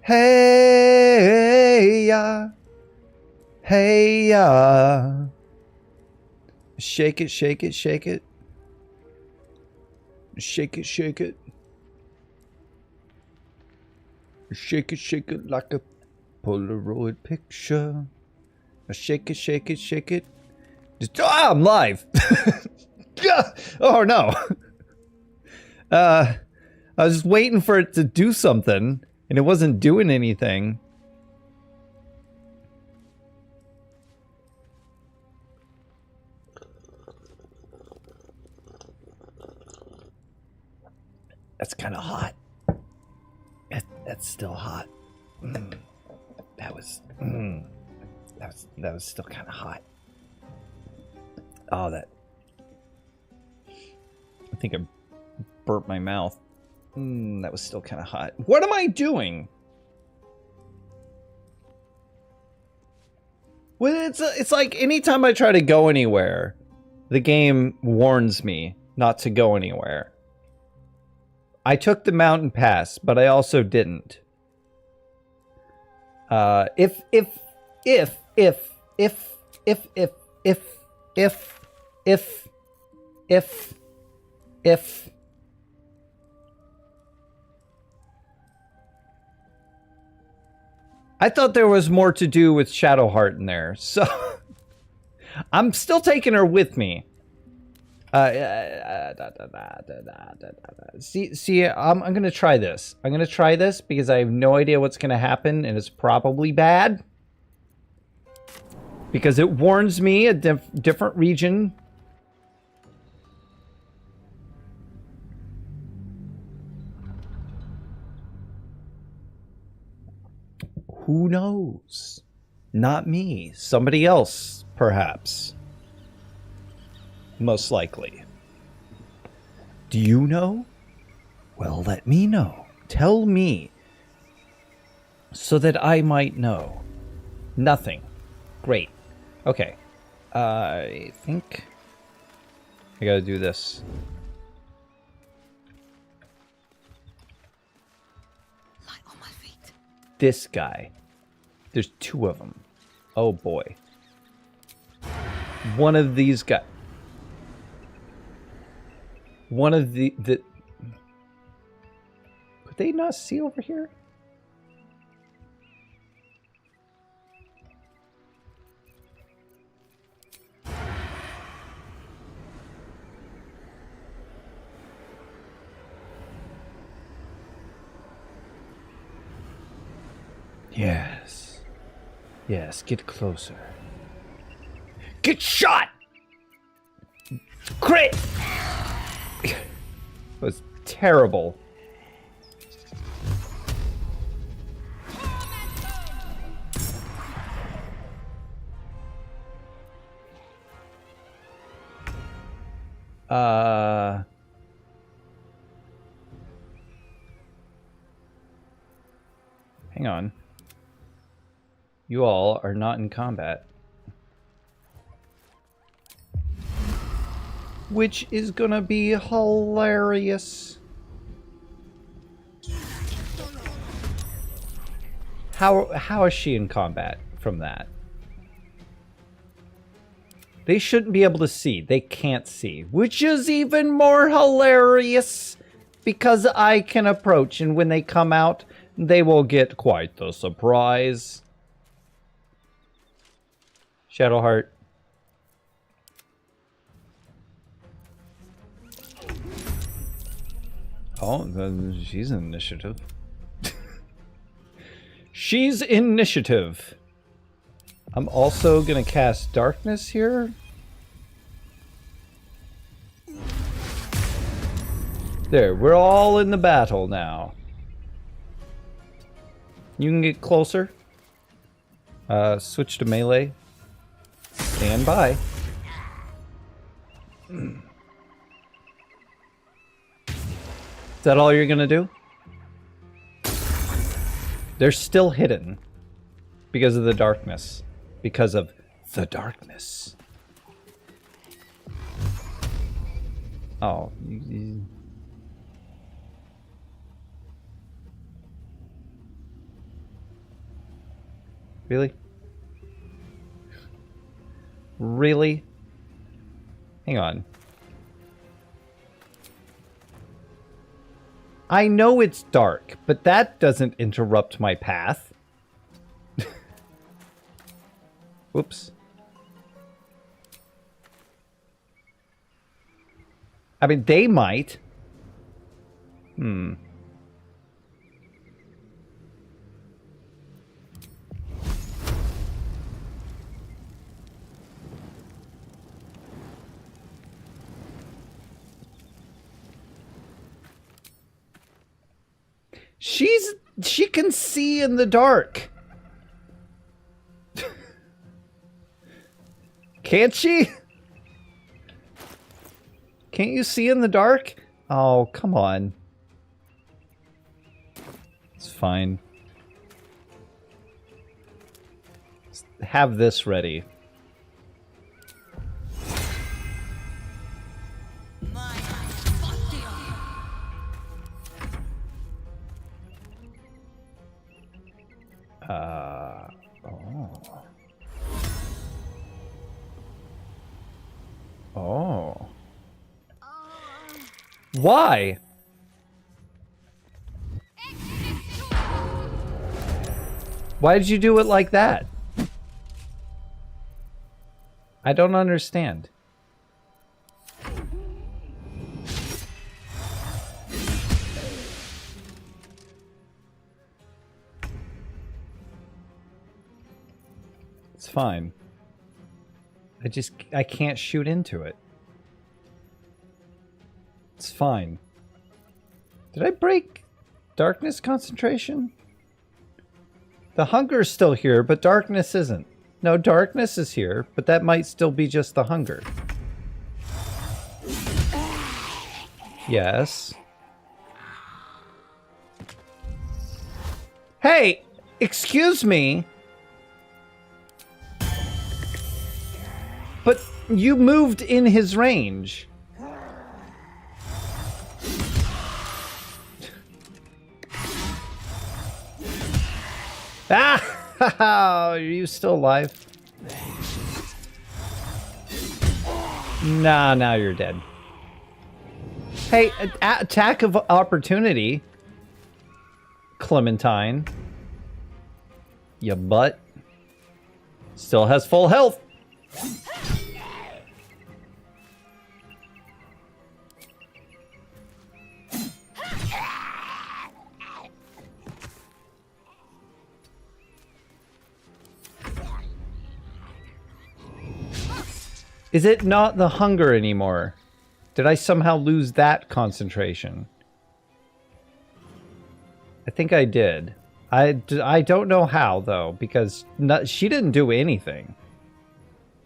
Hey ya, hey ya. Shake it, shake it, shake it. Shake it, shake it. Shake it like a Polaroid picture. Shake it, shake it, shake it. Ah, I'm live. Oh no. I was just waiting for it to do something, and it wasn't doing anything. That's kind of hot. That's still hot. That was still kind of hot. Oh, that. I think I burnt my mouth. That was still kind of hot. What am I doing? Well, it's like anytime I try to go anywhere, the game warns me not to go anywhere. I took the mountain pass, but I also didn't. If I thought there was more to do with Shadowheart in there, so I'm still taking her with me. See, I'm gonna try this. I'm gonna try this because I have no idea what's gonna happen, and it's probably bad. Because it warns me a different region. Who knows? Not me. Somebody else, perhaps. Most likely. Do you know? Well, let me know. Tell me. So that I might know. Nothing. Great. Okay. I think I gotta do this. Light on my feet. This guy. There's two of them. Oh boy. One of these guys. One of the... Could they not see over here? Yes. Yes, get closer. Get shot! Crit! It was terrible. Hang on. You all are not in combat. Which is gonna be hilarious. How is she in combat from that? They shouldn't be able to see. They can't see. Which is even more hilarious. Because I can approach, and when they come out, they will get quite the surprise. Shadowheart. Oh, she's in initiative. She's initiative. I'm also gonna cast darkness here. There, we're all in the battle now. You can get closer. Switch to melee. Stand by. Is that all you're gonna do? They're still hidden. Because of the darkness. Because of the darkness. Oh. Really? Really? Hang on. I know it's dark, but that doesn't interrupt my path. Whoops. I mean, they might. She can see in the dark. Can't she? Can't you see in the dark? Oh, come on. It's fine. Just have this ready. Oh. Why? Why did you do it like that? I don't understand. It's fine. I can't shoot into it. It's fine. Did I break darkness concentration? The hunger's still here, but darkness isn't. No, darkness is here, but that might still be just the hunger. Yes. Hey! Excuse me! But you moved in his range. Ah! Are you still alive? Nah, now you're dead. Hey, attack of opportunity. Clementine. Ya butt. Still has full health. Is it not the hunger anymore? Did I somehow lose that concentration? I think I did. I don't know how, though, because she didn't do anything.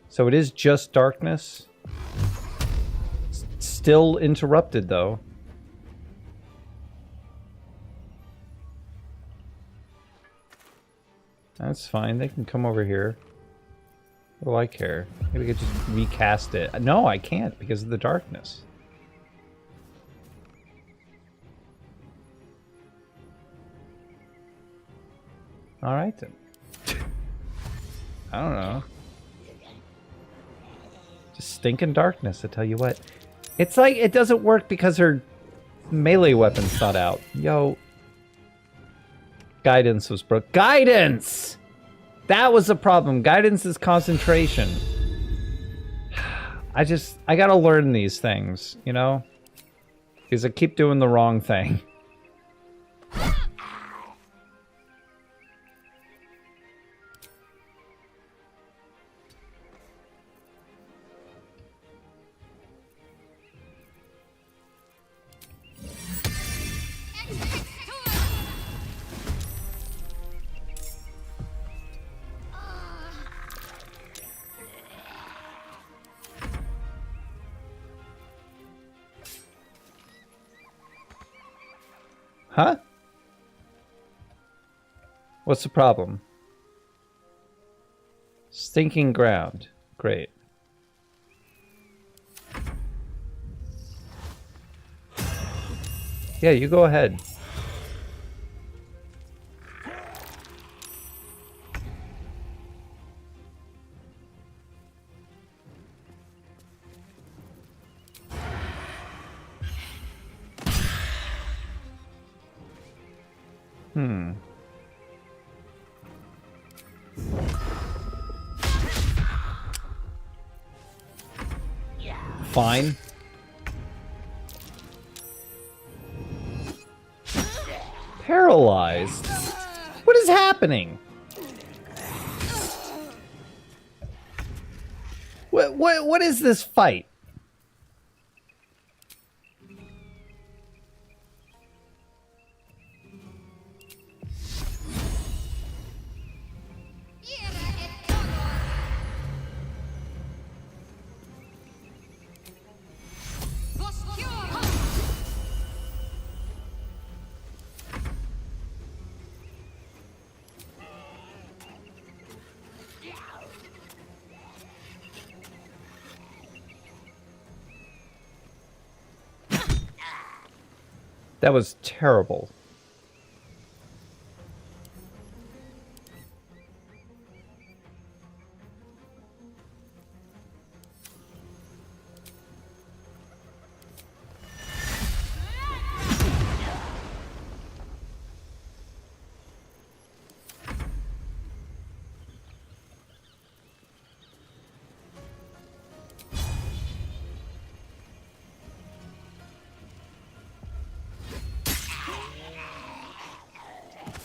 So it is just darkness. Still interrupted, though. That's fine. They can come over here. What do I care? Maybe we could just recast it. No, I can't because of the darkness. Alright then. I don't know. Just stinking darkness, I tell you what. It's like it doesn't work because her melee weapon's not out. Yo. Guidance was broke. Guidance! That was the problem. Guidance is concentration. I gotta learn these things, you know? Because I keep doing the wrong thing. Huh? What's the problem? Stinking ground. Great. Yeah, you go ahead. fine. Paralyzed? What is happening? What is this fight? That was terrible.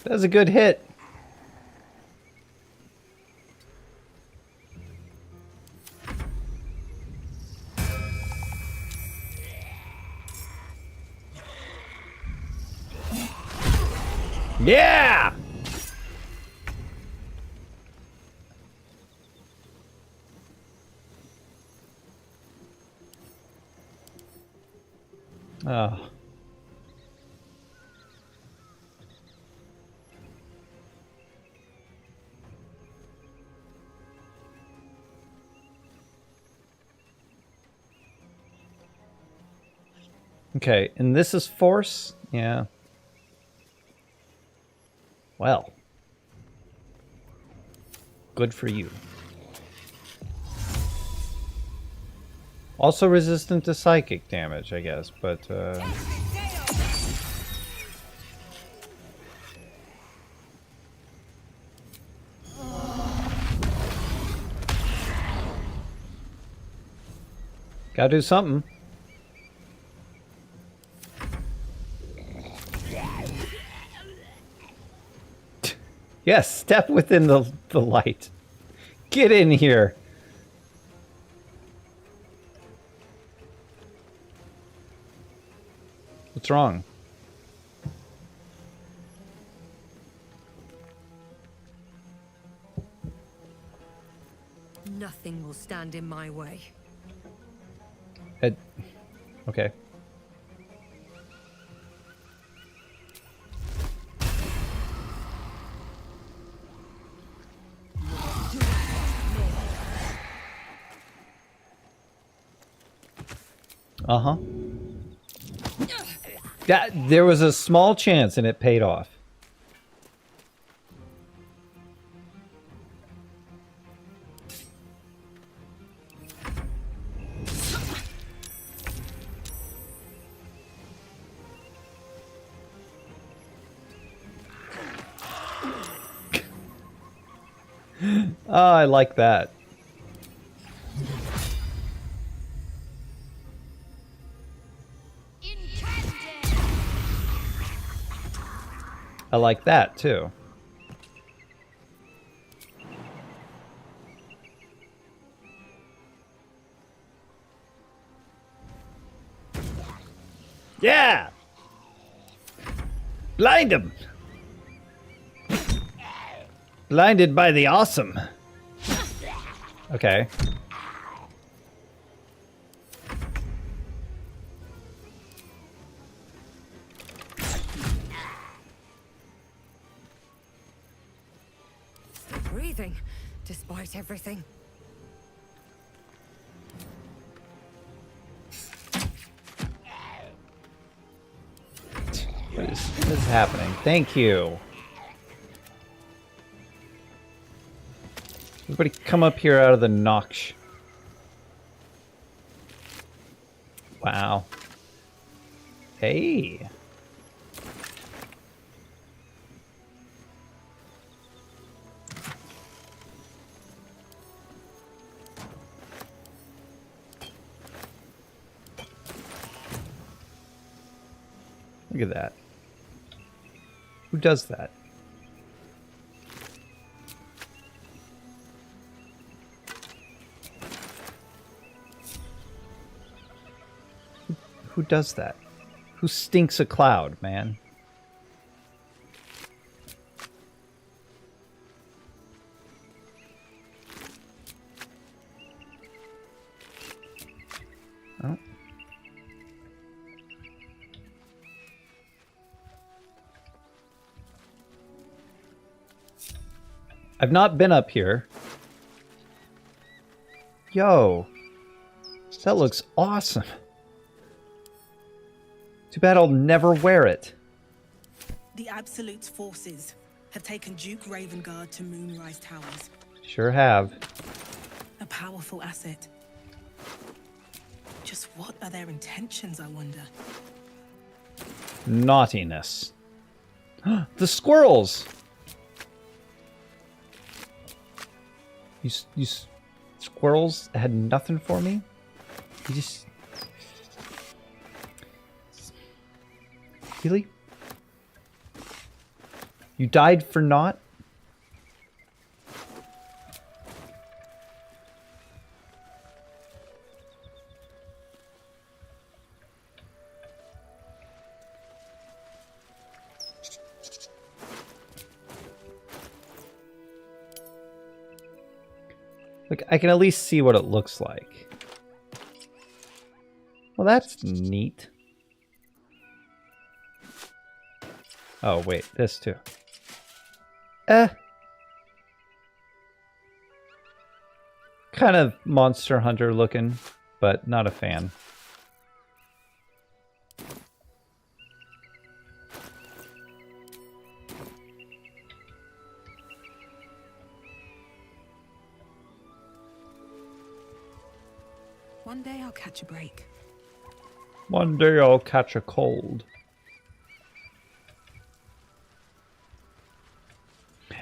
That was a good hit. Yeah! Oh. Okay, and this is force? Yeah. Well. Good for you. Also resistant to psychic damage, I guess, but gotta do something. Yes, step within the light. Get in here. What's wrong? Nothing will stand in my way. Okay. Uh-huh. There was a small chance and it paid off. Oh, I like that. I like that too. Yeah! Blind him! Blinded by the awesome. Okay. Still breathing, despite everything. What is happening? Thank you. Everybody come up here out of the Nox. Wow. Hey. Look at that. Who does that? Who does that? Who stinks a cloud, man? Oh. I've not been up here. Yo. That looks awesome. Too bad I'll never wear it. The Absolute's forces have taken Duke Ravengard to Moonrise Towers. Sure have. A powerful asset. Just what are their intentions, I wonder? Naughtiness. The squirrels! You squirrels had nothing for me? You just... Really? You died for naught? Like, I can at least see what it looks like. Well, that's neat. Oh, wait, this too. Kind of Monster Hunter looking, but not a fan. One day I'll catch a break. One day I'll catch a cold.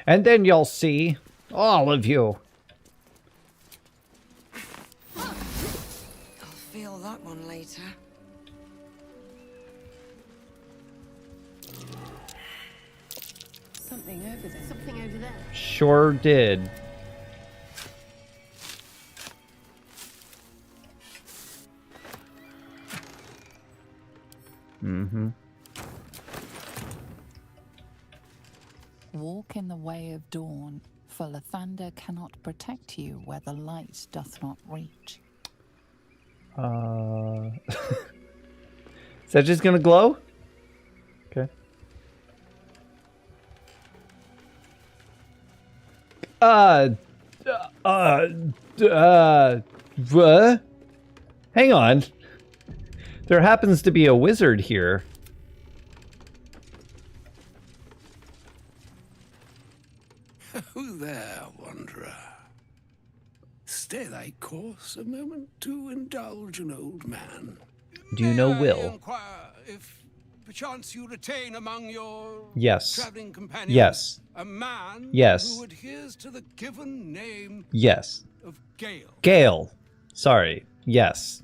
And then you'll see, all of you. I'll feel that one later. Something over there. Something over there. Sure did. Mm-hmm. Walk in the way of dawn, for Lathander cannot protect you where the light doth not reach. Is that just gonna glow? Okay. What? Hang on. There happens to be a wizard here. Who there, wanderer? Stay thy course a moment to indulge an old man. Do you know May I Will? inquire if perchance you retain among your Yes. traveling companions Yes. a man Yes. who adheres to the given name Yes. of Gale? Gale. Sorry. Yes.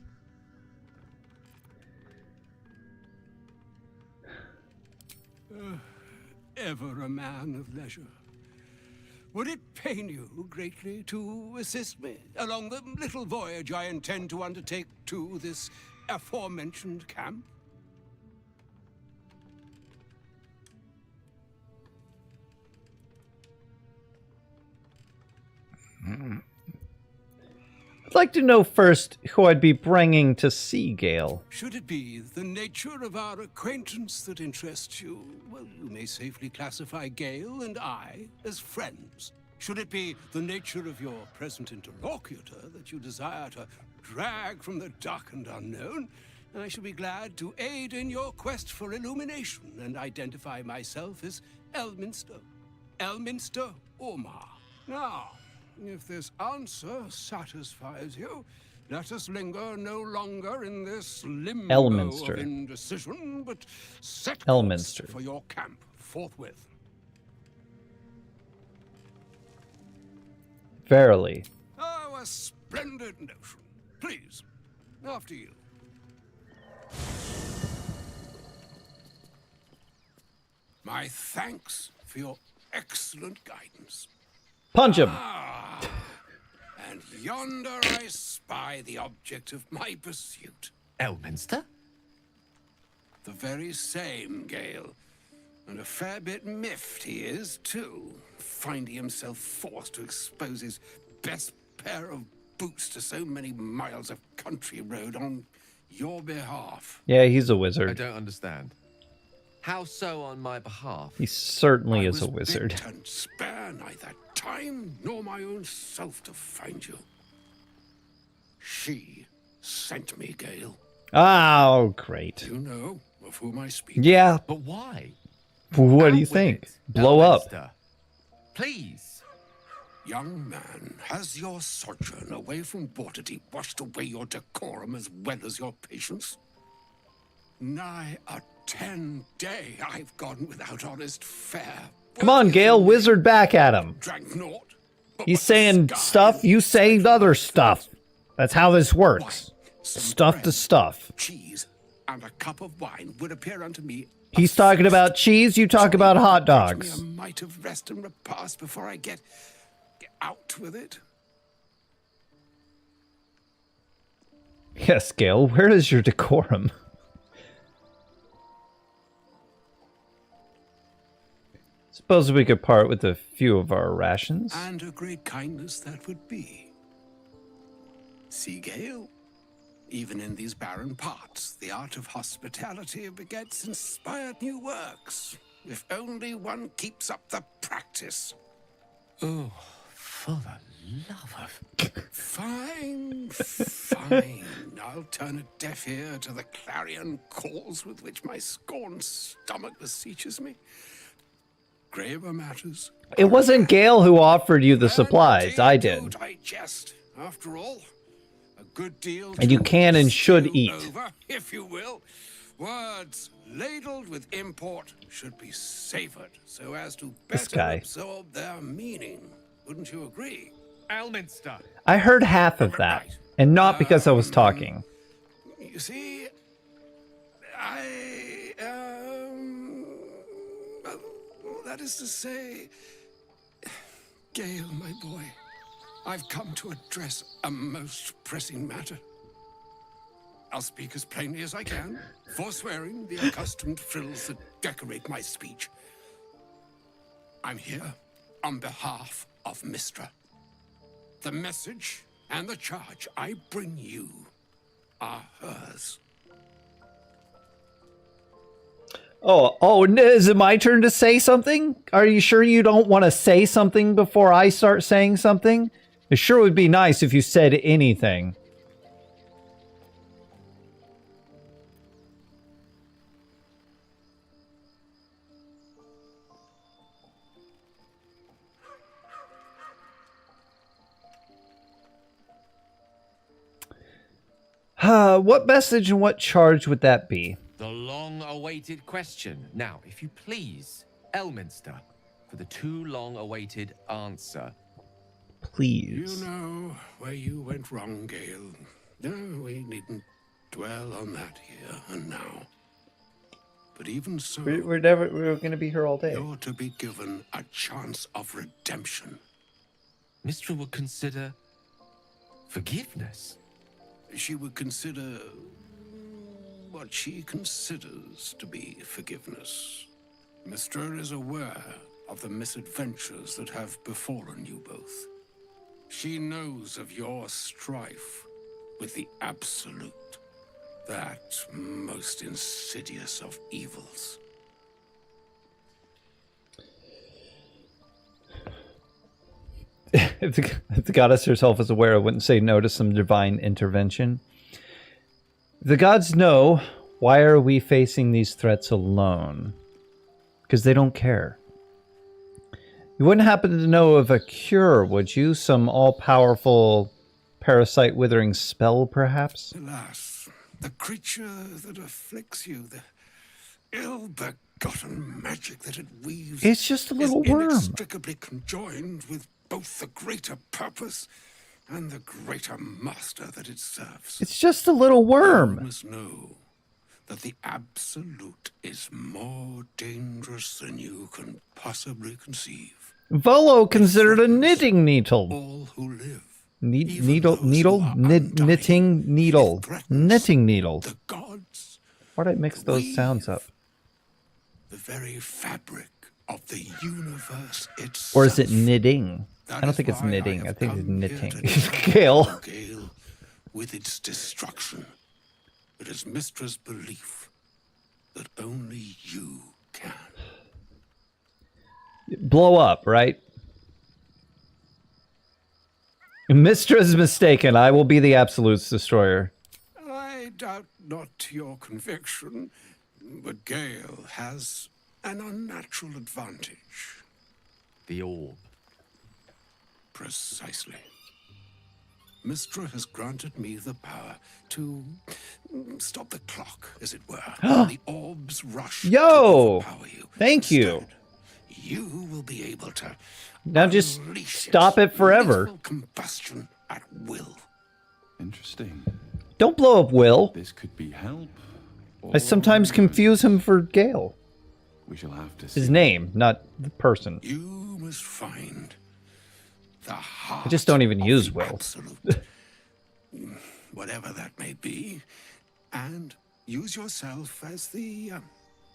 Ever a man of leisure. Would it pain you greatly to assist me along the little voyage I intend to undertake to this aforementioned camp? I'd like to know first who I'd be bringing to see Gale. Should it be the nature of our acquaintance that interests you, well, you may safely classify Gale and I as friends. Should it be the nature of your present interlocutor that you desire to drag from the dark and unknown, I shall be glad to aid in your quest for illumination and identify myself as Elminster. Elminster Ormar. Now, if this answer satisfies you, let us linger no longer in this limbo Elminster. of indecision, but set Elminster. course for your camp forthwith. Verily. Oh, a splendid notion. Please, after you. My thanks for your excellent guidance. Punch him. Ah, and yonder I spy the object of my pursuit. Elminster? The very same, Gale. And a fair bit miffed he is, too, finding himself forced to expose his best pair of boots to so many miles of country road on your behalf. Yeah, he's a I wizard. don't understand. How so on my behalf? He certainly I is a was wizard. bent and spare neither time nor my own self to find you. She sent me, Gale. Oh, great. You know of whom I speak. Yeah. But why? What Out do you with think? it, Blow up. Elminster. Please. Young man, has your sojourn away from Waterdeep washed away your decorum as well as your patience? Nigh a 10-day I've gone without honest fare. Come on, Gale, wizard back at him. Drank naught. but He's what the saying sky stuff, you say other stuff. That's how this works. Some Stuff to bread, stuff. cheese, and a cup of wine would appear unto me. He's talking about cheese, you talk about hot Grudge me dogs. a mite of rest and repast before I get out with it. Yes, Gale, where is your decorum? Suppose we could part with a few of our rations. And a great kindness that would be. See, Gale, even in these barren parts, the art of hospitality begets inspired new works, if only one keeps up the practice. Oh, for the love of... Fine, fine. I'll turn a deaf ear to the clarion calls with which my scorned stomach beseeches me. Graver matters. It wasn't Gale who offered you the supplies, I Plenty to did. digest, after all. A good deal. And you to can and should stew eat. Over, if you will. Words ladled with import should be savored so as to This better guy. absorb their meaning. Wouldn't you agree? Elminster. I heard half of that, and not because I was talking. You see, that is to say, Gale, my boy, I've come to address a most pressing matter. I'll speak as plainly as I can, forswearing the accustomed frills that decorate my speech. I'm here on behalf of Mistra. The message and the charge I bring you are hers. Oh, is it my turn to say something? Are you sure you don't want to say something before I start saying something? It sure would be nice if you said anything. What message and what charge would that be? The long-awaited question. Now, if you please, Elminster, for the too long-awaited answer. Please. You know where you went wrong, Gale. No, we needn't dwell on that here and now. But even so, We're going to be here all day. you're to be given a chance of redemption. Mistra would consider forgiveness. She would consider what she considers to be forgiveness. Mistra is aware of the misadventures that have befallen you both. She knows of your strife with the Absolute, that most insidious of evils. If the goddess herself is aware, I wouldn't say no to some divine intervention. If the gods know, why are we facing these threats alone? Because they don't care. You wouldn't happen to know of a cure, would you? Some all-powerful parasite withering spell, perhaps? Alas, the creature that afflicts you, the ill-begotten magic that it weaves, It's just a little is worm. inextricably conjoined with both the greater purpose and the greater master that it serves. It's just a little You worm. must know that the Absolute is more dangerous than you can possibly conceive. Volo considered a knitting needle. All who live. Needle, knitting needle, knitting needle. The gods. Why'd I mix those sounds up? The very fabric of the universe itself. Or is it knitting? That I don't is think it's why knitting. I have think it's come here knitting. to defy Gale. Gale with its destruction. It is Mistra's belief that only you can. Blow up, right? Mistra's mistaken. I will be the Absolute's destroyer. I doubt not your conviction, but Gale has an unnatural advantage. The orb. Precisely. Mistra has granted me the power to stop the clock, as it were. The orb's rush Yo! to overpower you. Thank you. Instead, you will be able to Now just unleash stop its it forever. lethal combustion at will. Interesting. Don't blow up Will. This could be help. I sometimes confuse him for Gale. We shall have to see. His name, not the person. You must find the heart. I just don't even of use the Will. Absolute, whatever that may be, and use yourself as the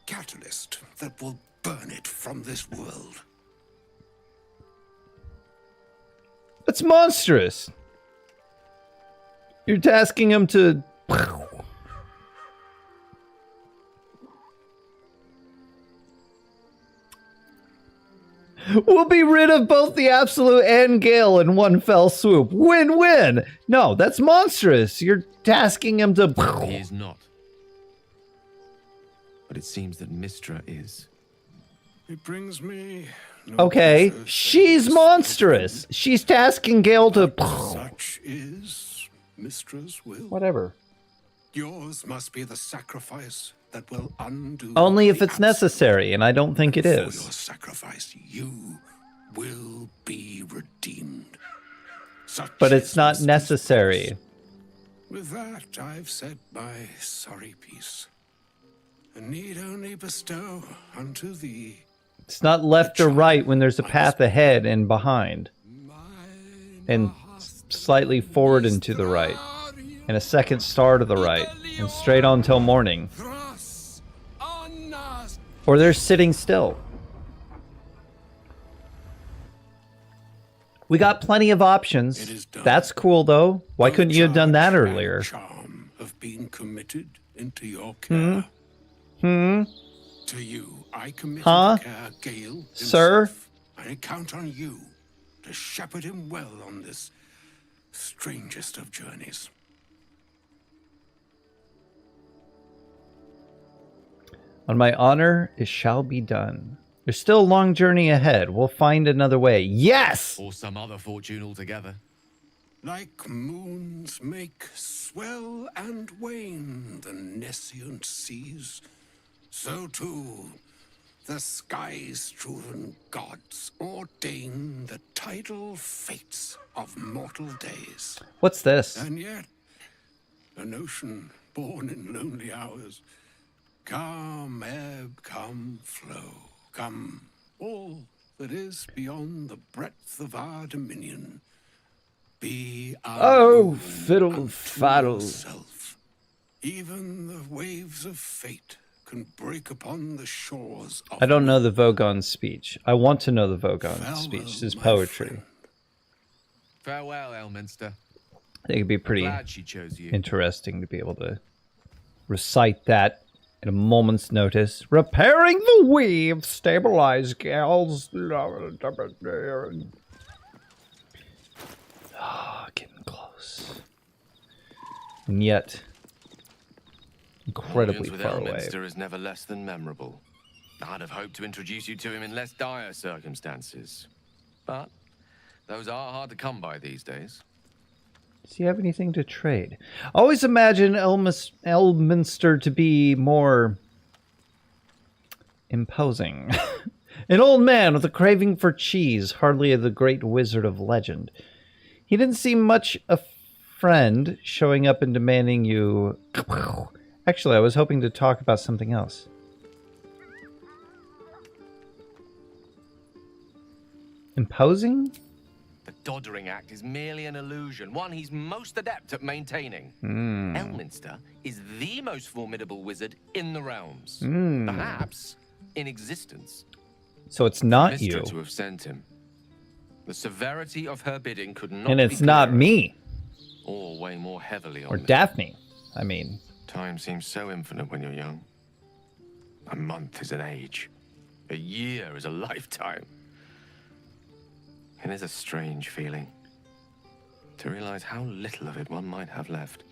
catalyst that will burn it from this world. That's monstrous. You're tasking him to... We'll be rid of both the Absolute and Gale in one fell swoop. Win-win. No, that's monstrous. You're tasking him to... He is not. But it seems that Mistra is. It brings me no Okay, pleasure, she's saying monstrous. She's tasking Gale to... such is Mistra's will. Whatever. Yours must be the sacrifice that will undo. Only if the it's Absolute. necessary, and I don't think it For your is. sacrifice, you will be redeemed. Such But it's is not Mistra's necessary. purpose. With that, I've said my sorry piece, and need only bestow unto thee It's not left or right when there's a path ahead and behind, and slightly forward and to the right, and a second star to the right, and straight on till morning. Or they're sitting still. We got plenty of It options. is done. That's cool, though. Why couldn't you have done that charge and earlier? Charm of being committed into your care. To you, I commit Huh? to care Gale Sir? himself. I count on you to shepherd him well on this strangest of journeys. On my honor, it shall be done. There's still a long journey ahead. We'll find another way. Yes! Or some other fortune altogether. Like moons make swell and wane the nescient seas, so too the skies-strewn gods ordain the tidal fates of mortal days. What's this? And yet, an ocean born in lonely hours, come ebb, come flow, come all that is beyond the breadth of our dominion. Be Oh, unmoved fiddle unto faddle. yourself. Even the waves of fate can break upon the shores of I don't know the Vogon speech. I want to know the Vogon speech. This is my poetry. friend. Farewell, Elminster. I think it'd be pretty Glad she chose you. interesting to be able to recite that at a moment's notice. Repairing the weave, stabilize gals. Ah, getting close. And yet, incredibly Audience with far away. Elminster is never less than memorable. I'd have hoped to introduce you to him in less dire circumstances. But those are hard to come by these days. Does he have anything to trade? Always imagine Elminster to be more imposing. An old man with a craving for cheese, hardly the great wizard of legend. He didn't seem much a friend, showing up and demanding you Actually, I was hoping to talk about something else. Imposing? The Doddering Act is merely an illusion, one he's most adept at maintaining. Elminster is the most formidable wizard in the realms. Perhaps in existence. So it's not Mister you. to have sent him. The severity of her bidding could not And be it's not clearer, me. or weigh more heavily on Or me. Daphne. I mean. Time seems so infinite when you're young. A month is an age. A year is a lifetime. It is a strange feeling to realize how little of it one might have left.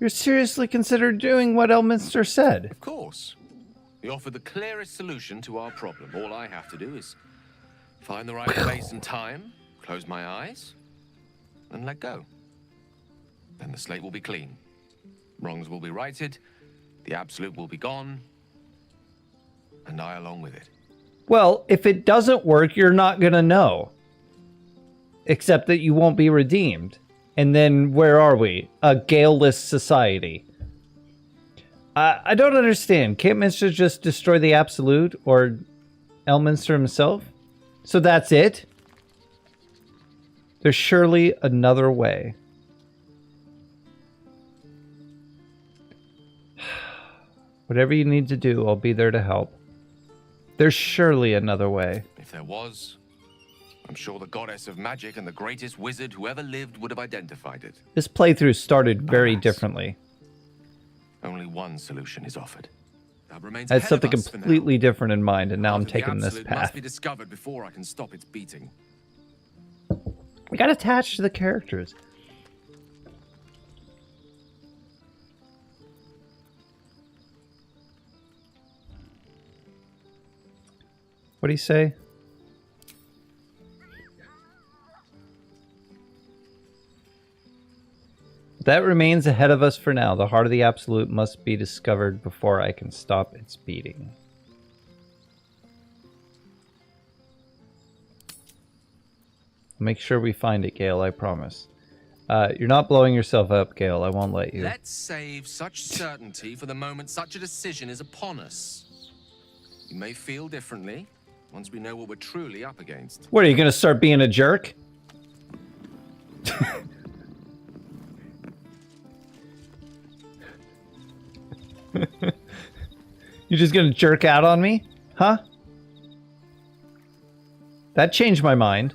You're seriously considered doing what Elminster said. Of course. We offer the clearest solution to our problem. All I have to do is find the right place and time, close my eyes, and let go. Then the slate will be clean. Wrongs will be righted, the absolute will be gone, and I along with it. Well, if it doesn't work, you're not going to know. Except that you won't be redeemed. And then where are we? A Galeless society. I don't understand. Can't Minster just destroy the Absolute or Elminster himself? So that's it? There's surely another way. Whatever you need to do, I'll be there to help. There's surely another way. If there was, I'm sure the goddess of magic and the greatest wizard who ever lived would have identified it. This playthrough started very Alas. differently. Only one solution is offered. That remains I had ahead something of us for now. completely different in mind, and now I'm Part of the taking this absolute must path. be discovered before I can stop its beating. We got attached to the characters. What do you say? That remains ahead of us for now. The heart of the Absolute must be discovered before I can stop its beating. Make sure we find it, Gale, I promise. You're not blowing yourself up, Gale. I won't let you. Let's save such certainty for the moment such a decision is upon us. You may feel differently once we know what we're truly up against. What, are you going to start being a jerk? You're just going to jerk out on me? Huh? That changed my mind.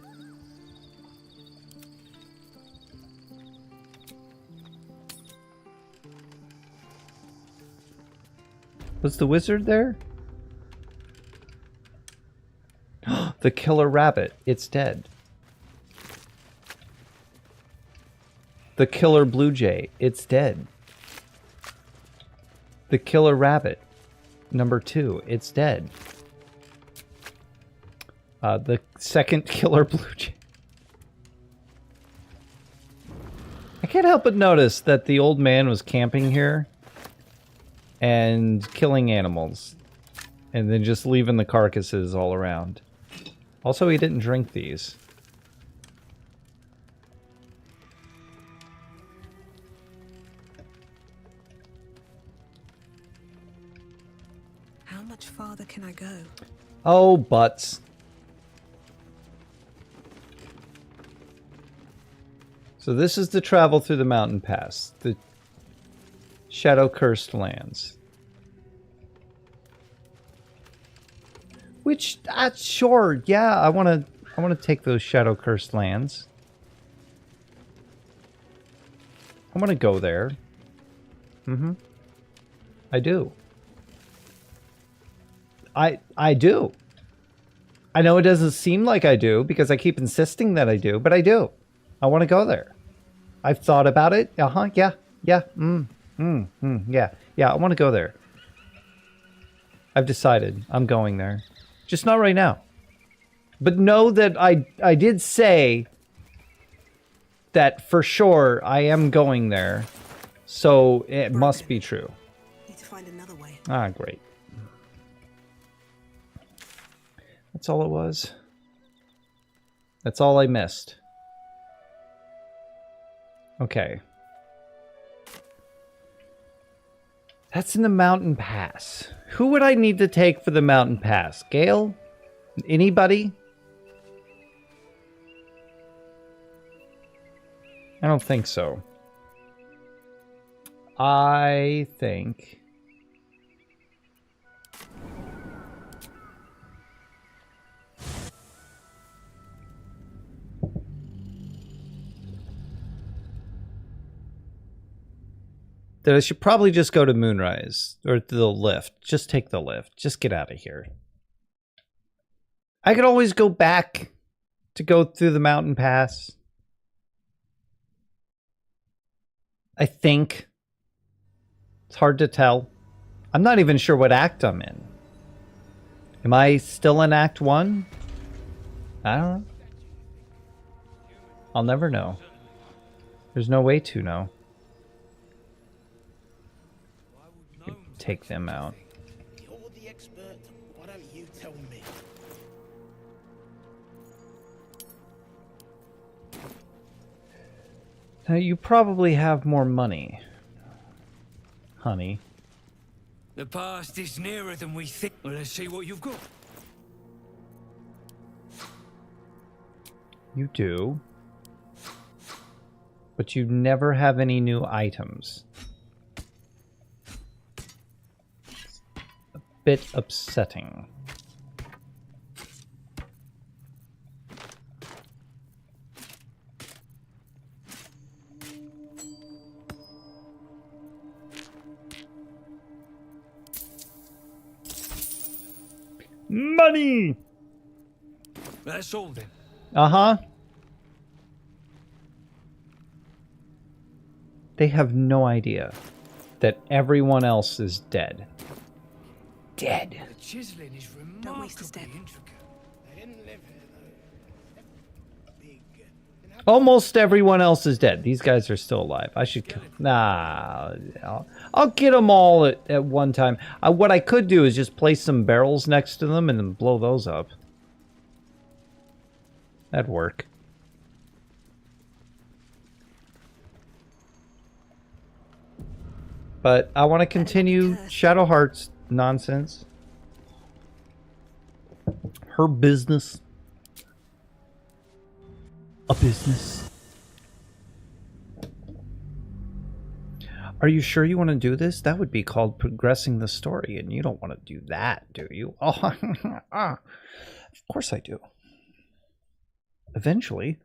Was the wizard there? The killer rabbit. It's dead. The killer blue jay. It's dead. The killer rabbit. Number 2. It's dead. The second killer blue jay. I can't help but notice that the old man was camping here and killing animals, and then just leaving the carcasses all around. Also, he didn't drink these. How much farther can I go? Oh, butts. So this is the travel through the mountain pass. The shadow-cursed lands. Which, sure, yeah, I want to take those shadow-cursed lands. I want to go there. Mm-hmm. I do. I do. I know it doesn't seem like I do because I keep insisting that I do, but I do. I want to go there. I've thought about it. Uh-huh, yeah, yeah, yeah, I want to go there. I've decided I'm going there. Just not right now. But know that I did say that for sure I am going there. So it must be true. Need to find another way. Ah, great. That's all it was. That's all I missed. Okay. That's in the mountain pass. Who would I need to take for the mountain pass? Gale? Anybody? I don't think so. I think... that I should probably just go to Moonrise. Or the lift. Just take the lift. Just get out of here. I could always go back to go through the mountain pass. I think. It's hard to tell. I'm not even sure what act I'm in. Am I still in Act 1? I don't know. I'll never know. There's no way to know. Take them out. You're the expert. Why don't you tell me? Now you probably have more money, honey. The past is nearer than we think. Well, let's see what you've got. You do. But you never have any new items. A bit upsetting. Money! That's all then. Uh-huh. They have no idea that everyone else is dead. Dead. The chiseling is Don't waste a step. remarkably intricate. They didn't live here though. Big. Almost everyone else is dead. These guys are still alive. I should... Nah. I'll get them all at one time. What I could do is just place some barrels next to them and then blow those up. That'd work. But I want to continue Shadow Heart's nonsense. Her business. A business. Are you sure you want to do this? That would be called progressing the story, and you don't want to do that, do you? Oh, of course I do. Eventually.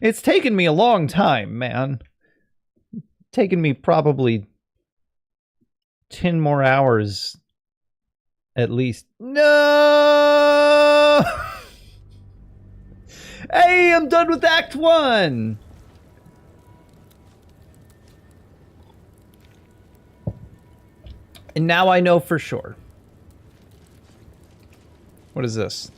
It's taken me a long time, man. Taken me probably 10 more hours at least. No! Hey, I'm done with Act 1! And now I know for sure. What is this?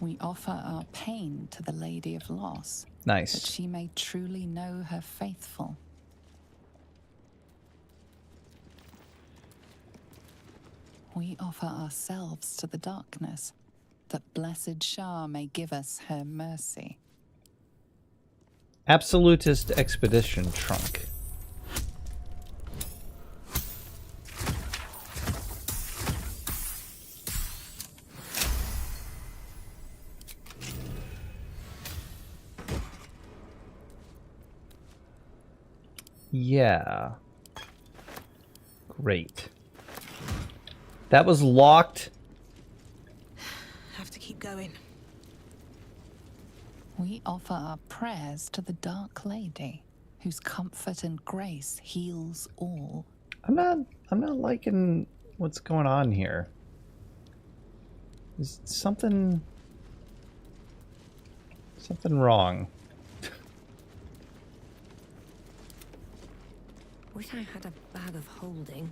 We offer our pain to the Lady of Loss, that Nice. she may truly know her faithful. We offer ourselves to the darkness, that blessed Shah may give us her mercy. Absolutist Expedition Trunk. Yeah. Great. That was locked. Have to keep going. We offer our prayers to the Dark Lady, whose comfort and grace heals all. I'm not liking what's going on here. There's something wrong. Wish I had a bag of holding.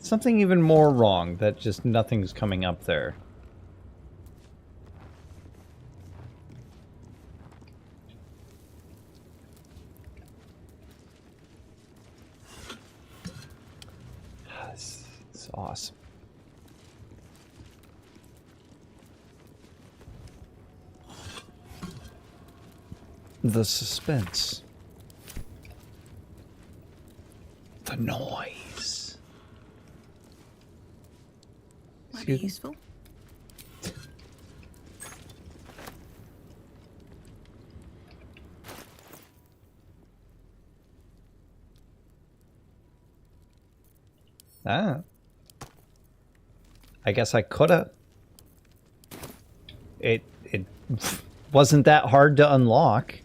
Something even more wrong that just nothing's coming up there. awesome. The suspense. The noise. Might be useful. Ah. I guess I coulda. It wasn't that hard to unlock.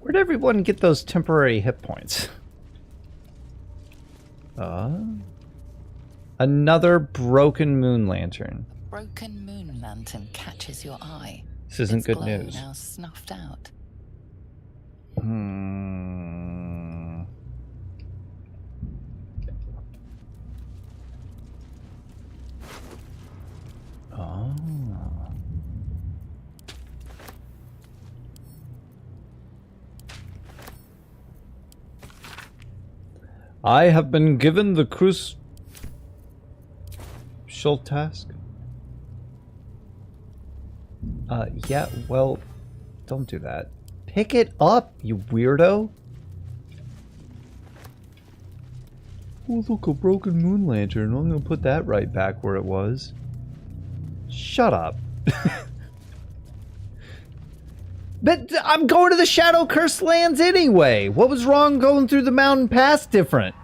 Where'd everyone get those temporary hit points? Another broken moon lantern. Broken moon lantern catches your eye. This isn't Its good glow news. now snuffed out. Oh. I have been given the crucial task. Yeah, well, don't do that. Pick it up, you weirdo. Oh, look, a broken moon lantern. I'm gonna put that right back where it was. Shut up. But I'm going to the Shadow Cursed Lands anyway. What was wrong going through the mountain pass different?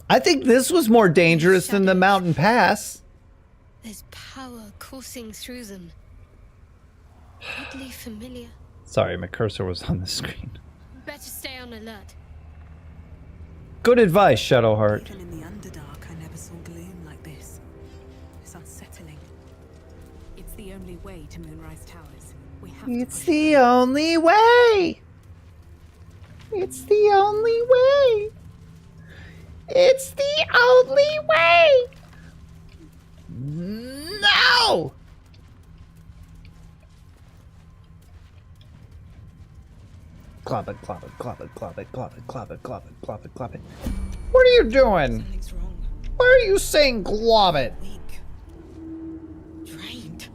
I think this was more dangerous than the mountain pass. There's power coursing through them. Oddly familiar. Sorry, my cursor was on the screen. Better stay on alert. Good advice, Shadowheart. Even in the Underdark, I never saw gloom like this. It's unsettling. It's the only way to Moonrise Towers. We have It's to the only way. It's the only way. It's the only way. No. Clop it, clop it, clop it, clop it, clop it, clop it, clop it, clop it, clop it. What are you doing? Something's wrong. Why are you saying clop it? Weak. Drained.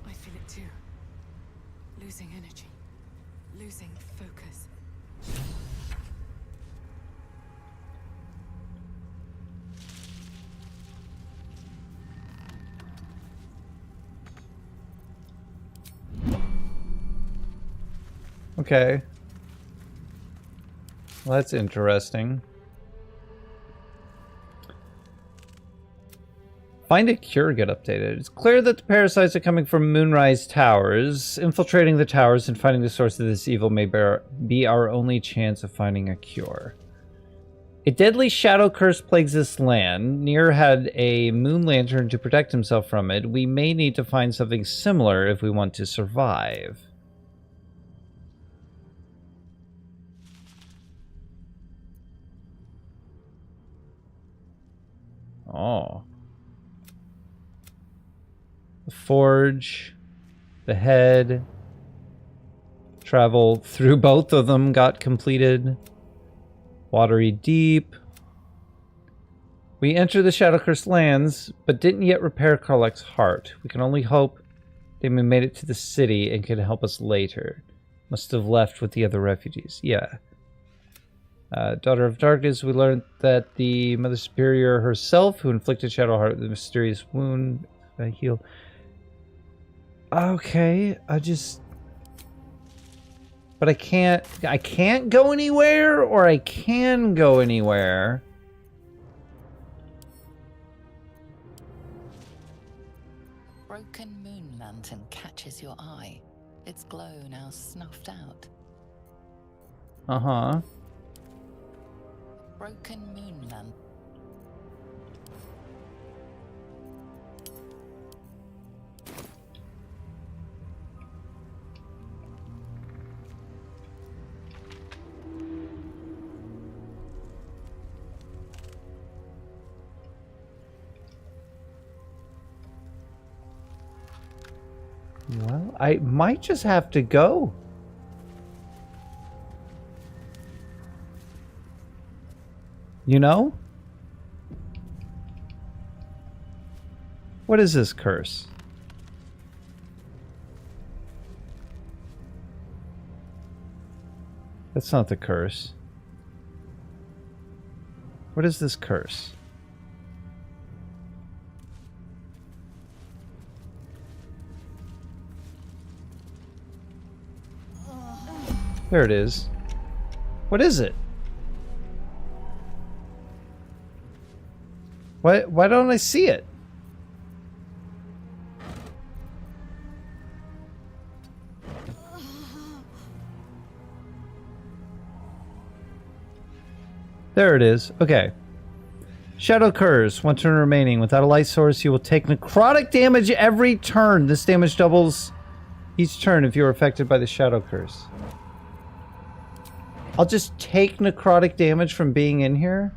I feel it too. Losing energy. Losing focus. Okay. Well, that's interesting. Find a cure get updated. It's clear that the parasites are coming from Moonrise Towers. Infiltrating the towers and finding the source of this evil may be our only chance of finding a cure. A deadly shadow curse plagues this land. Nier had a moon lantern to protect himself from it. We may need to find something similar if we want to survive. Oh. The forge, the head, travel through both of them got completed. Watery Deep. We enter the Shadow-Cursed Lands, but didn't yet repair Karlach's heart. We can only hope they made it to the city and can help us later. Must have left with the other refugees. Yeah. Daughter of Darkness, we learned that the Mother Superior herself, who inflicted Shadowheart with a mysterious wound, heal. Okay, but I can't go anywhere, or I can go anywhere. Broken moon lantern catches your eye. Its glow now snuffed out. Uh-huh. Broken moon lantern. Well, I might just have to go. You know? What is this curse? That's not the curse. What is this curse? There it is. What is it? Why don't I see it? There it is. Okay. Shadow curse. 1 turn remaining. Without a light source, you will take necrotic damage every turn. This damage doubles each turn if you are affected by the shadow curse. I'll just take necrotic damage from being in here?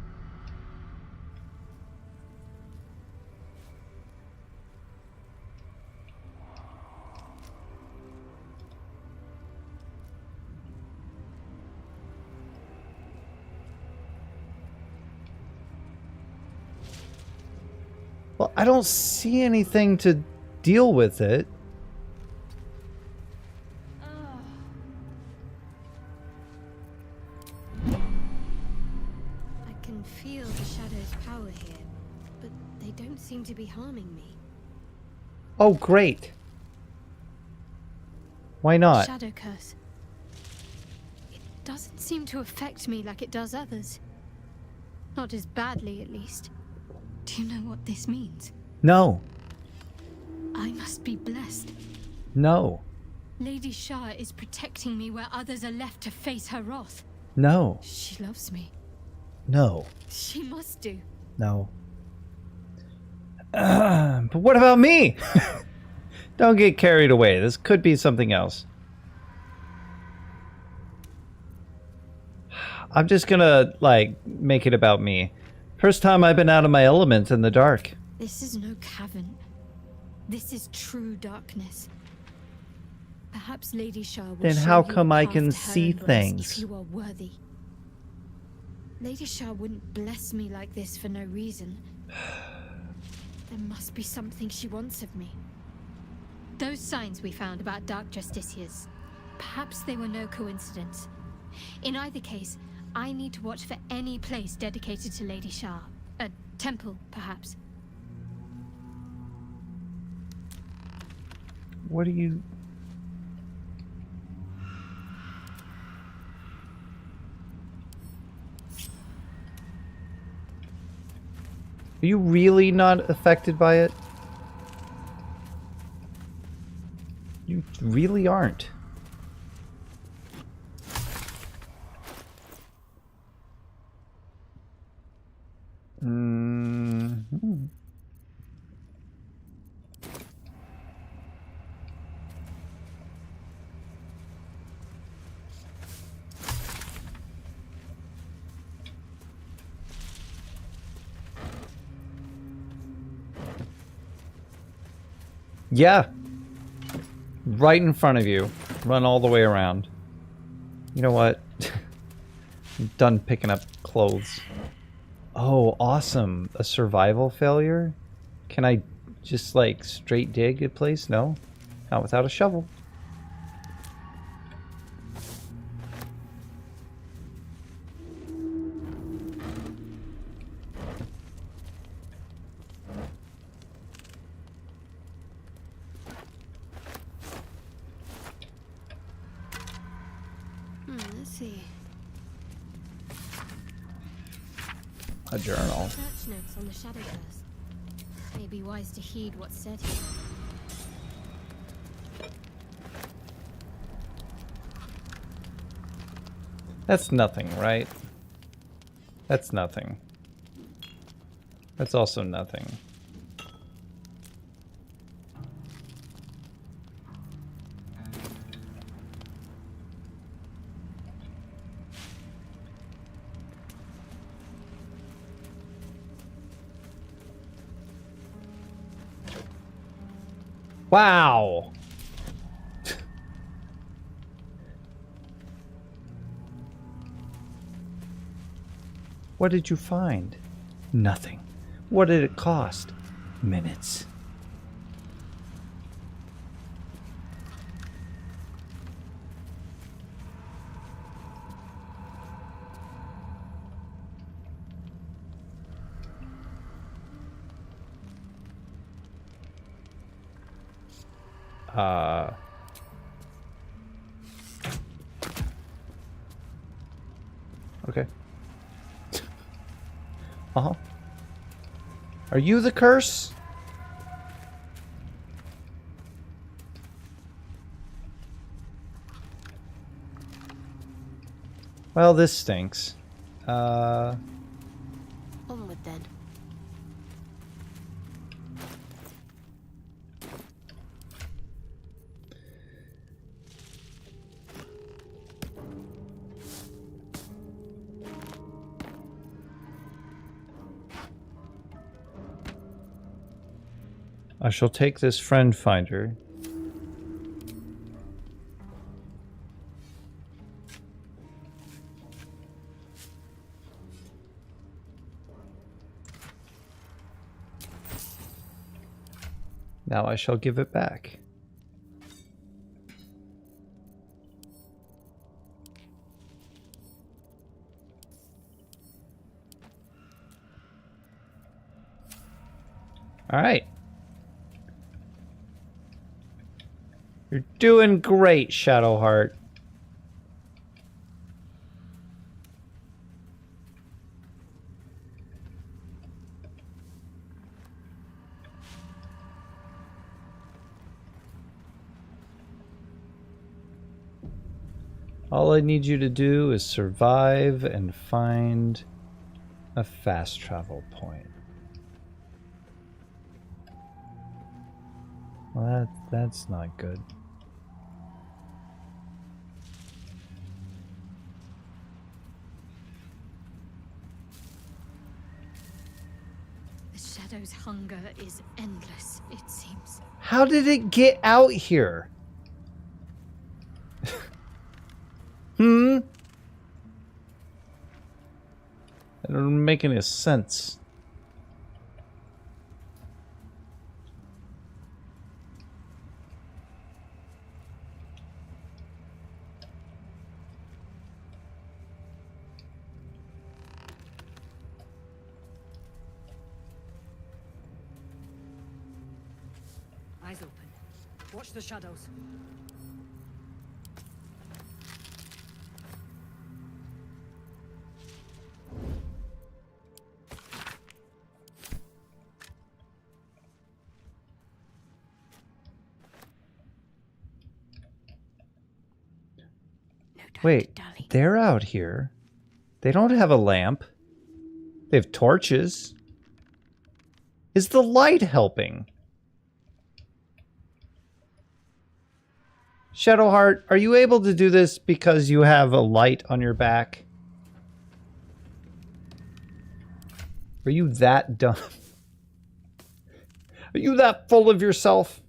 Well, I don't see anything to deal with it. I can feel the shadow's power here, but they don't seem to be harming me. Oh, great. Why not? Shadow curse. It doesn't seem to affect me like it does others. Not as badly, at least. Do you know what this means? No. I must be blessed. No. Lady Shah is protecting me where others are left to face her wrath. No. She loves me. No. She must do. No. But what about me? Don't get carried away. This could be something else. I'm just gonna, like, make it about me. First time I've been out of my element in the dark. This is no cavern. This is true darkness. Perhaps Lady Shah will Then show how you come a I path can to see her embrace things? if you are worthy. Lady Shah wouldn't bless me like this for no reason. There must be something she wants of me. Those signs we found about Dark Justiciars, perhaps they were no coincidence. In either case, I need to watch for any place dedicated to Lady Shah. A temple, perhaps. What are you... Are you really not affected by it? You really aren't. Mm-hmm. Yeah. Right in front of you. Run all the way around. You know what? I'm done picking up clothes. Oh, awesome. A survival failure? Can I just, like, straight dig a place? No. Not without a shovel. Let's see. A journal. Search notes on the shadow curse. May be wise to heed what's said here. That's nothing, right? That's nothing. That's also nothing. Wow. What did you find? Nothing. What did it cost? Minutes. Okay. Uh-huh. Are you the curse? Well, this stinks. Onward then. I shall take this friend finder. Now I shall give it back. All right. You're doing great, Shadowheart. All I need you to do is survive and find a fast travel point. Well, that's not good. The Shadow's hunger is endless, it seems. How did it get out here? That doesn't make any sense. Eyes open. Watch the shadows. Wait, they're out here. They don't have a lamp. They have torches. Is the light helping? Shadowheart, are you able to do this because you have a light on your back? Are you that dumb? Are you that full of yourself?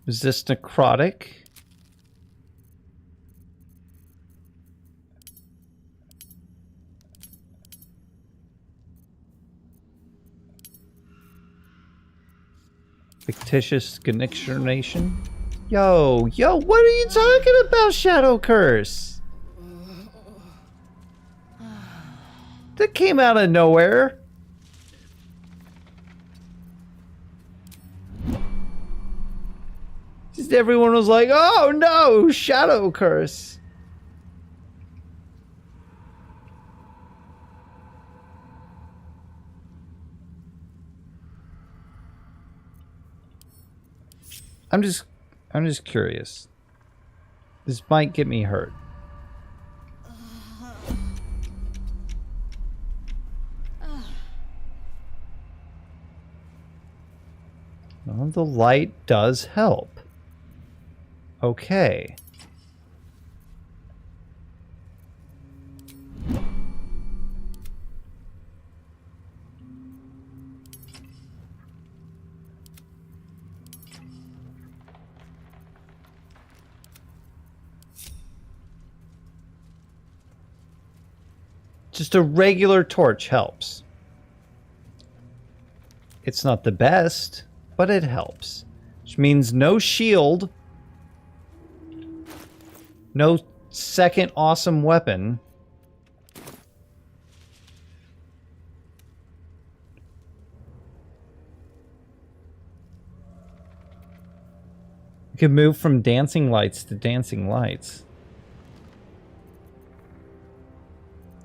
Is this necrotic? Fictitious connection? Yo, what are you talking about, Shadow Curse? That came out of nowhere. Just everyone was like, oh no, Shadow Curse. I'm just curious. This might get me hurt. Well, the light does help. Okay. Just a regular torch helps. It's not the best, but it helps. Which means no shield. No second awesome weapon. You can move from dancing lights to dancing lights.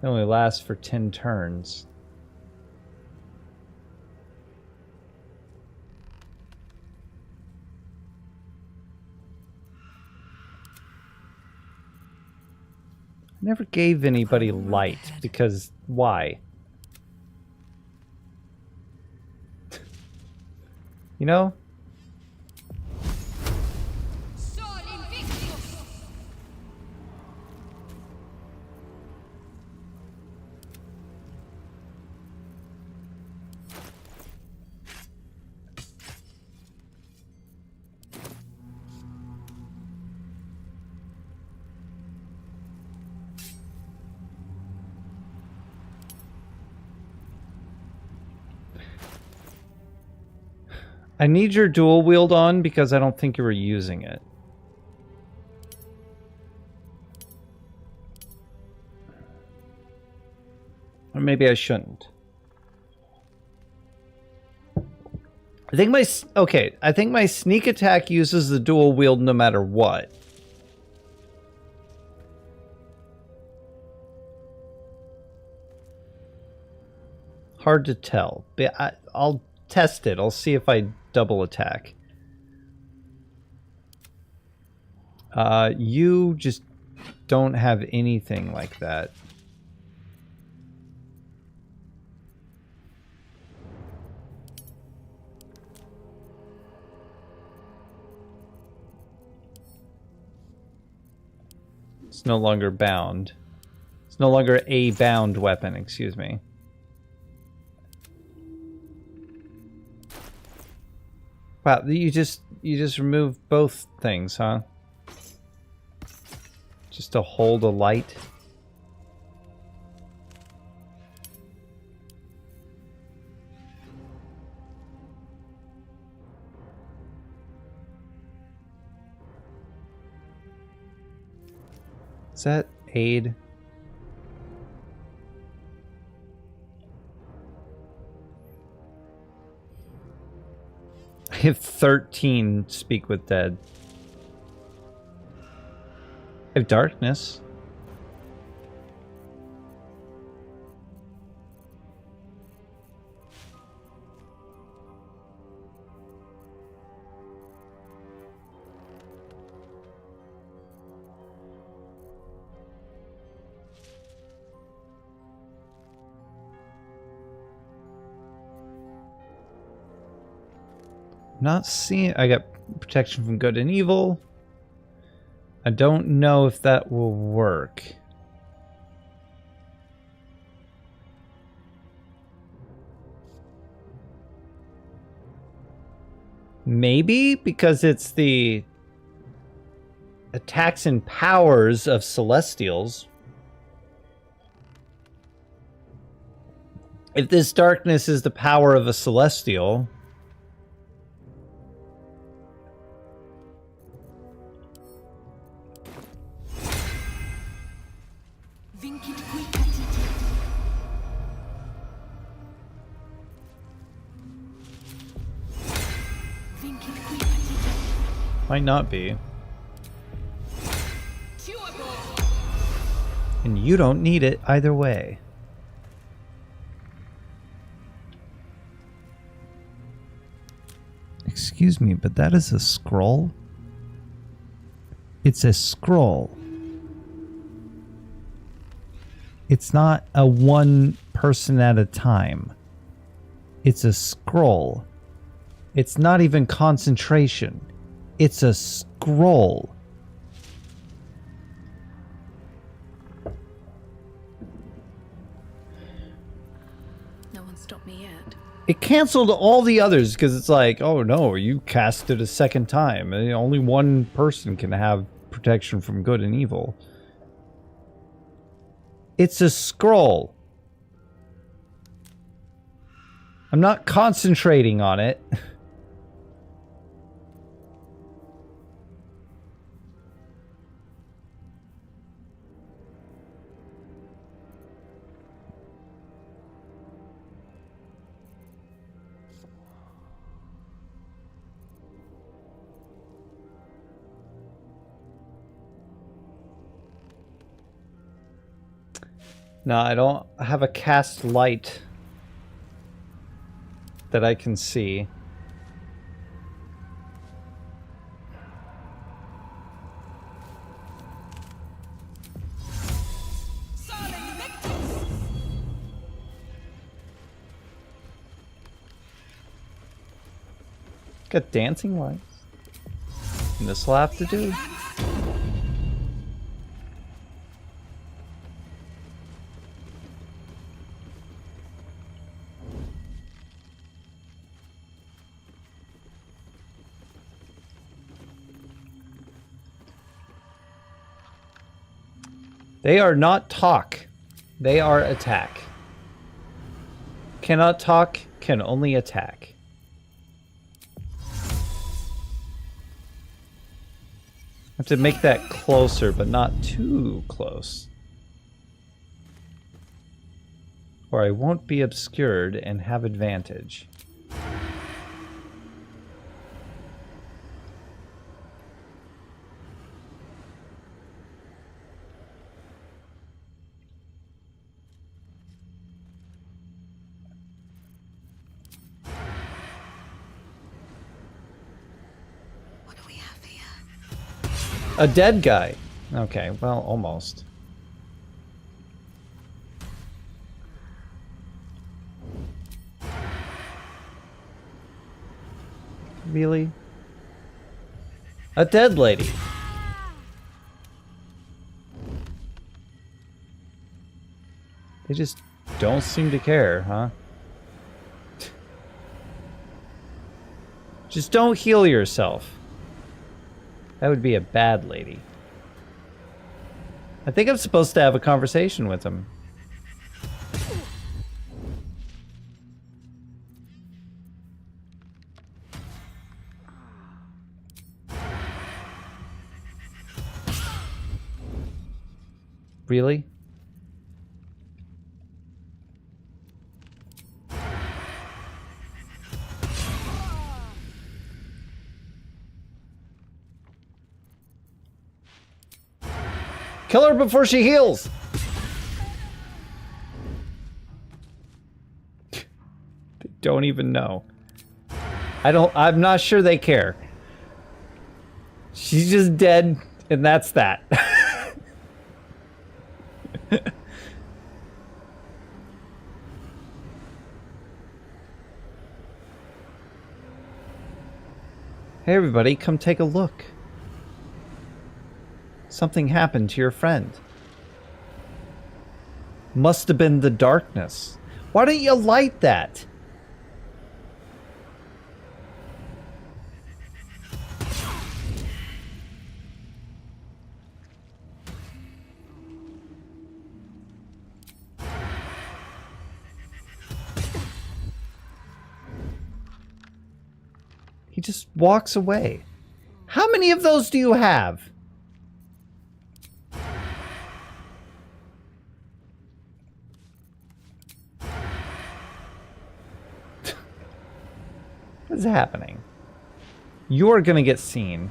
It only lasts for 10 turns. I never gave anybody light because why? You know? I need your dual wield on because I don't think you were using it. Or maybe I shouldn't. I think my... Okay, I think my sneak attack uses the dual wield no matter what. Hard to tell. But I'll test it. I'll see if I double attack. You just don't have anything like that. It's no longer bound. It's no longer a bound weapon, excuse me. Wow, you just remove both things, huh? Just to hold a light. Is that aid? I have 13 speak with dead. I have darkness. Not seeing... I got protection from good and evil. I don't know if that will work. Maybe because it's the attacks and powers of Celestials. If this darkness is the power of a Celestial... Might not be. And you don't need it either way. Excuse me, but that is a scroll? It's a scroll. It's not a one person at a time. It's a scroll. It's not even concentration. It's a scroll. No one stopped me yet. It canceled all the others because it's like, oh no, you cast it a second time. And only one person can have protection from good and evil. It's a scroll. I'm not concentrating on it. No, I don't have a cast light that I can see. Got dancing lights. And this will have to do. They are not talk. They are attack. Cannot talk, can only attack. I have to make that closer, but not too close. Or I won't be obscured and have advantage. A dead guy. Okay, well, almost. Really? A dead lady. They just don't seem to care, huh? Just don't heal yourself. That would be a bad lady. I think I'm supposed to have a conversation with him. Really? Kill her before she heals! They don't even know. I'm not sure they care. She's just dead, and that's that. Hey everybody, come take a look. Something happened to your friend. Must have been the darkness. Why don't you light that? He just walks away. How many of those do you have? What's happening? You're gonna get seen.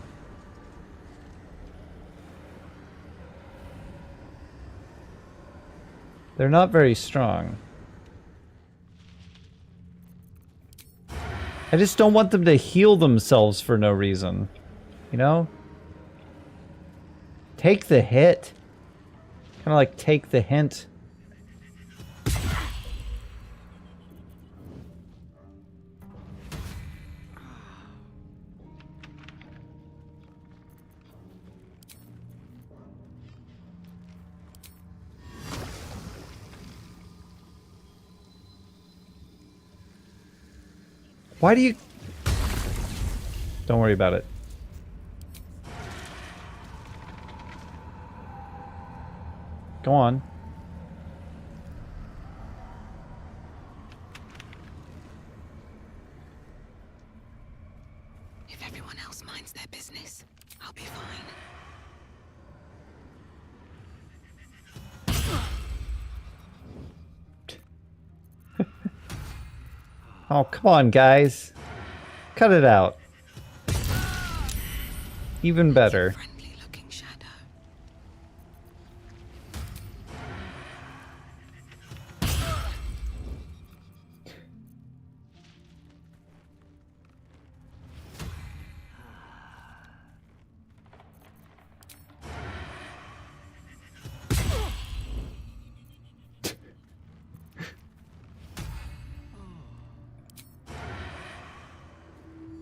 They're not very strong. I just don't want them to heal themselves for no reason. You know? Take the hit. Kind of like take the hint. Why do you... Don't worry about it. Go on. I'll be fine. Oh, come on, guys. Cut it out. Even better. Friendly looking shadow.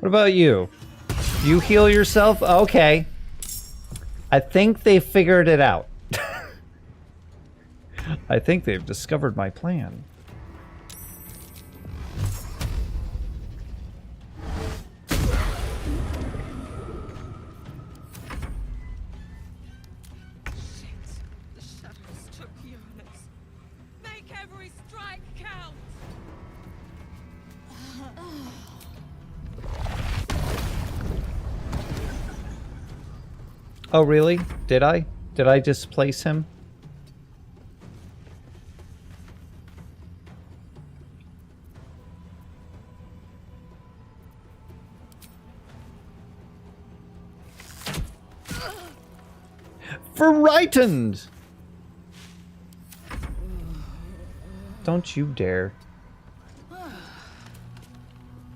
What about you? You heal yourself? Okay. I think they figured it out. I think they've discovered my plan. The shadows took Jonas. Make every strike count. Oh, really? Did I? Did I displace him? Frightened! Don't you dare.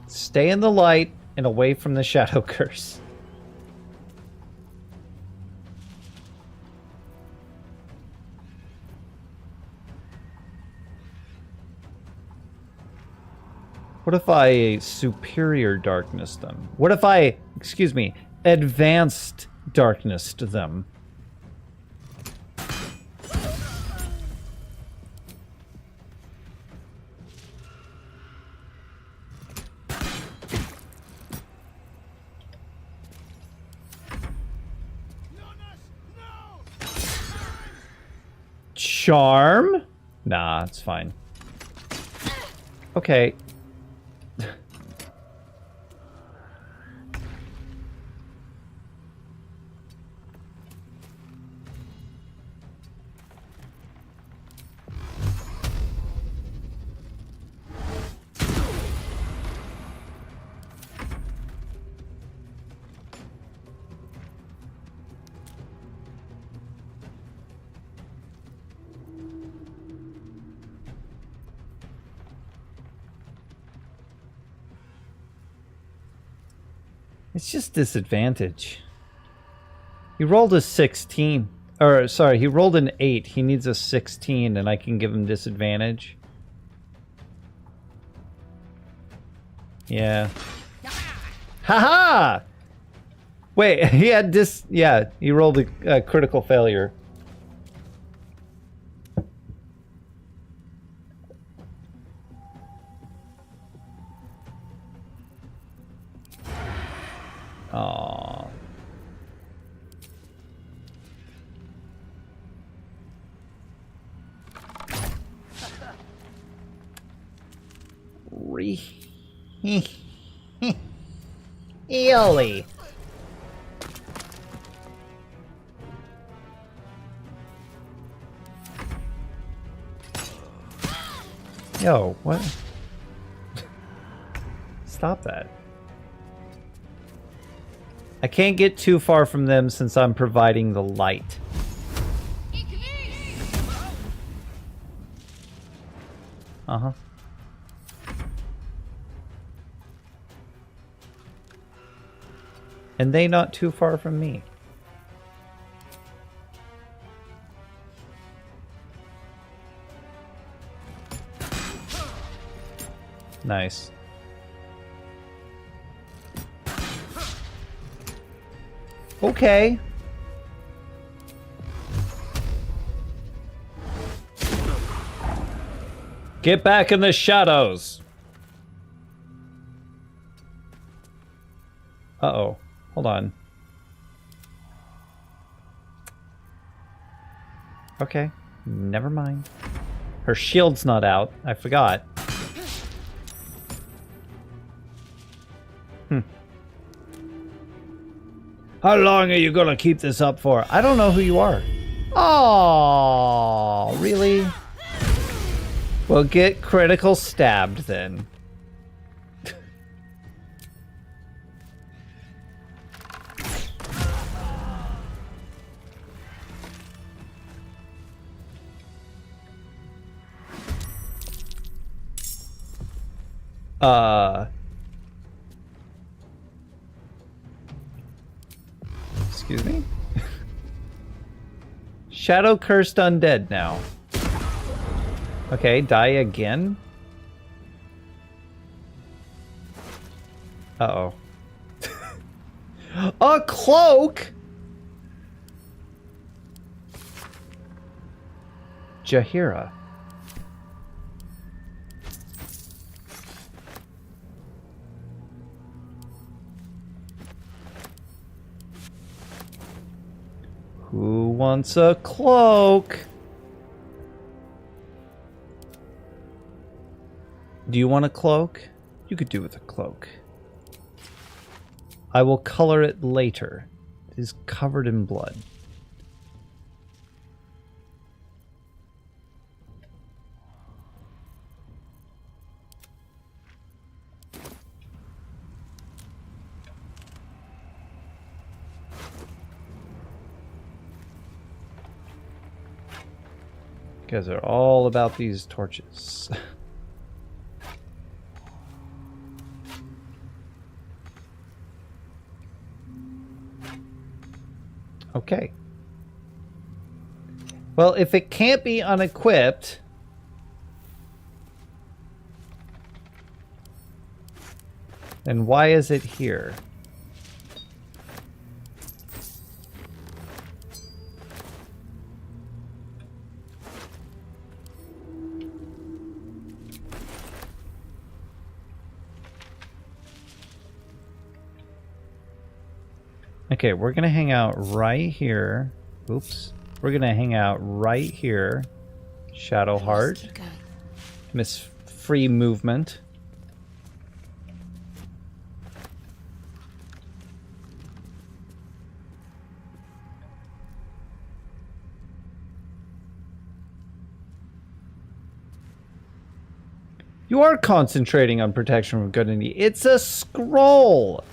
Stay in the light and away from the shadow curse. What if I superior darkness them? What if I, excuse me, advanced darkness to them? Charm? Nah, it's fine. Okay. It's just disadvantage. He rolled a 16. Or, sorry, he rolled an 8. He needs a 16, and I can give him disadvantage. Yeah. Haha! Wait, he had yeah, he rolled a critical failure. Aww. Really? Yo, what? Stop that. I can't get too far from them since I'm providing the light. Uh-huh. And they not too far from me. Nice. Okay. Get back in the shadows. Uh-oh. Hold on. Okay. Never mind. Her shield's not out. I forgot. How long are you gonna keep this up for? I don't know who you are. Oh, really? Well, get critical stabbed then. Excuse me? Shadow cursed undead now. Okay, die again? Uh-oh. A cloak? Jahira. Who wants a cloak? Do you want a cloak? You could do with a cloak. I will color it later. It is covered in blood. You guys are all about these torches. Okay. Well, if it can't be unequipped, then why is it here? Okay, we're gonna hang out right here. Oops. We're gonna hang out right here. Shadowheart. Miss Free Movement. You are concentrating on protection from good and evil. It's a scroll!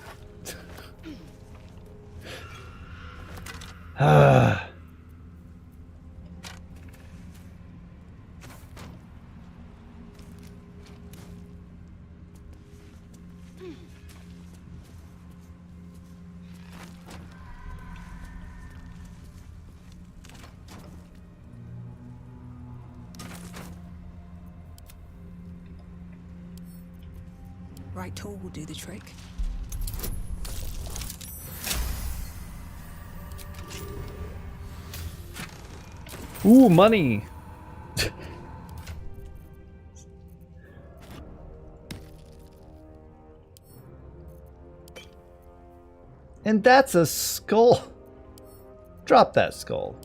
Right tool will do the trick. Ooh, money! And that's a skull. Drop that skull.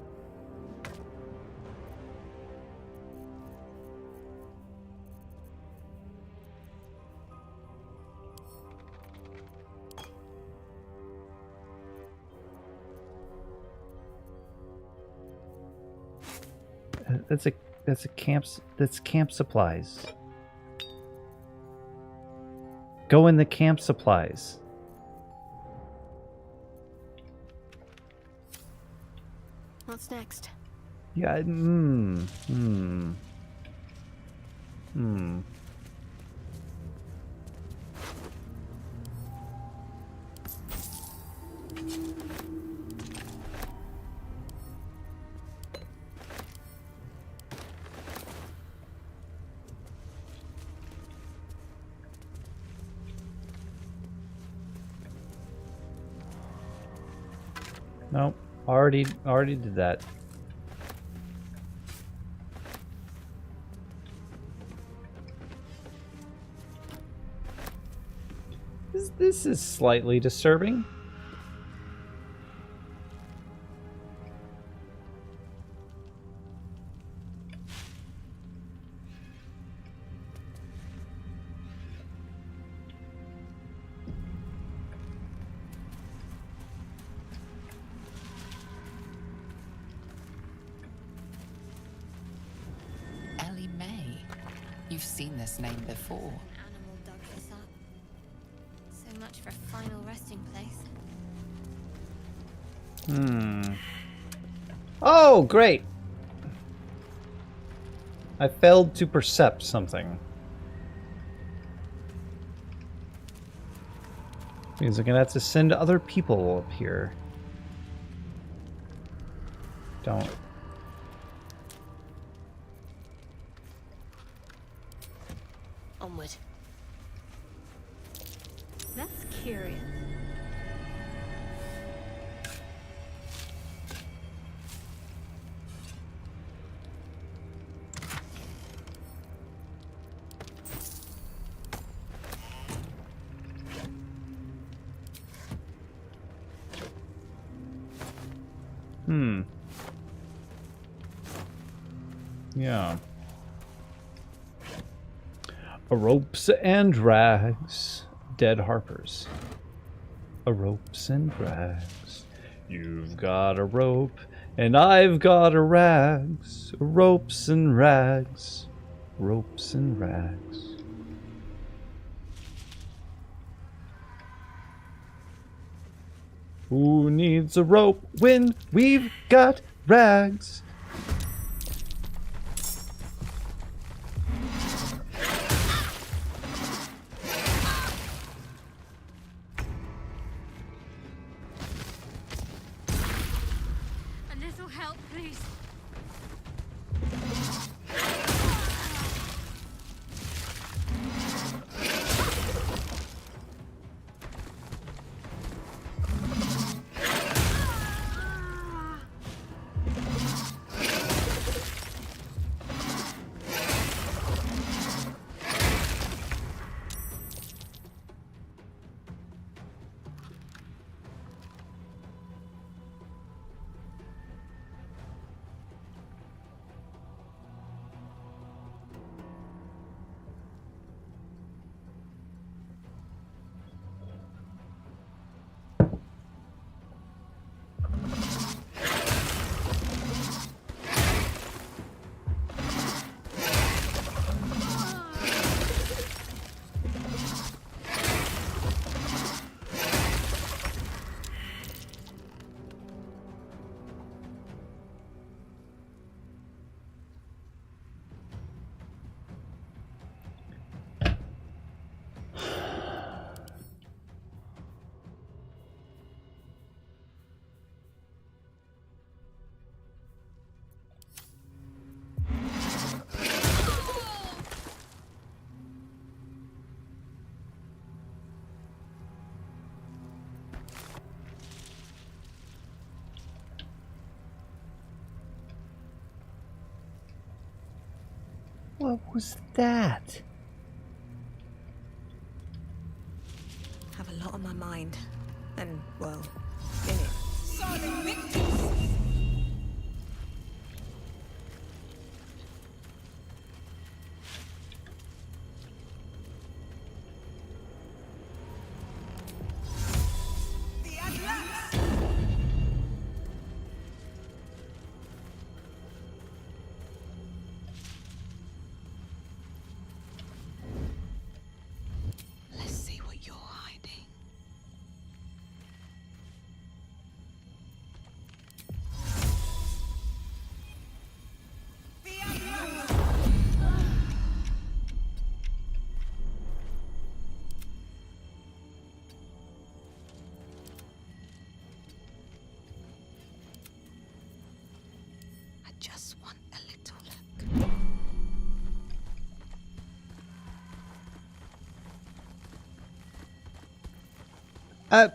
That's camp supplies. Go in the camp supplies. What's next? Yeah, Nope. Already did that. This is slightly disturbing. You've seen this name before. An animal dug this up. So much for a final resting place. Oh, great! I failed to percept something. Means I'm gonna have to send other people up here. Don't. Onward. That's curious. Yeah. Ropes and rags. Dead harpers. Ropes and rags. You've got a rope, and I've got a rags. Ropes and rags. Ropes and rags. Who needs a rope when we've got rags? A little help, please. What was that? Have a lot on my mind. And, well, in it. Let's see what you're hiding. I just want a little look. Uh.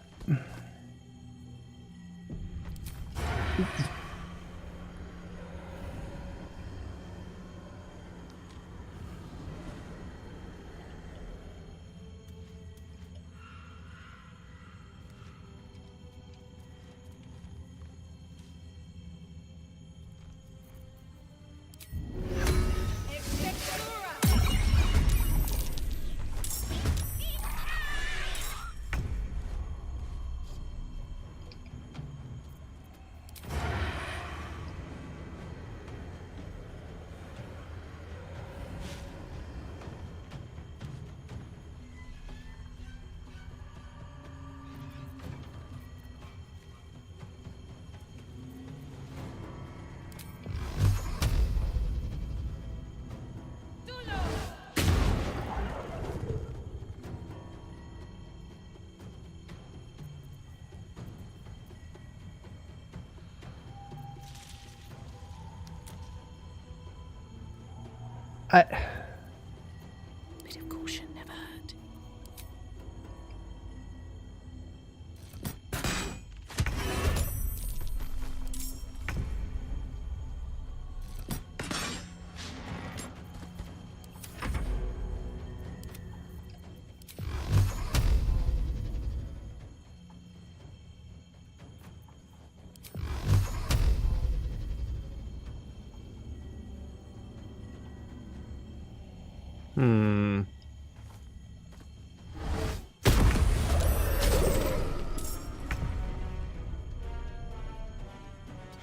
I... Bit of caution never hurt.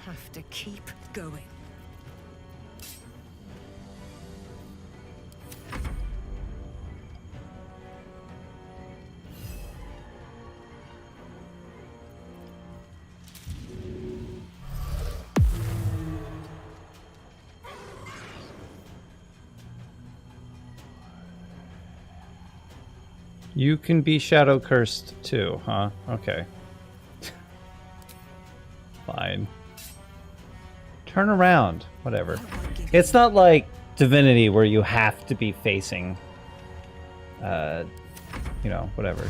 Have to keep going. You can be shadow cursed too, huh? Okay. Fine. Turn around. Whatever. It's not like Divinity where you have to be facing, you know, whatever.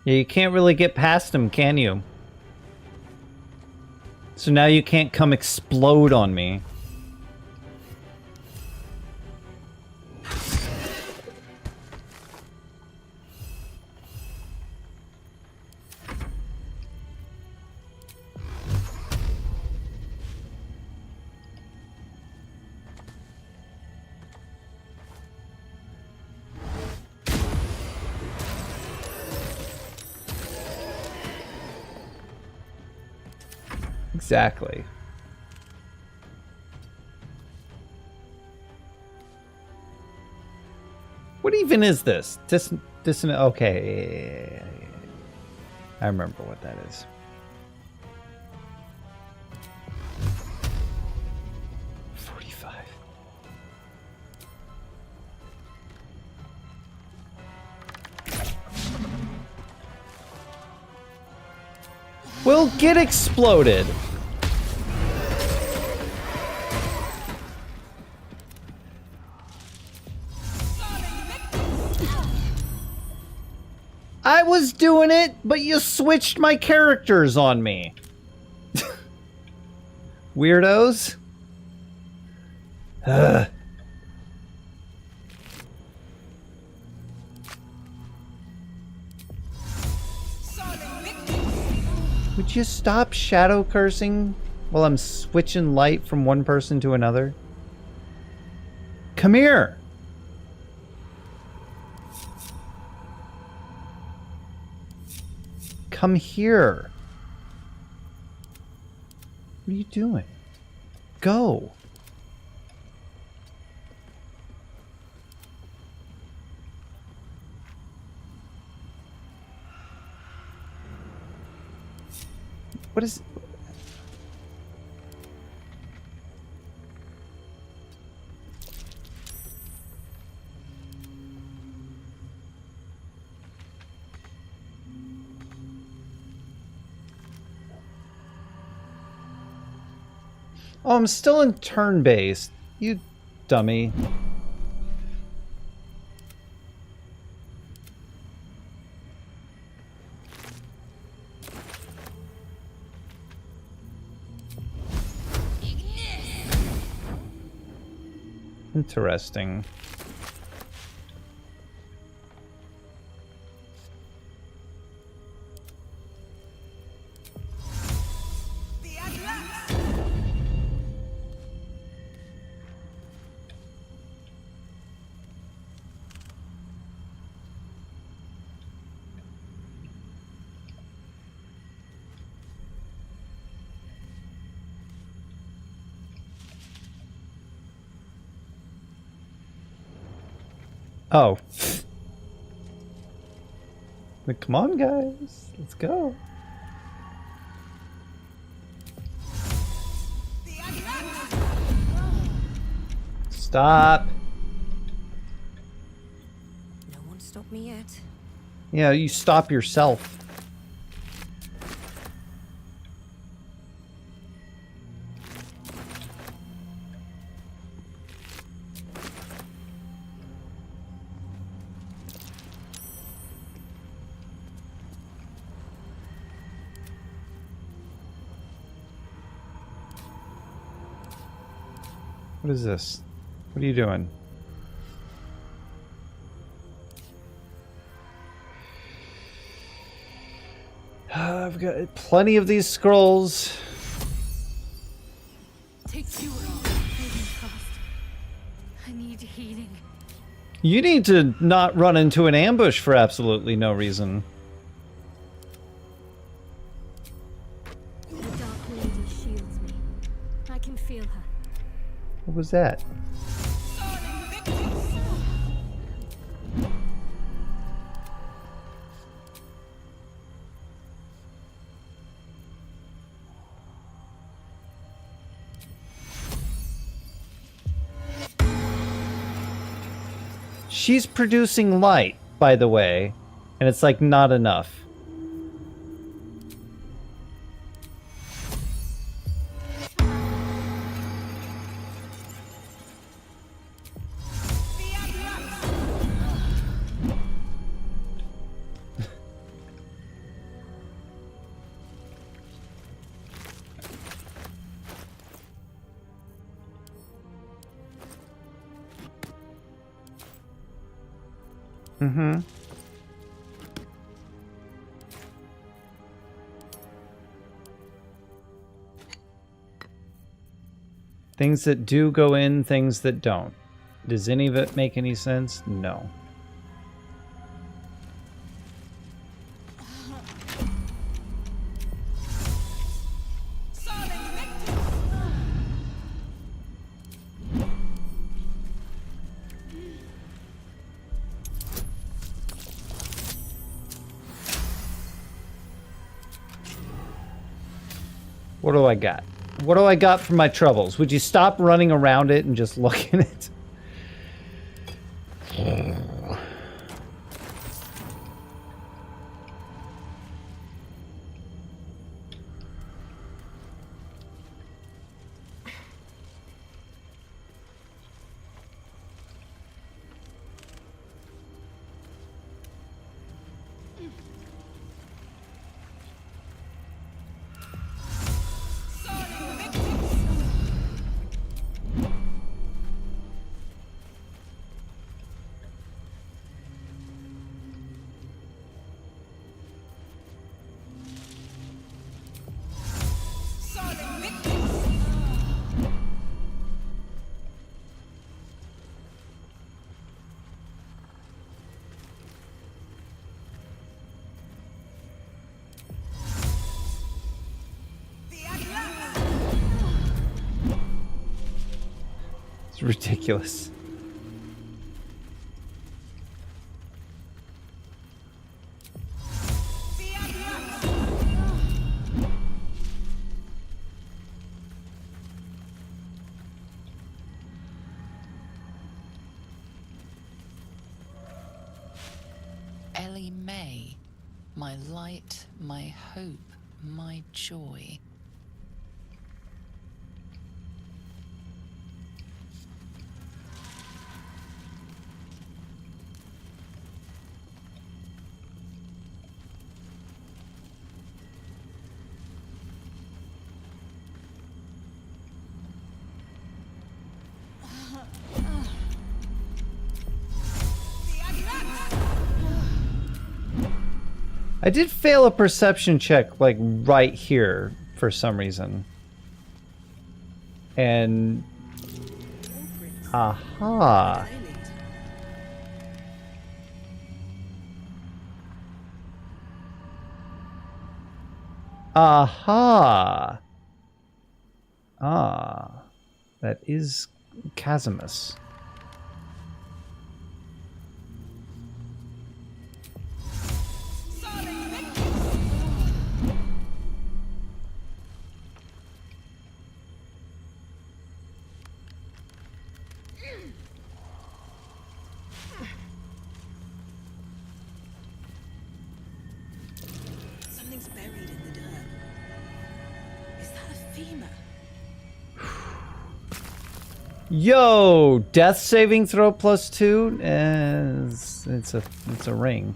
Yeah, you can't really get past him, can you? So now you can't come explode on me. Exactly. What even is this? Okay. I remember what that is. Will get exploded. I was doing it, but you switched my characters on me. Weirdos. Ugh. Would you stop shadow cursing while I'm switching light from one person to another? Come here. Come here. What are you doing? Go. What is... Oh, I'm still in turn-based. You dummy. Interesting. Oh. Like, come on, guys. Let's go. Stop. No one stopped me yet. Yeah, you stop yourself. What is this? What are you doing? I've got plenty of these scrolls. Take two fast. I need healing. You need to not run into an ambush for absolutely no reason. The Dark Lady shields me. I can feel her. What was that? She's producing light, by the way, and it's like not enough. Mm-hmm. Things that do go in, things that don't. Does any of it make any sense? No. What do I got? What do I got for my troubles? Would you stop running around it and just look at it? It's ridiculous. Ellie May, my light, my hope, my joy. I did fail a perception check, like, right here, for some reason. And... aha! Aha! Ah. That is Casimus. femur. Yo, death saving throw +2. It's a ring.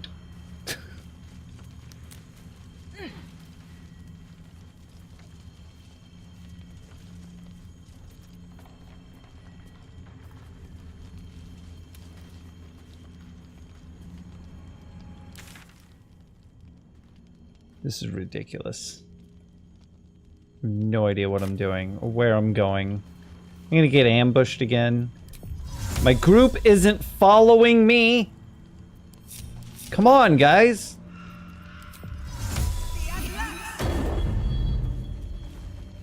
This is ridiculous. No idea what I'm doing or where I'm going. I'm gonna get ambushed again. My group isn't following me. Come on, guys.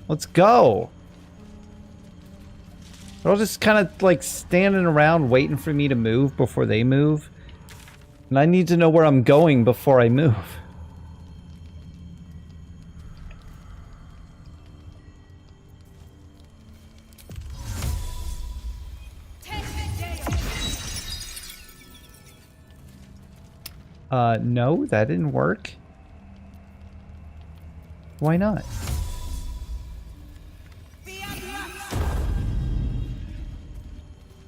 Let's go. They're all just kind of like standing around waiting for me to move before they move. And I need to know where I'm going before I move. No, that didn't work. Why not?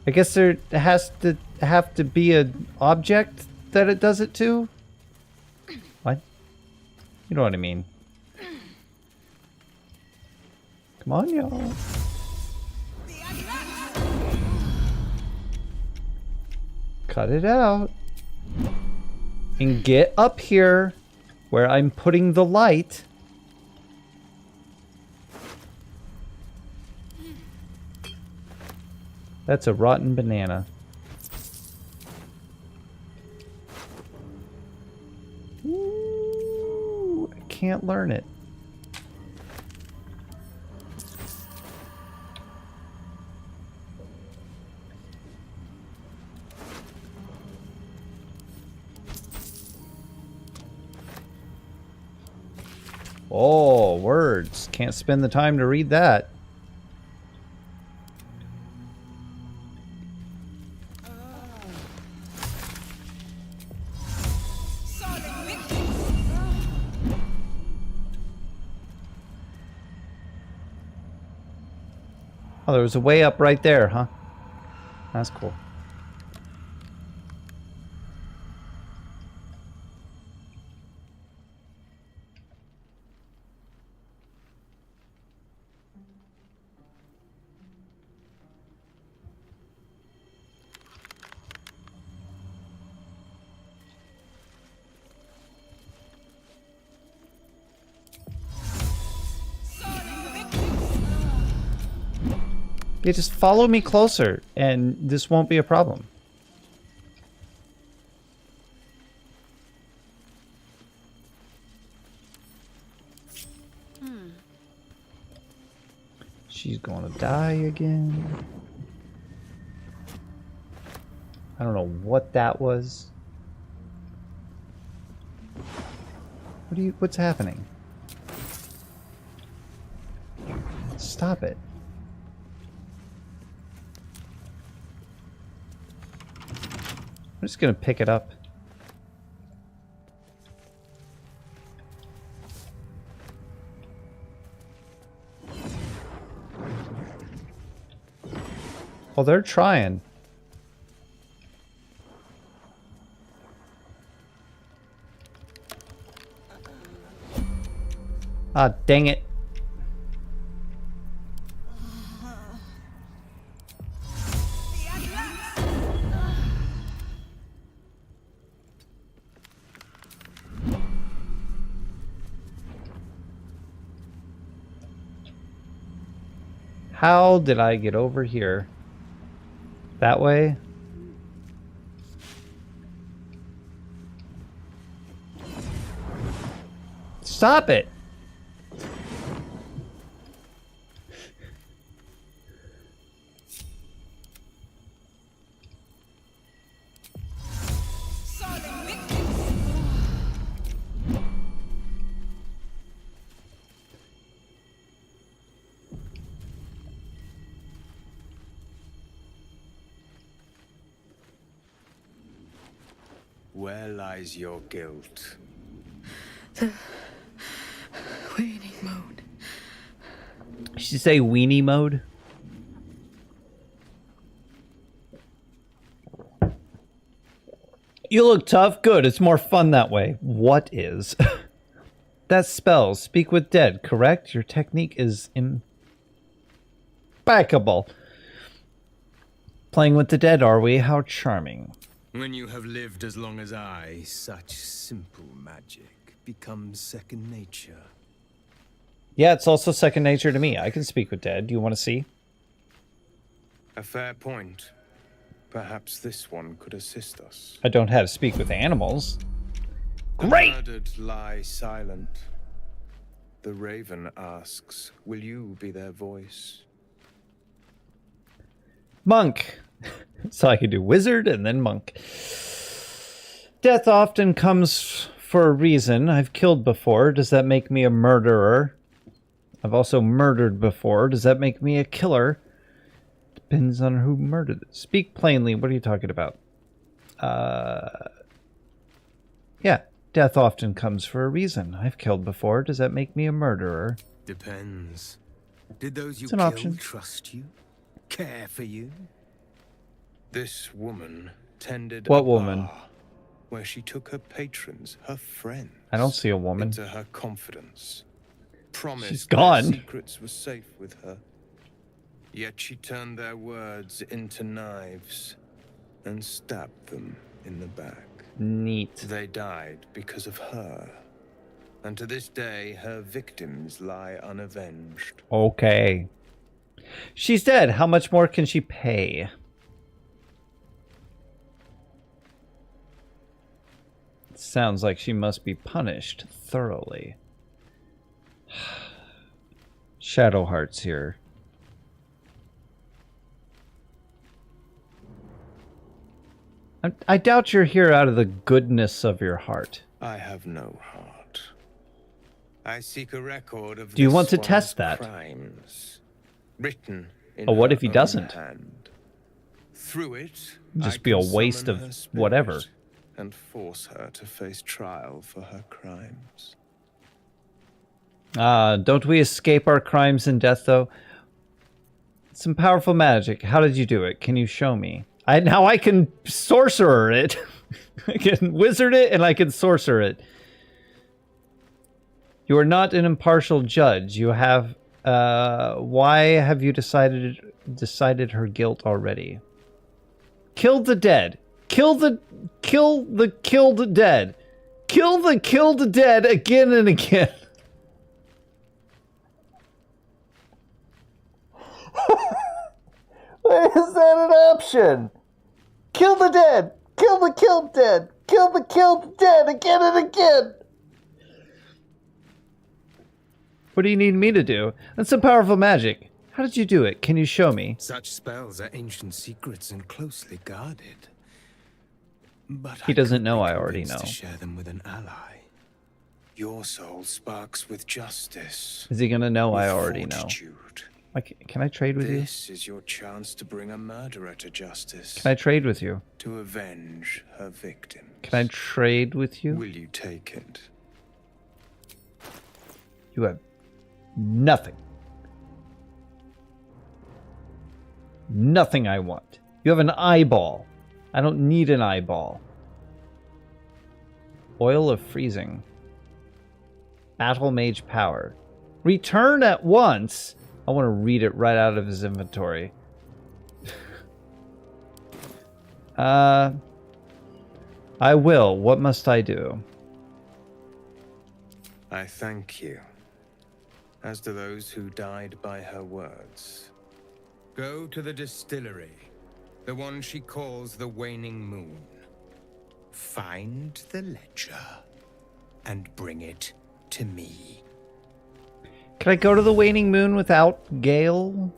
I guess there has to have to be an object that it does it to? What? You know what I mean. Come on, y'all. Cut it out. And get up here where I'm putting the light. That's a rotten banana. Ooh, I can't learn it. Oh, words. Can't spend the time to read that. Oh, there was a way up right there, huh? That's cool. Yeah, just follow me closer, and this won't be a problem. She's gonna die again. I don't know what that was. What's happening? Stop it. I'm just gonna pick it up. Well, they're trying. Ah, dang it. How did I get over here? That way? Stop it! Where lies your guilt? The waning moon. Did she say weenie mode? You look tough. Good. It's more fun that way. What is? That spell. Speak with dead, correct? Your technique is impeccable. Playing with the dead, are we? How charming. When you have lived as long as I, such simple magic becomes second nature. Yeah, it's also second nature to me. I can speak with dead. Do you want to see? A fair point. Perhaps this one could assist us. I don't have speak with animals. The Great! murdered lie silent. The raven asks, will you be their voice? Monk. So I could do wizard and then monk. Death often comes for a reason. I've killed before. Does that make me a murderer? I've also murdered before. Does that make me a killer? Depends on who murdered it. Speak plainly. What are you talking about? Yeah. Death often comes for a reason. I've killed before. Does that make me a murderer? Depends. Did those you It's an killed option. trust you? Care for you? This woman tended What a woman? bar where she took her patrons, her friends, I don't see a woman. into her confidence. Promised She's their gone. secrets were safe with her. Yet she turned their words into knives and stabbed them in the back. Neat. They died because of her. And to this day, her victims lie unavenged. Okay. She's dead. How much more can she pay? Sounds like she must be punished thoroughly. Shadow Heart's here. I doubt you're here out of the goodness of your heart. I have no heart. I seek a record of Do you this want to one's test that? crimes, written in Oh, what her if he own doesn't? hand. Through it, Just I be a can waste summon of her spirit whatever. and force her to face trial for her crimes. Don't we escape our crimes and death, though? Some powerful magic. How did you do it? Can you show me? Now I can sorcerer it. I can wizard it and I can sorcerer it. You are not an impartial judge. You have... why have you decided her guilt already? Kill the dead. Kill the killed dead. Kill the killed dead again and again. Why is that an option? Kill the dead. Kill the killed dead. Kill the killed dead again and again. What do you need me to do? That's some powerful magic. How did you do it? Can you show me? Such spells are ancient secrets and closely guarded. But He I doesn't could know be I already convinced know. to share them with an ally. Your soul sparks with justice. Is he gonna know I with already know? fortitude. Can I trade with you? This is your chance to bring a murderer to justice. Can I trade with you? To avenge her victims. Can I trade with you? Will you take it? You have nothing. Nothing I want. You have an eyeball. I don't need an eyeball. Oil of freezing. Battle mage power. Return at once. I want to read it right out of his inventory. I will. What must I do? I thank you. As do those who died by her words. Go to the distillery, the one she calls the Waning Moon. Find the ledger and bring it to me. Can I go to the Waning Moon without Gale?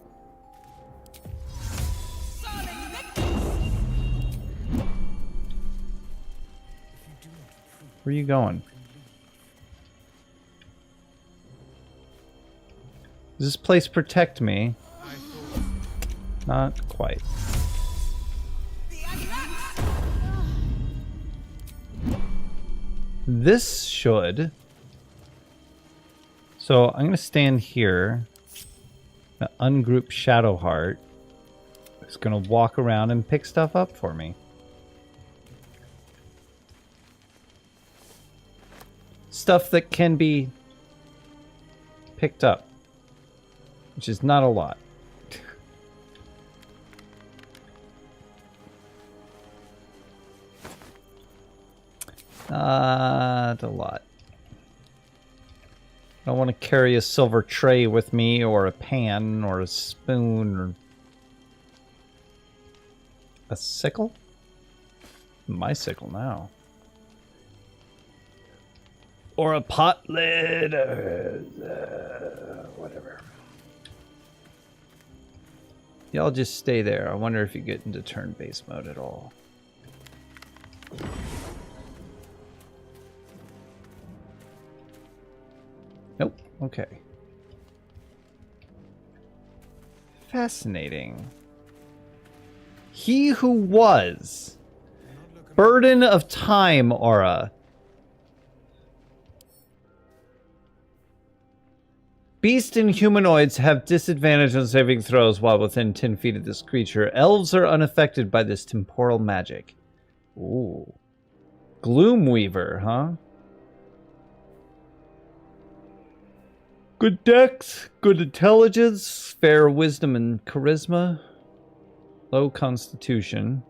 Where are you going? Does this place protect me? Not quite. This should. So I'm going to stand here. An ungroup Shadowheart is gonna walk around and pick stuff up for me. Stuff that can be picked up, which is not a lot. Not a lot. I don't want to carry a silver tray with me, or a pan, or a spoon, or a sickle? My sickle now. Or a pot lid, or whatever. Y'all just stay there. I wonder if you get into turn-based mode at all. Nope. Okay. Fascinating. He who was. Burden of time aura. Beasts and humanoids have disadvantage on saving throws while within 10 feet of this creature. Elves are unaffected by this temporal magic. Ooh. Gloomweaver, huh? Good dex, good intelligence, fair wisdom and charisma, low constitution.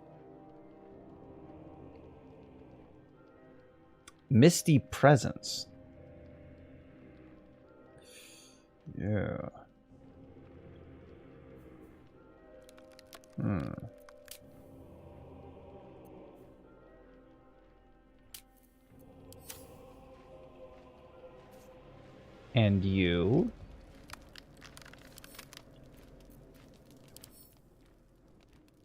Misty presence. Yeah. And you?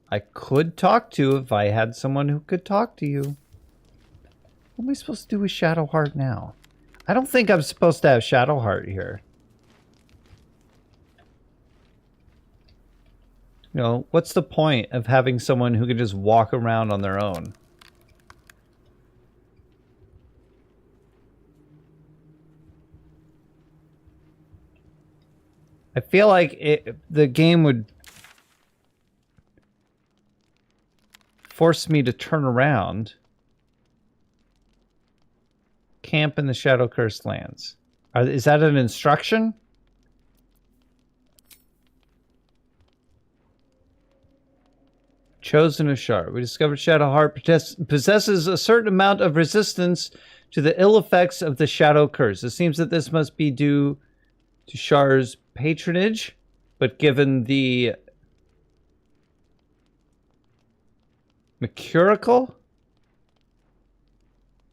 I could talk to if I had someone who could talk to you. What am I supposed to do with Shadowheart now? I don't think I'm supposed to have Shadowheart here. You know, what's the point of having someone who can just walk around on their own? I feel like the game would force me to turn around. Camp in the Shadow-Cursed Lands. Is that an instruction? Chosen of Shar. We discovered Shadowheart possesses a certain amount of resistance to the ill effects of the Shadow Curse. It seems that this must be due to Shar's patronage, but given the mercurial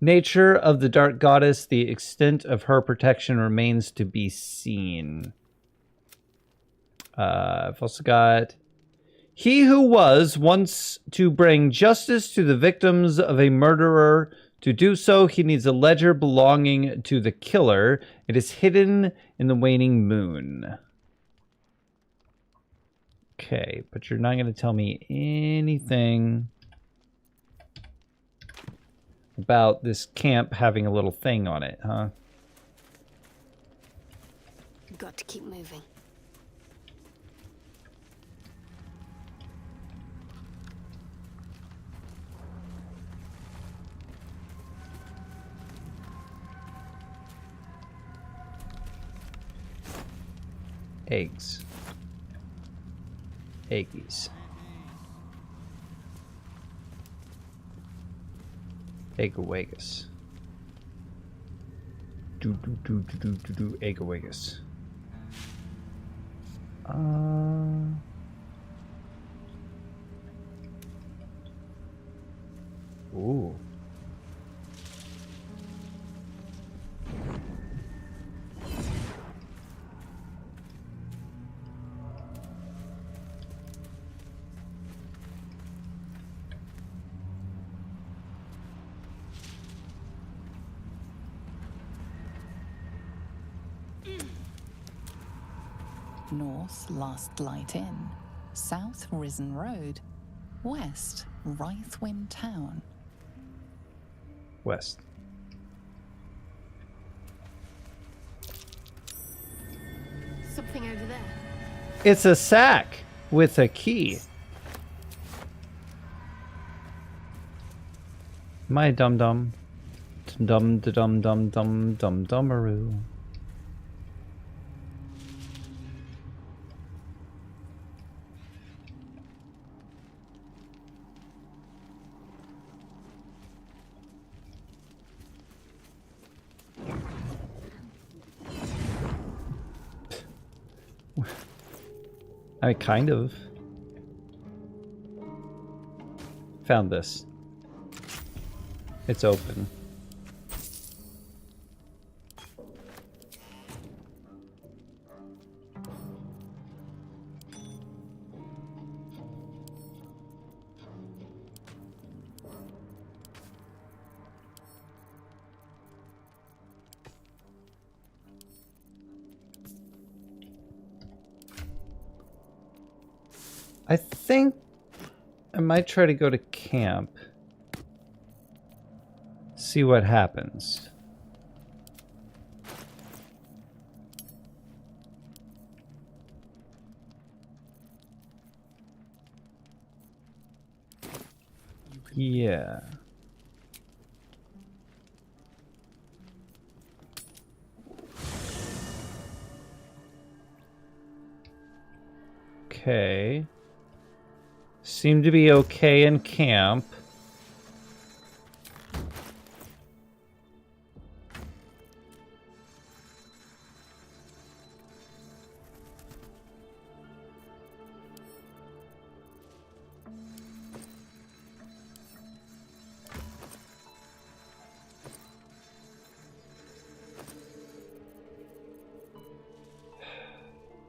nature of the Dark Goddess, the extent of her protection remains to be seen. I've also got... He who was wants to bring justice to the victims of a murderer. To do so, he needs a ledger belonging to the killer. It is hidden in the waning moon. Okay, but you're not going to tell me anything about this camp having a little thing on it, huh? Got to keep moving. Eggs. Eggies. Eggawagus. Eggawagus. Ooh. North, Last Light Inn. South, Risen Road. West, Rythwin Town. West. Something over there. It's a sack with a key. My dum dum. Dum dum dum dum dum dumaroo. I mean, kind of. Found this. It's open. I think I might try to go to camp. See what happens. Yeah. Okay. Seem to be okay in camp.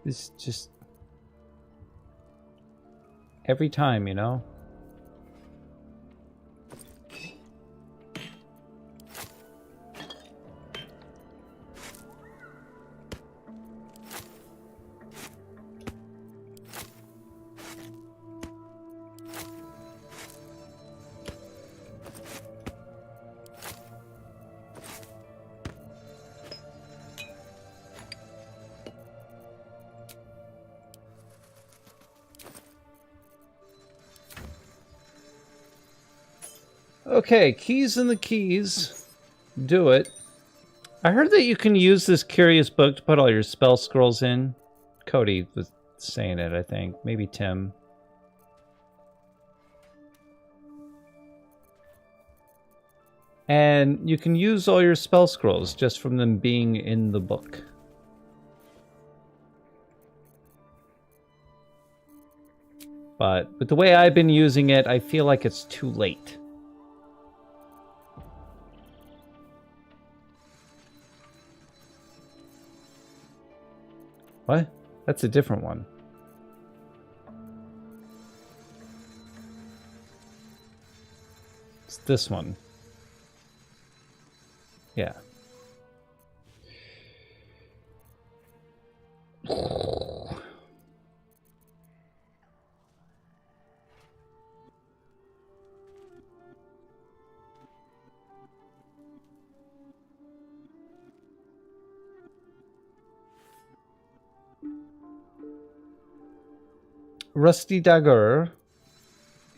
It's just every time, you know? Okay, keys in the keys. Do it. I heard that you can use this curious book to put all your spell scrolls in. Cody was saying it, I think. Maybe Tim. And you can use all your spell scrolls just from them being in the book. But with the way I've been using it, I feel like it's too late. What? That's a different one. It's this one. Yeah. Rusty dagger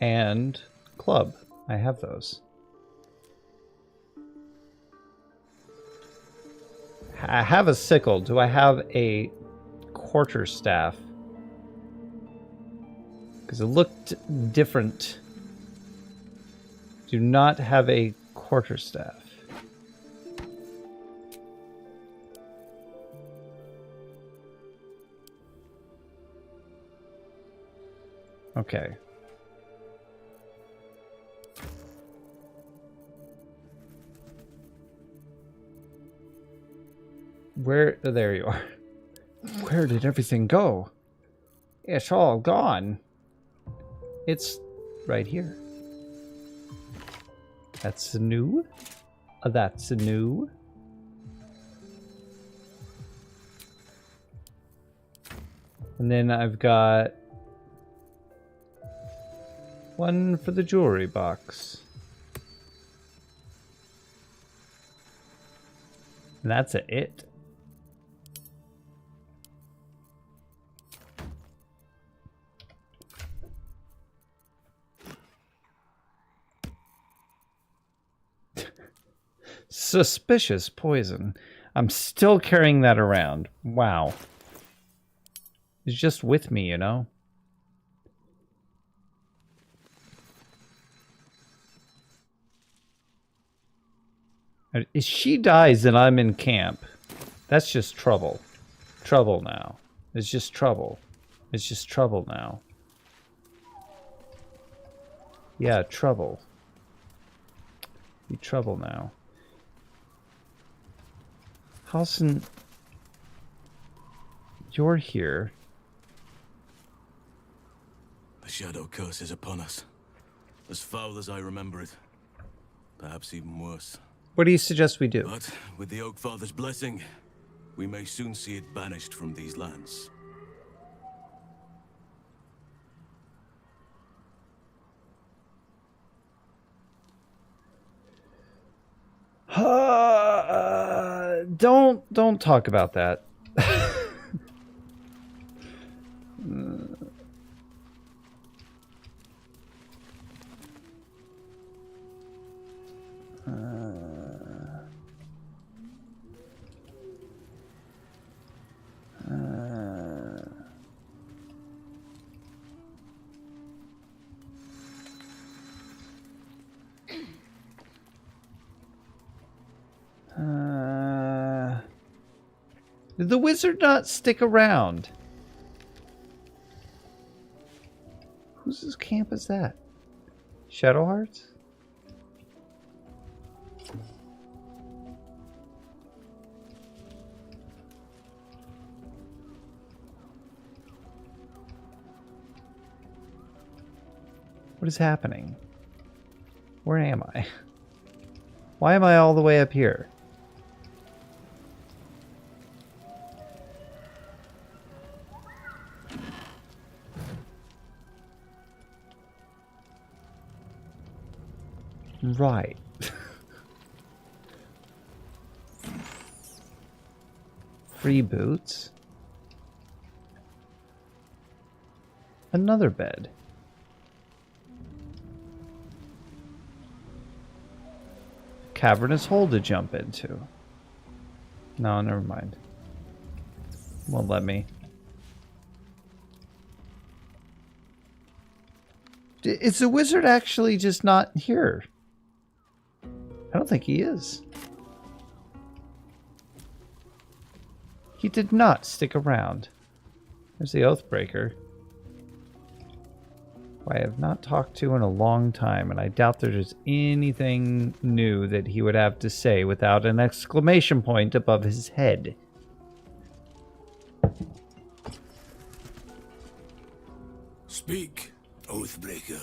and club. I have those. I have a sickle. Do I have a quarterstaff? Because it looked different. Do not have a quarterstaff. Okay. Where? Oh, there you are. Where did everything go? It's all gone. It's right here. That's new. That's new. And then I've got one for the jewelry box. And that's it. Suspicious poison. I'm still carrying that around. Wow. It's just with me, you know? If she dies and I'm in camp, that's just trouble. Trouble now. It's just trouble. It's just trouble now. Yeah, trouble. Be trouble now. Halsin, you're here. The shadow curse is upon us. As foul as I remember it. Perhaps even worse. What do you suggest we do? But with the Oak Father's blessing, we may soon see it banished from these lands. Don't talk about that. Did the wizard not stick around? Whose camp is that? Shadowheart's? What is happening? Where am I? Why am I all the way up here? Right. Free boots. Another bed. Cavernous hole to jump into. No, never mind. Won't let me. Is the wizard actually just not here? I don't think he is. He did not stick around. There's the Oathbreaker, who I have not talked to in a long time, and I doubt there's anything new that he would have to say without an exclamation point above his head. Speak, Oathbreaker.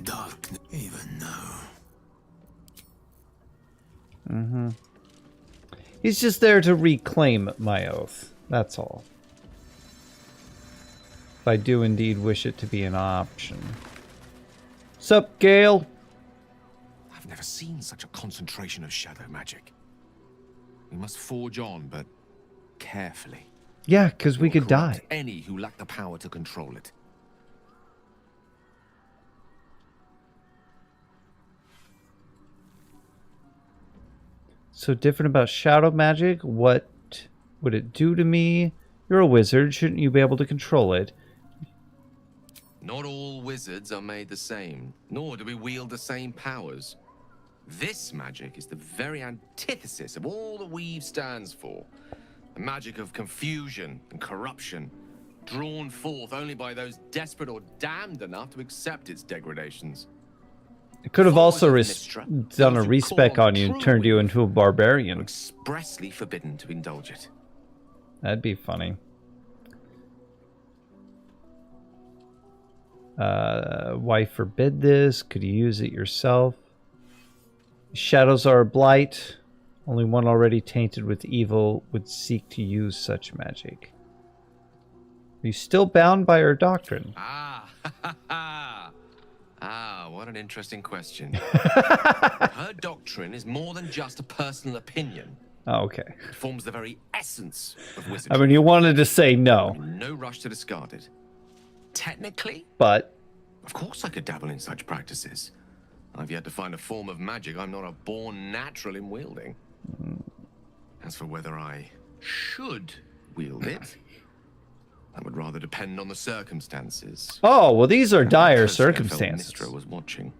Dark, even now. Mm-hmm. He's just there to reclaim my oath. That's all. If I do indeed wish it to be an option. Sup, Gale? I've never seen such a concentration of shadow magic. We must forge on, but carefully. Yeah, because we could die. Any who lack the power to control it. So different about shadow magic? What would it do to me? You're a wizard. Shouldn't you be able to control it? Not all wizards are made the same, nor do we wield the same powers. This magic is the very antithesis of all that Weave stands for. A magic of confusion and corruption, drawn forth only by those desperate or damned enough to accept its degradations. It could have also done a respec on you and turned you into a barbarian. Expressly forbidden to indulge it. That'd be funny. Why forbid this? Could you use it yourself? Shadows are a blight. Only one already tainted with evil would seek to use such magic. Are you still bound by our doctrine? What an interesting question. Her doctrine is more than just a personal opinion. Oh, okay. It forms the very essence of wizardry. I mean, you wanted to say no. No rush to discard it. technically, But of course I could dabble in such practices. I've yet to find a form of magic I'm not a born natural in wielding. As for whether I should wield it, that would rather depend on the circumstances. oh, well, these are dire Because I felt circumstances. Mystra was watching.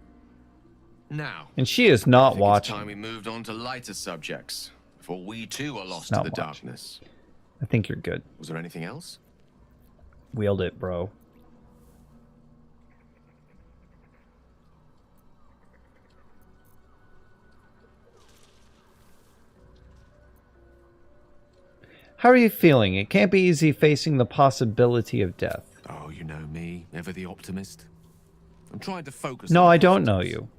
Now, And she is not I think watching. it's time we moved on to lighter subjects before we too are lost Not to the watching. darkness. I think you're good. Was there anything else? Wield it, bro. How are you feeling? It can't be easy facing the possibility of death. Oh, you know me, ever the optimist. I'm trying to focus. No, on I don't know positives. you.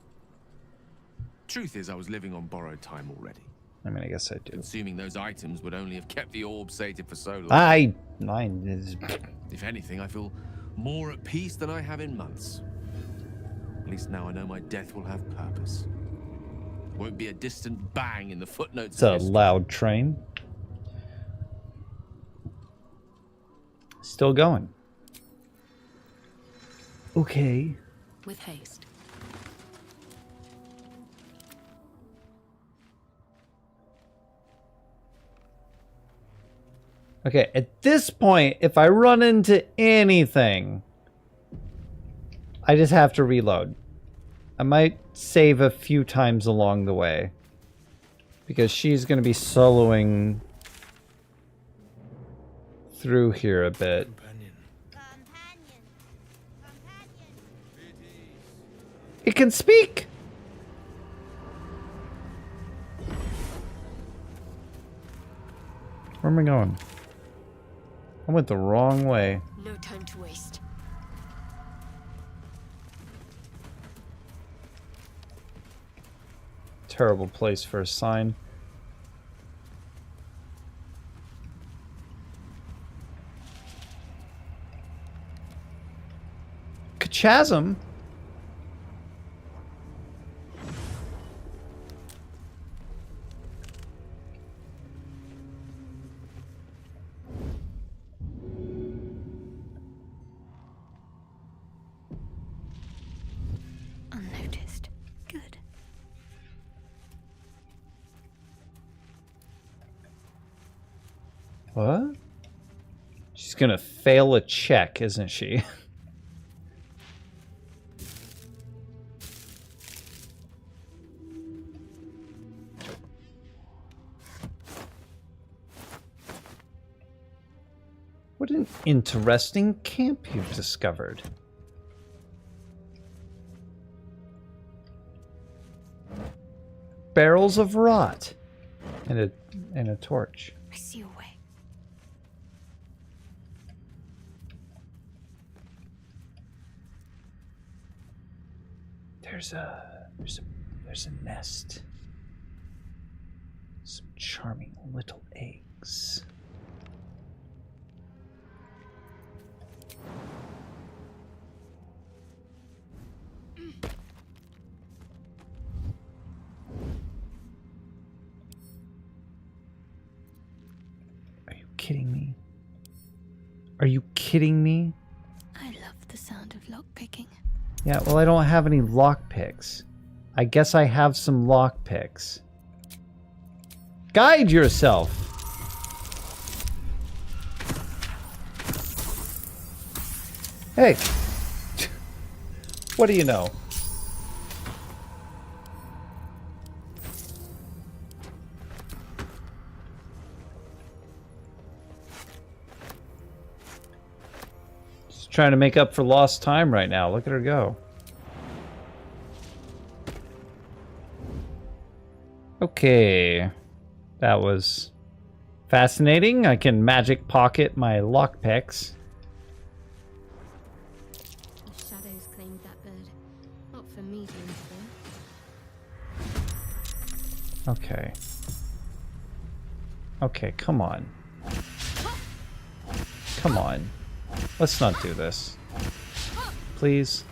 Truth is, I was living on borrowed time already. I mean, I guess I do. Consuming those items would only have kept the orb sated for so long. Mine is... If anything, I feel more at peace than I have in months. At least now I know my death will have purpose. Won't be a distant bang in the footnotes. It's a of history. loud train. Still going. Okay. With haste. Okay, at this point, if I run into anything, I just have to reload. I might save a few times along the way. Because she's going to be soloing through here a bit. It can speak! Where am I going? I went the wrong way. No time to waste. Terrible place for a sign. Kachasm? Unnoticed. Good. What? She's gonna fail a check, isn't she? What an interesting camp you've discovered. Barrels of rot and a torch. I see a way. There's a nest. Some charming little eggs. Are you kidding me? Are you kidding me? I love the sound of lockpicking. Yeah, well, I don't have any lockpicks. I guess I have some lockpicks. Guide yourself! Hey! What do you know? Just trying to make up for lost time right now. Look at her go. Okay. That was fascinating. I can magic pocket my lockpicks. The shadows claimed that bird. Not for me to interfere. Okay. Okay, come on. Come on. Let's not do this. Please.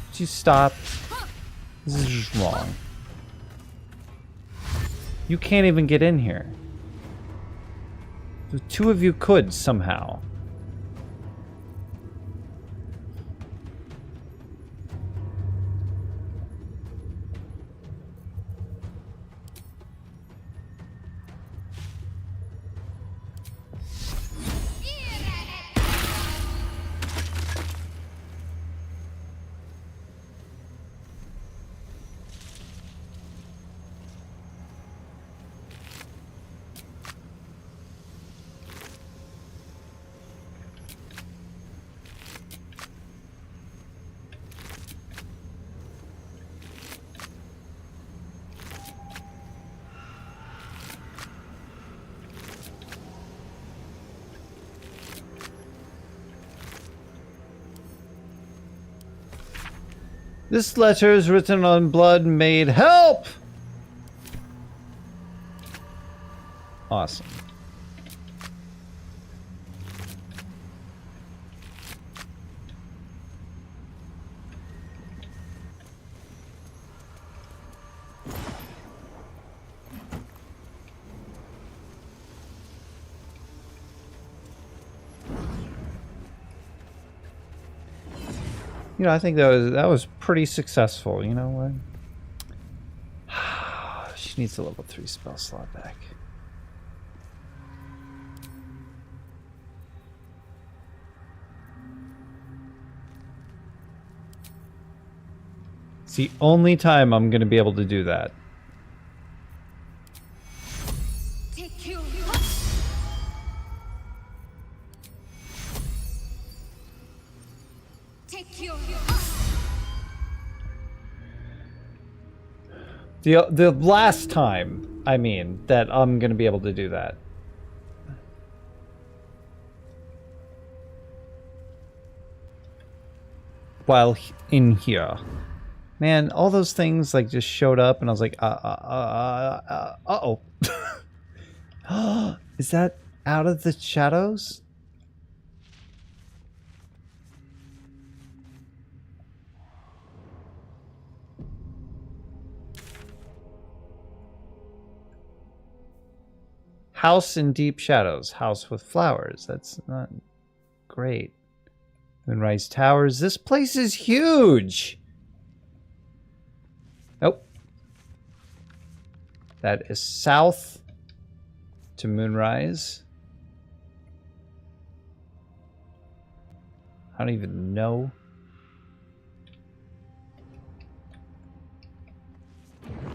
Would you stop? This is just wrong. You can't even get in here. The two of you could somehow. This letter is written on blood made. Help! Awesome. You know, I think that was pretty successful. You know what? She needs a level 3 spell slot back. It's the only time I'm going to be able to do that. The last time, I mean, that I'm going to be able to do that. While in here. Man, all those things like just showed up and I was like, uh-oh. Is that out of the shadows? House in deep shadows. House with flowers. That's not great. Moonrise Towers. This place is huge! Oh. That is south to Moonrise. I don't even know.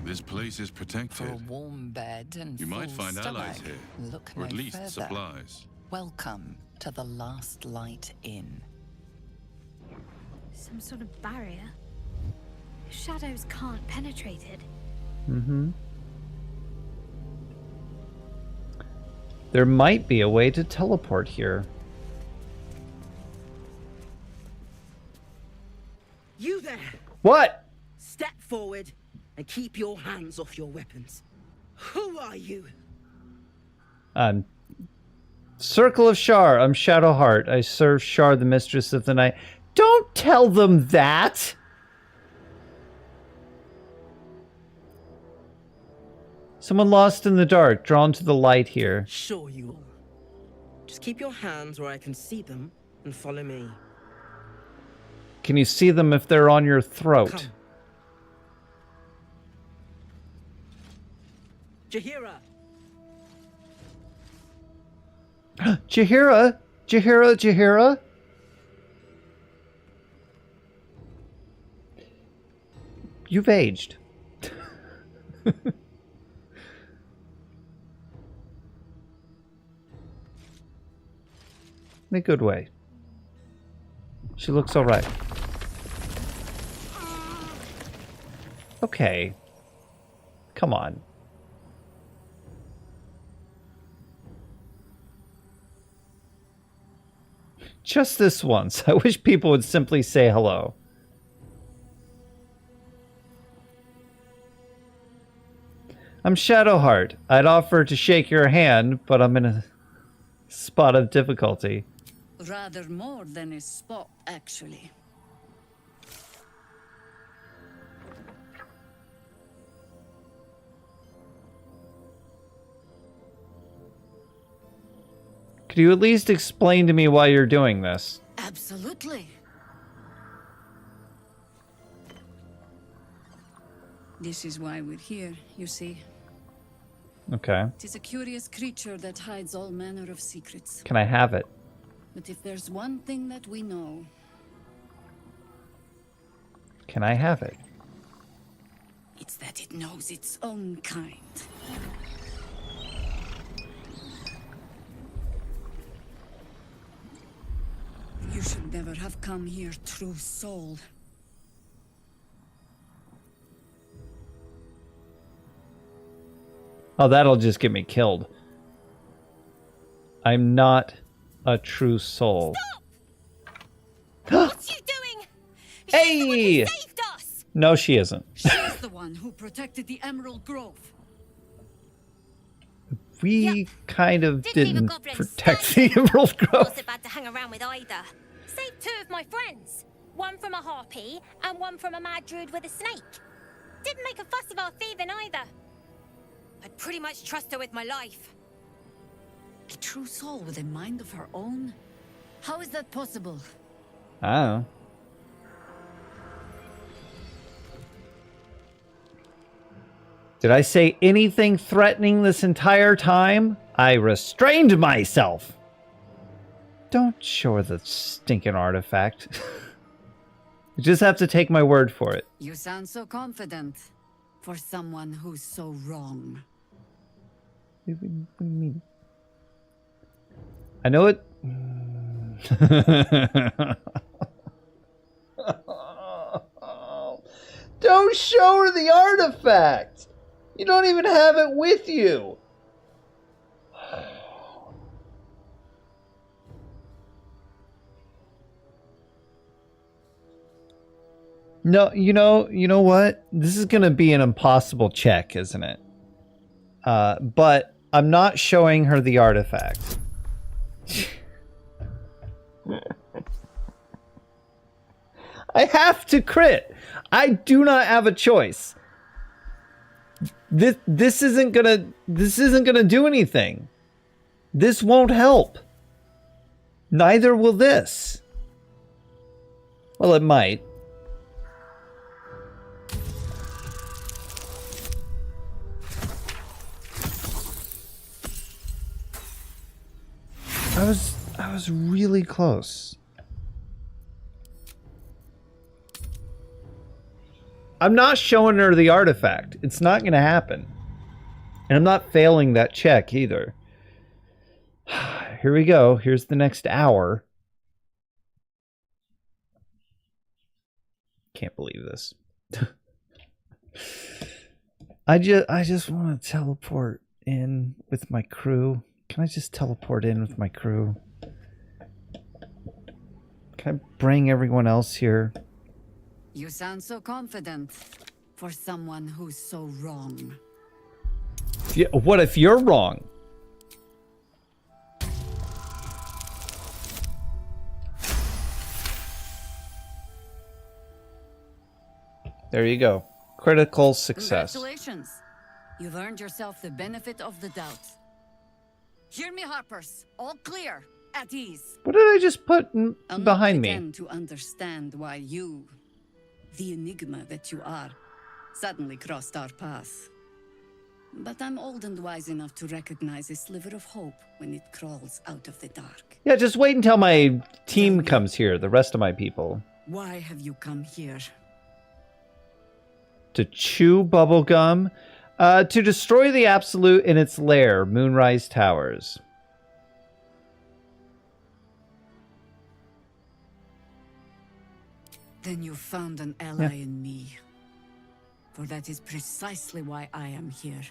This place is protected. For a warm bed and you might full find stomach, allies here, look or no at least further. supplies. Welcome to the Last Light Inn. Some sort of barrier? Shadows can't penetrate it. Mm-hmm. There might be a way to teleport here. You there! What? Step forward and keep your hands off your weapons. Who are you? Circle of Shar. I'm Shadowheart. I serve Shar, the mistress of the night. Don't tell them that! Someone lost in the dark, drawn to the light here. Sure you are. Just keep your hands where I can see them and follow me. Can you see them if they're on your throat? Come. Jahira! Jahira? Jahira? You've aged. In a good way. She looks alright. Okay. Come on. Just this once. I wish people would simply say hello. I'm Shadowheart. I'd offer to shake your hand, but I'm in a spot of difficulty. Rather more than a spot, actually. Could you at least explain to me why you're doing this? Absolutely. This is why we're here, you see. Okay. It is a curious creature that hides all manner of secrets. Can I have it? But if there's one thing that we know... Can I have it? It's that it knows its own kind. You should never have come here, true soul. Oh, that'll just get me killed. I'm not a true soul. What's you doing? Hey! Saved us! No, she isn't. She's the one who protected the Emerald Grove. We kind of didn't protect the Emerald Grove. Not so bad to hang around with either. Saved two of my friends. One from a harpy and one from a mad druid with a snake. Didn't make a fuss of our thieving either. I'd pretty much trust her with my life. A true soul with a mind of her own? How is that possible? I don't know. Did I say anything threatening this entire time? I restrained myself. Don't show her the stinking artifact. You just have to take my word for it. You sound so confident for someone who's so wrong. What do you mean? I know it. Don't show her the artifact. You don't even have it with you. No, you know what? This is going to be an impossible check, isn't it? But I'm not showing her the artifact. I have to crit. I do not have a choice. This isn't gonna do anything. This won't help. Neither will this. Well, it might. I was really close. I'm not showing her the artifact. It's not going to happen. And I'm not failing that check either. Here we go. Here's the next hour. Can't believe this. I just want to teleport in with my crew. Can I just teleport in with my crew? Can I bring everyone else here? You sound so confident for someone who's so wrong. Yeah, what if you're wrong? There you go. Critical success. Congratulations. You've earned yourself the benefit of the doubt. Hear me, Harpers. All clear. At ease. What did I just put behind me? I'll not pretend to understand why you, the enigma that you are, suddenly crossed our path. But I'm old and wise enough to recognize a sliver of hope when it crawls out of the dark. Yeah, just wait until my team comes here, the rest of my people. Why have you come here? To chew bubblegum. To destroy the Absolute in its lair, Moonrise Towers. Then you found an ally in me. For that is precisely why I am here.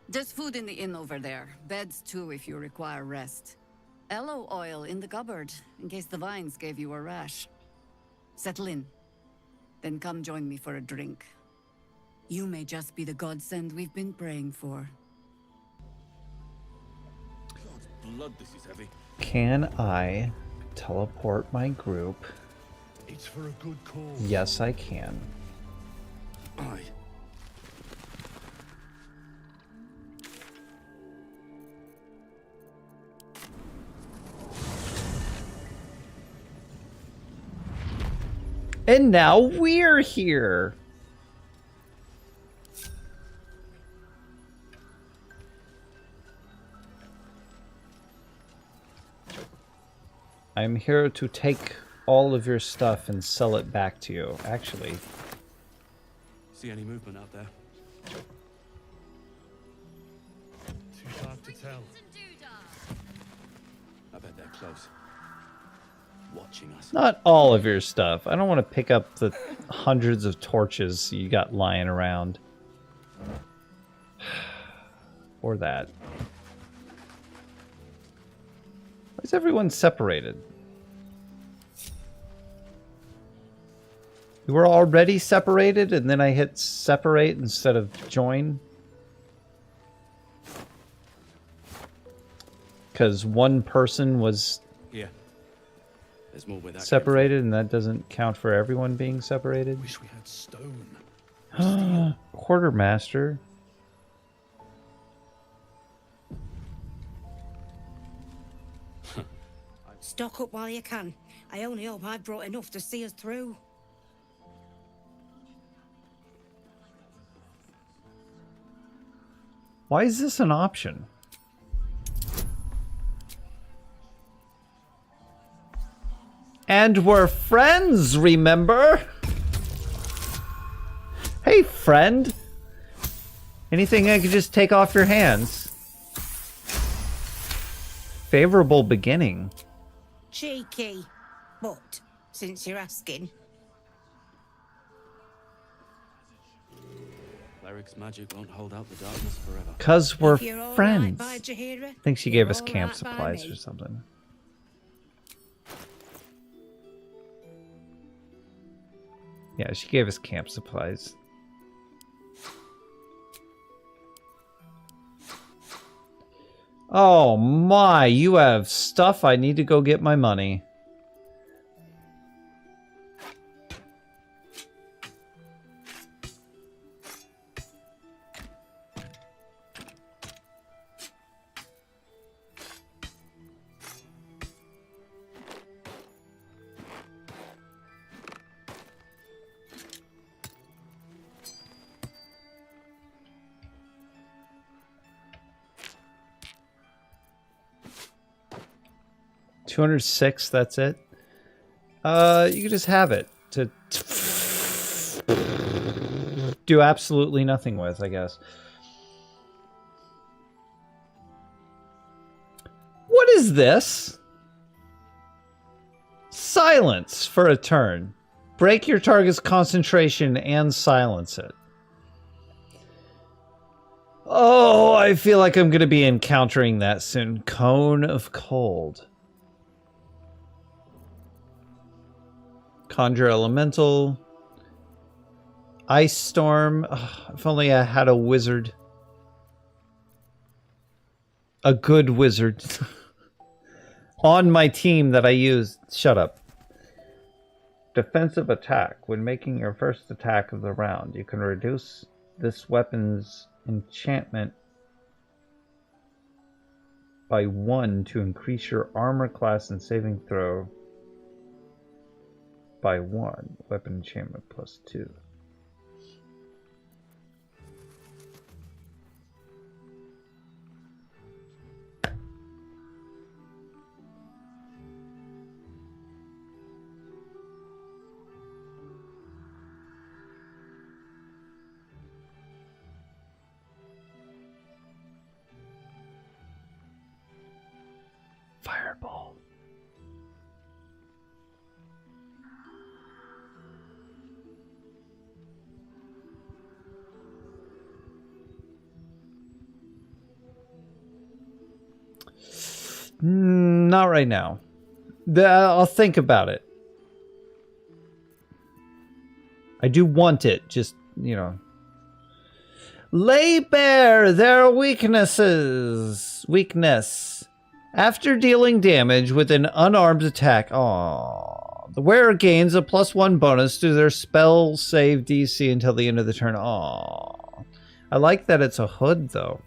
There's food in the inn over there. Beds too if you require rest. Aloe oil in the cupboard, in case the vines gave you a rash. Settle in. Then come join me for a drink. You may just be the godsend we've been praying for. God's blood, this is heavy. Can I teleport my group? It's for a good cause. Yes, I can. Aye. And now we're here. I'm here to take all of your stuff and sell it back to you, actually. See any movement out there? Too dark to tell. I bet they're close. Watching us. Not all of your stuff. I don't want to pick up the hundreds of torches you got lying around. Or that. Why is everyone separated? We were already separated and then I hit separate instead of join. Because one person was Here. There's more where that separated and that doesn't count for everyone being separated. Wish we had stone. Quartermaster. Stock up while you can. I only hope I've brought enough to see us through. Why is this an option? And we're friends, remember? Hey, friend. Anything I could just take off your hands? Favorable beginning. Cheeky. But, since you're asking. Cleric's magic won't hold out the darkness forever. 'Cause we're If you're all friends. right by Jaheira, I think she you're gave us all camp right by supplies me. or something. Yeah, she gave us camp supplies. Oh my, you have stuff. I need to go get my money. $206, that's it. You can just have it to do absolutely nothing with, I guess. What is this? Silence for a turn. Break your target's concentration and silence it. Oh, I feel like I'm going to be encountering that soon. Cone of Cold. Conjure Elemental. Ice Storm. Ugh, if only I had a wizard. A good wizard. On my team that I used. Shut up. Defensive attack. When making your first attack of the round, you can reduce this weapon's enchantment by 1 to increase your armor class and saving throw by 1. Weapon enchantment plus 2. Fireball. Not right now. I'll think about it. I do want it, just, you know. Lay bare their weaknesses. Weakness. After dealing damage with an unarmed attack, the wearer gains a +1 bonus to their spell save DC until the end of the turn. I like that it's a hood, though.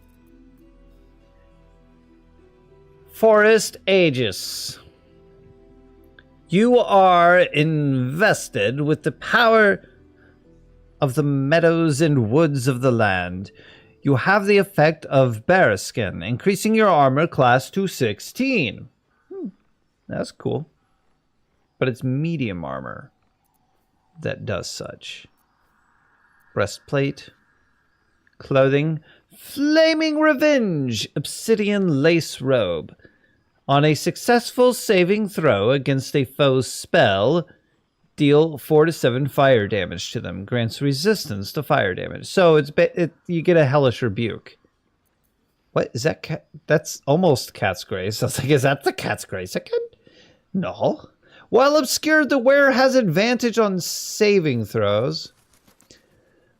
Forest Aegis. You are invested with the power of the meadows and woods of the land. You have the effect of bearskin, increasing your armor class to 16. That's cool. But it's medium armor that does such. Breastplate. Clothing. Flaming Revenge. Obsidian lace robe. On a successful saving throw against a foe's spell, deal 4 to 7 fire damage to them. Grants resistance to fire damage. So you get a hellish rebuke. What is that? That's almost Cat's Grace. I was like, is that the Cat's Grace again? No. While obscured, the wearer has advantage on saving throws.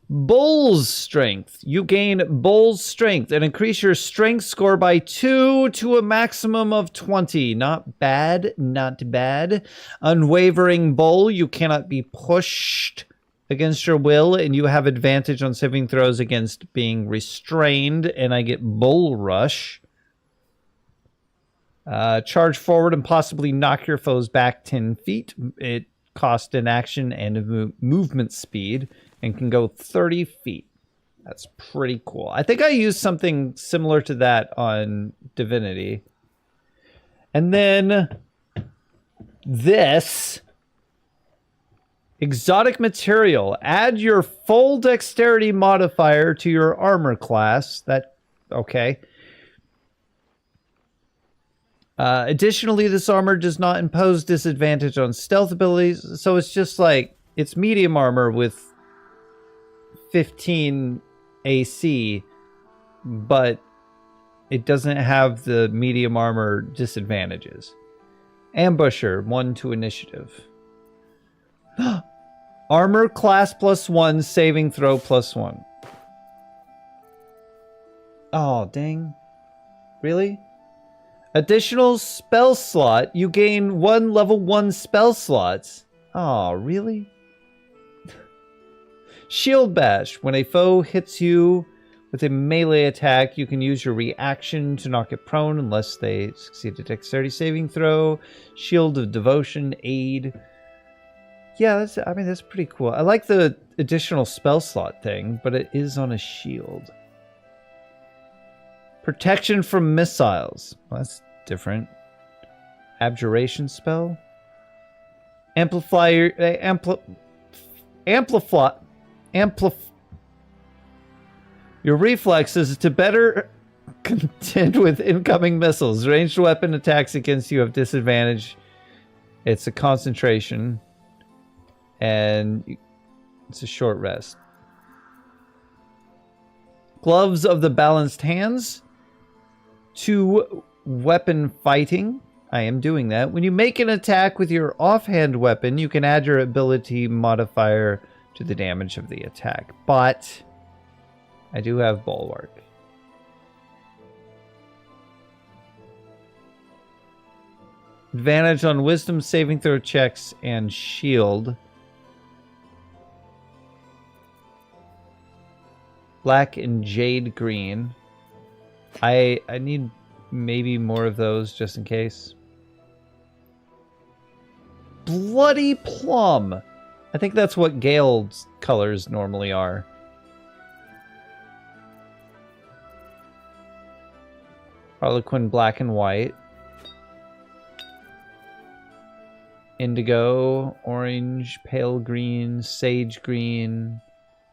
Bull's Strength. You gain Bull's Strength and increase your strength score by 2 to a maximum of 20. Not bad, not bad. Unwavering Bull. You cannot be pushed against your will, and you have advantage on saving throws against being restrained, and I get Bull Rush. Charge forward and possibly knock your foes back 10 feet. It costs an action and a movement speed and can go 30 feet. That's pretty cool. I think I used something similar to that on Divinity. And then this exotic material. Add your full dexterity modifier to your armor class. Okay. Additionally, this armor does not impose disadvantage on stealth abilities, so it's just like, it's medium armor with 15 AC, but it doesn't have the medium armor disadvantages. Ambusher, 1 to initiative. Armor class +1, saving throw +1. Oh, dang. Really? Additional spell slot. You gain 1 level 1 spell slots. Oh, really? Shield Bash. When a foe hits you with a melee attack, you can use your reaction to knock it prone unless they succeed a dexterity saving throw. Shield of Devotion. Aid. Yeah, that's pretty cool. I like the additional spell slot thing, but it is on a shield. Protection from missiles. Well, that's different. Abjuration spell. Amplify. Your reflexes to better contend with incoming missiles. Ranged weapon attacks against you have disadvantage. It's a concentration. And it's a short rest. Gloves of the Balanced Hands. 2 weapon fighting. I am doing that. When you make an attack with your offhand weapon, you can add your ability modifier to the damage of the attack. But I do have Bulwark. Advantage on wisdom saving throw checks and shield. Black and jade green. I need maybe more of those just in case. Bloody plum. I think that's what Gale's colors normally are. Harlequin black and white. Indigo, orange, pale green, sage green,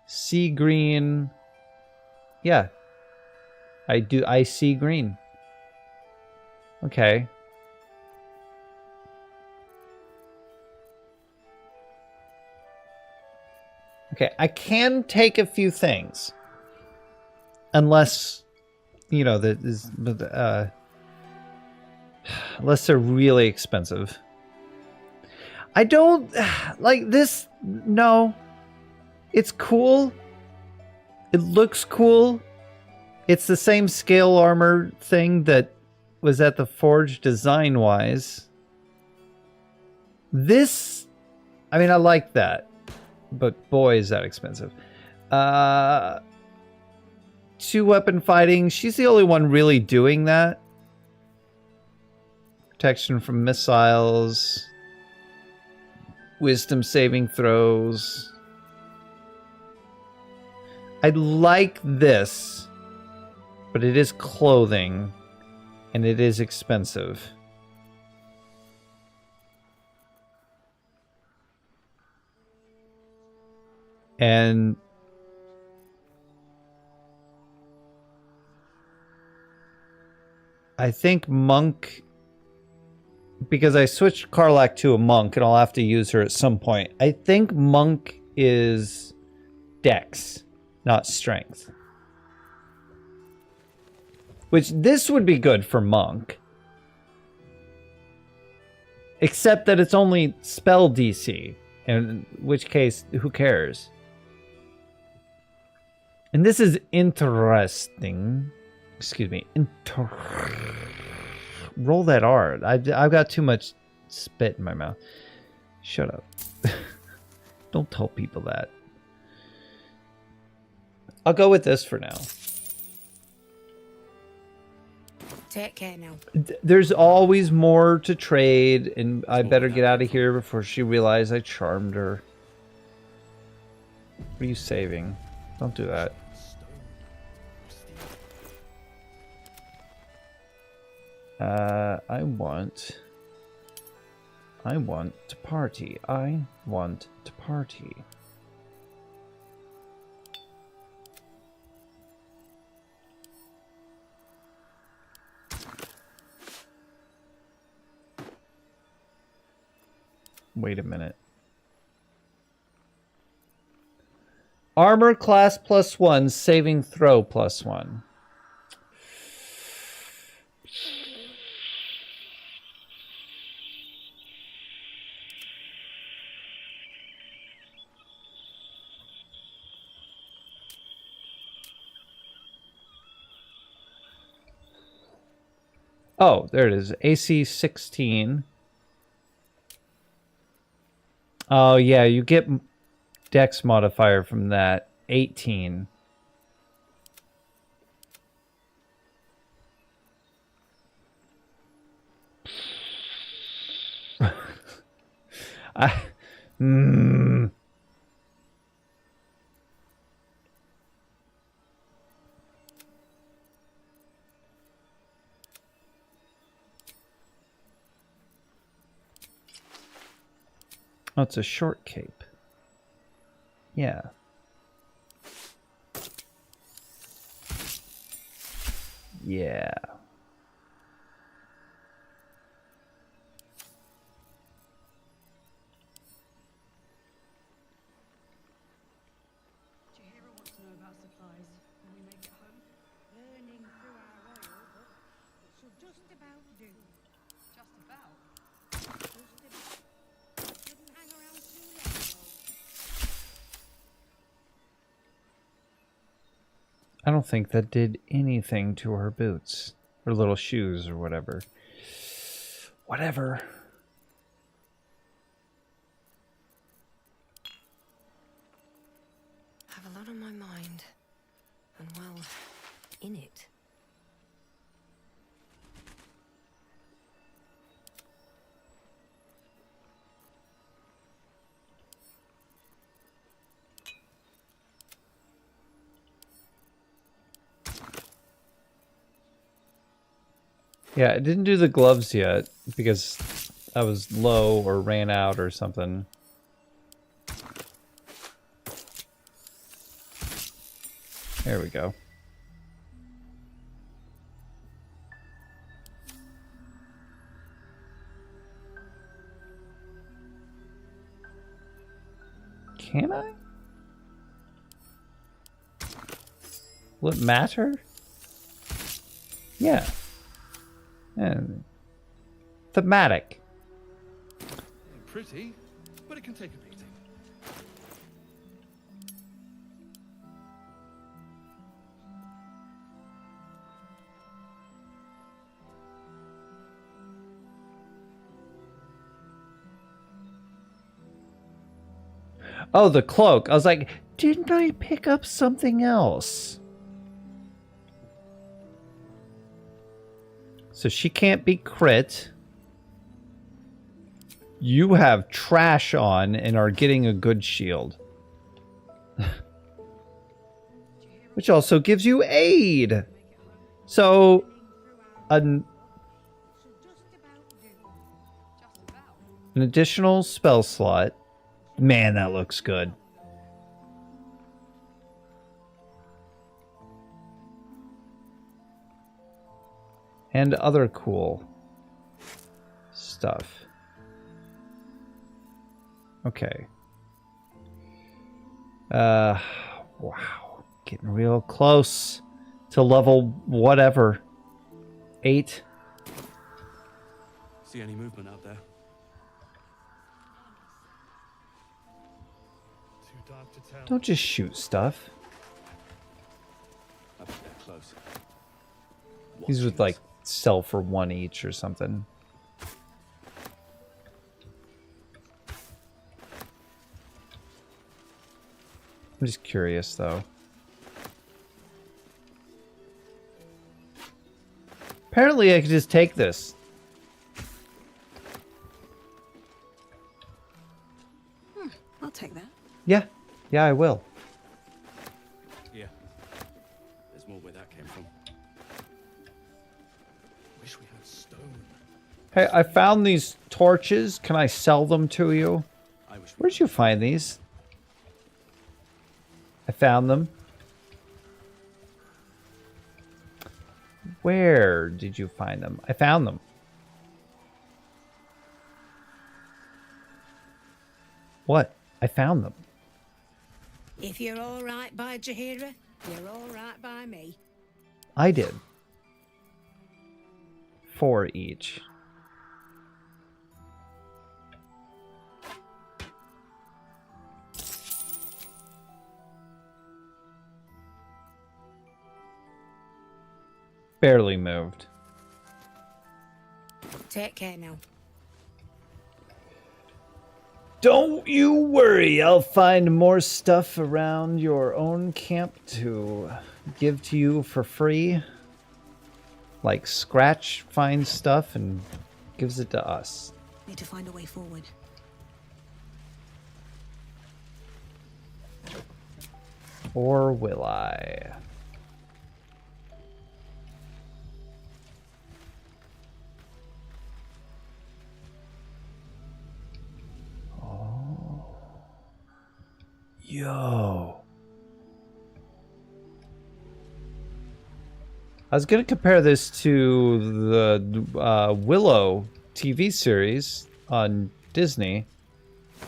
sea green. Yeah. I see green. Okay. Okay, I can take a few things. Unless, you know, unless they're really expensive. I don't like this. No. It's cool. It looks cool. It's the same scale armor thing that was at the Forge design-wise. This, I mean, I like that. But boy, is that expensive. 2 weapon fighting. She's the only one really doing that. Protection from missiles. Wisdom saving throws. I like this, but it is clothing, and it is expensive. And I think Monk, because I switched Karlak to a Monk, and I'll have to use her at some point. I think Monk is Dex, not Strength. Which, this would be good for Monk. Except that it's only spell DC. In which case, who cares? And this is interesting. Excuse me. Roll that R. I've got too much spit in my mouth. Shut up. Don't tell people that. I'll go with this for now. Take care now. There's always more to trade, and I better get out of here before she realizes I charmed her. What are you saving? Don't do that. I want to party. I want to party. Wait a minute. Armor class +1, saving throw +1. Oh, there it is. AC 16. Oh, yeah, you get Dex modifier from that. 18. Oh, it's a short cape. Yeah. Yeah. Chihiro wants to know about supplies when we make it home. Burning through our oil, but it should just about do. Just about? Just about. Shouldn't hang around too long, though. I don't think that did anything to her boots. Her little shoes or whatever. Whatever. I have a lot on my mind. And well, in it. Yeah, I didn't do the gloves yet because I was low or ran out or something. There we go. Can I? Will it matter? Yeah. And thematic. Pretty, but it can take a beating. Oh, the cloak. I was like, didn't I pick up something else? So she can't be crit. You have trash on and are getting a good shield. Which also gives you aid. So, an additional spell slot. Man, that looks good. And other cool stuff. Okay. Wow. Getting real close to level whatever. 8. See any movement out there? Too dark to tell. Don't just shoot stuff. I bet they're close. These would like sell for 1 each or something. I'm just curious though. Apparently I could just take this. I'll take that. Yeah. Yeah, I will. Yeah. There's more where that came from. Wish we had stone. Hey, I found these torches. Can I sell them to you? Where'd you find these? I found them. Where did you find them? I found them. What? I found them. If you're all right by Jaheira, you're all right by me. I did. 4 each. Barely moved. Take care now. Don't you worry, I'll find more stuff around your own camp to give to you for free. Like Scratch finds stuff and gives it to us. Need to find a way forward. Or will I? Yo. I was going to compare this to the Willow TV series on Disney,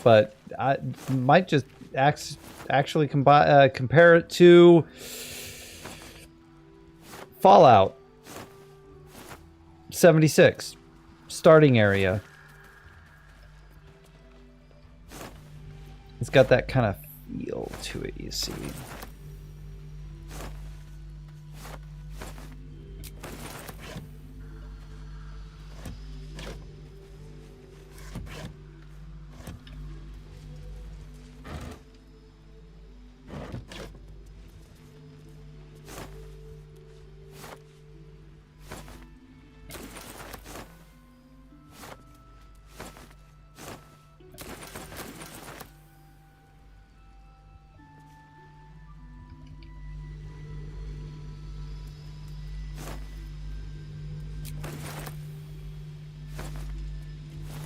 but I might just actually compare it to Fallout 76 starting area. It's got that kind of feel to it, you see.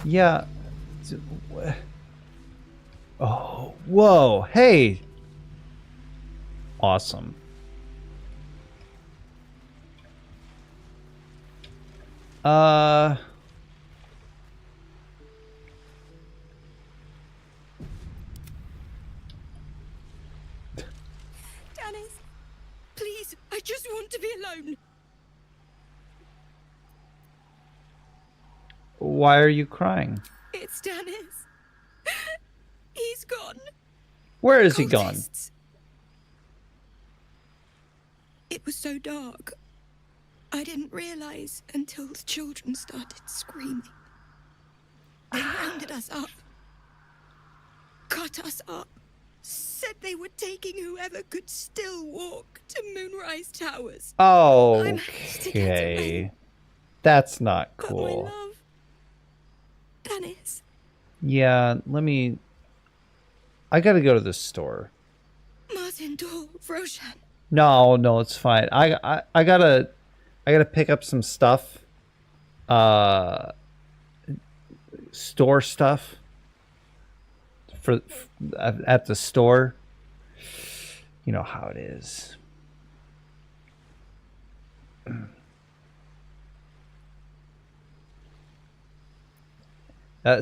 Yeah. Oh, whoa. Hey. Awesome. Dennis, please, I just want to be alone. Why are you crying? It's Dennis. He's gone. Where is he gone? It was so dark. I didn't realize until the children started screaming. They rounded us up, cut us up, said they were taking whoever could still walk to Moonrise Towers. Okay. That's not But my cool. love, Dennis, Yeah, let me... I gotta go to the store. Martin, Dor, Roshan. No, no, it's fine. I gotta pick up some stuff. Store stuff. At the store. You know how it is.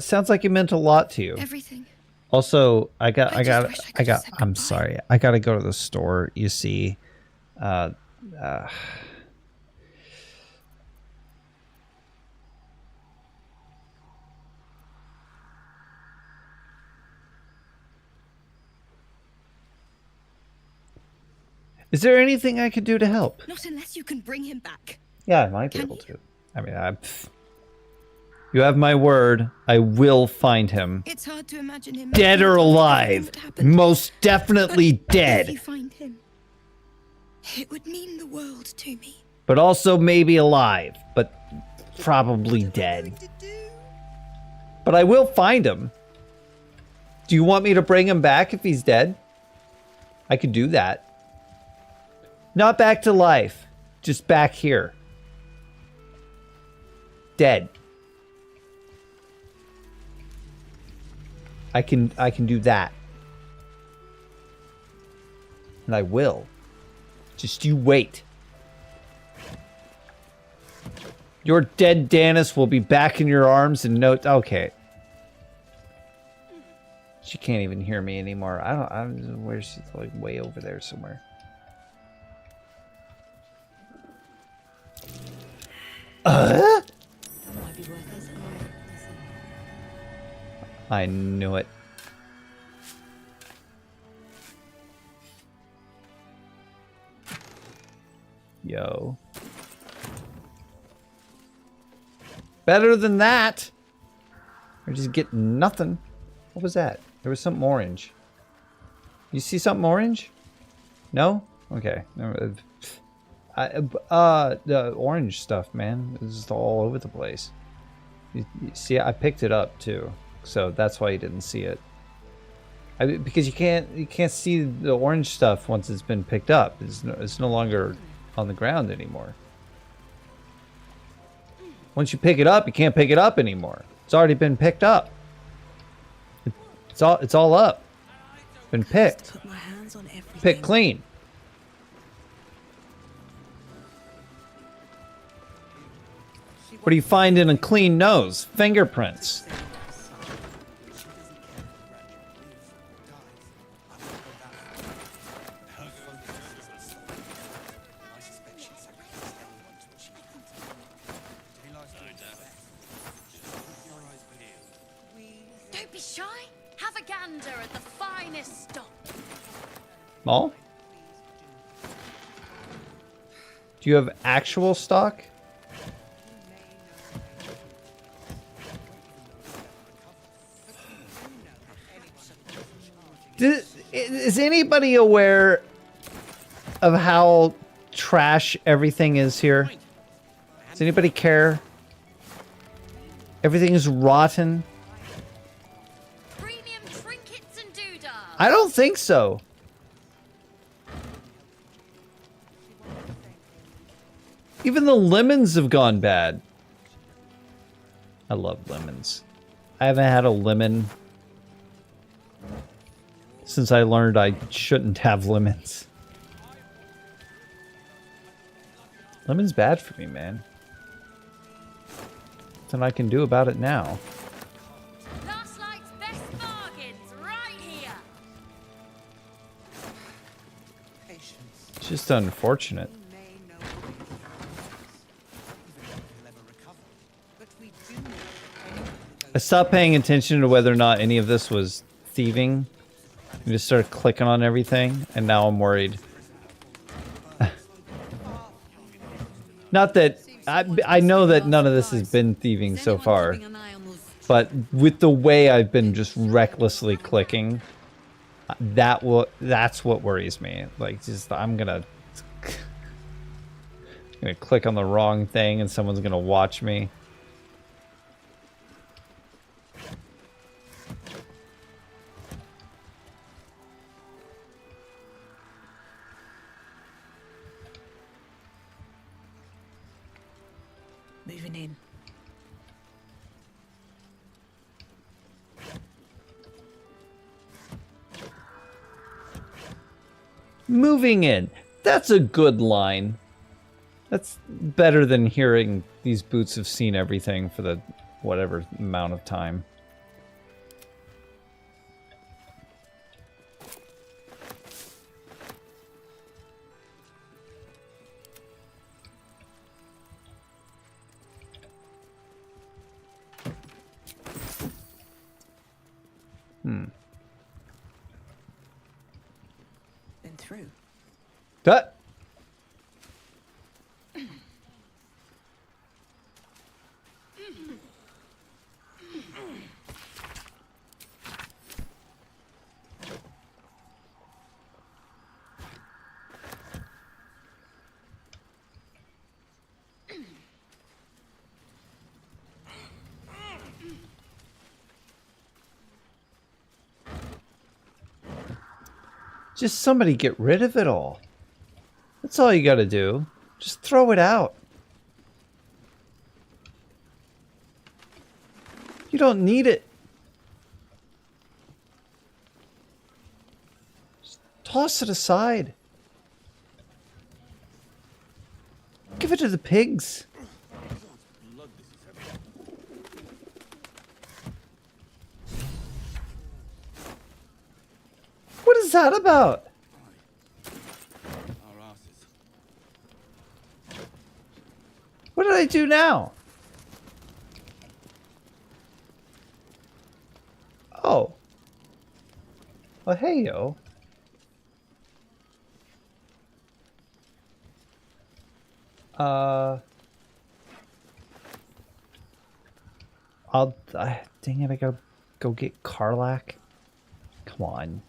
Sounds like it meant a lot to you. Everything. Also, I'm sorry. I gotta go to the store, you see. Is there anything I could do to help? Not unless you can bring him back. Yeah, I might be able to. I mean, you have my word. I will find him. It's hard to imagine him dead or alive. Most definitely dead. If you find him, it would mean the world to me. But also maybe alive, but probably dead. But I will find him. Do you want me to bring him back if he's dead? I could do that. Not back to life, just back here. Dead. I can do that. And I will. Just you wait. Your dead Danis will be back in your arms in no... Okay. She can't even hear me anymore. I don't know where she's, like, way over there somewhere. I knew it. Yo. Better than that. Or just get nothing. What was that? There was something orange. You see something orange? No? Okay. The orange stuff, man, is just all over the place. You see, I picked it up too, so that's why you didn't see it. Because you can't see the orange stuff once it's been picked up. It's no longer on the ground anymore. Once you pick it up, you can't pick it up anymore. It's already been picked up. It's all up. Been picked. Picked clean. What do you find in a clean nose? Fingerprints. Don't be shy. Have a gander at the finest stock. Mall? Do you have actual stock? Is anybody aware of how trash everything is here? Does anybody care? Everything is rotten. Premium trinkets and doodads. I don't think so. Even the lemons have gone bad. I love lemons. I haven't had a lemon since I learned I shouldn't have lemons. Lemon's bad for me, man. Nothing I can do about it now. Last night's best bargains right here. It's just unfortunate. I stopped paying attention to whether or not any of this was thieving. I just started clicking on everything, and now I'm worried. Not that... I know that none of this has been thieving so far. But with the way I've been just recklessly clicking, that's what worries me. Like, just I'm gonna click on the wrong thing and someone's gonna watch me. moving in. Moving in. That's a good line. That's better than hearing these boots have seen everything for the whatever amount of time. Been through. That. Just somebody get rid of it all. That's all you gotta do. Just throw it out. You don't need it. Just toss it aside. Give it to the pigs. What is that about? What did I do now? Oh. Well, hey, yo. Dang it, I gotta go get Karlach. Come on.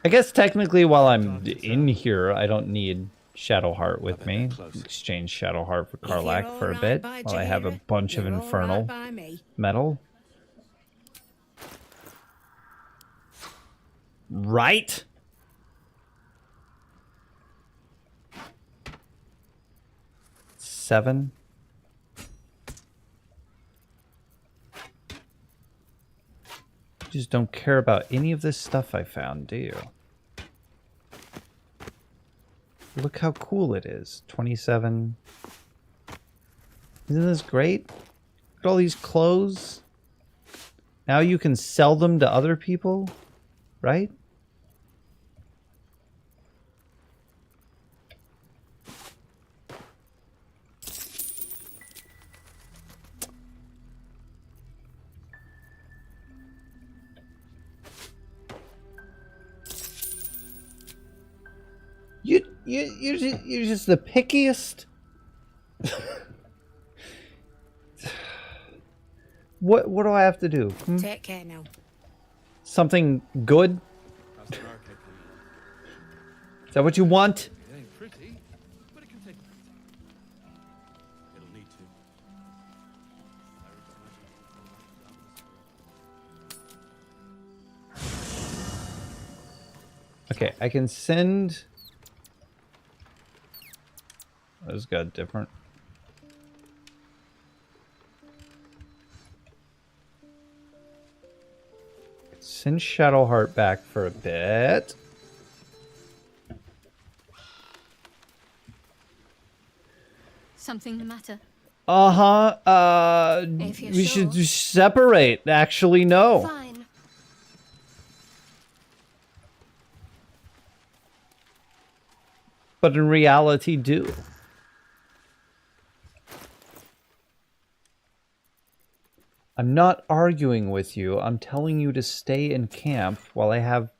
I guess technically while I'm in here, I don't need Shadowheart with me. Exchange Shadowheart for Karlach for a bit while I have a bunch of Infernal metal. Right? Seven. You just don't care about any of this stuff I found, do you? Look how cool it is. 27. Isn't this great? Look at all these clothes. Now you can sell them to other people, right? You're just the pickiest. What do I have to do? Take care now. Something good? Is that what you want? It ain't pretty, but it can take it'll need to. Okay, I can send. Those got different. Send Shadowheart back for a bit. Something the matter? If you're We sure. should separate. Actually, no. Fine. But in reality, do. I'm not arguing with you. I'm telling you to stay in camp while I have...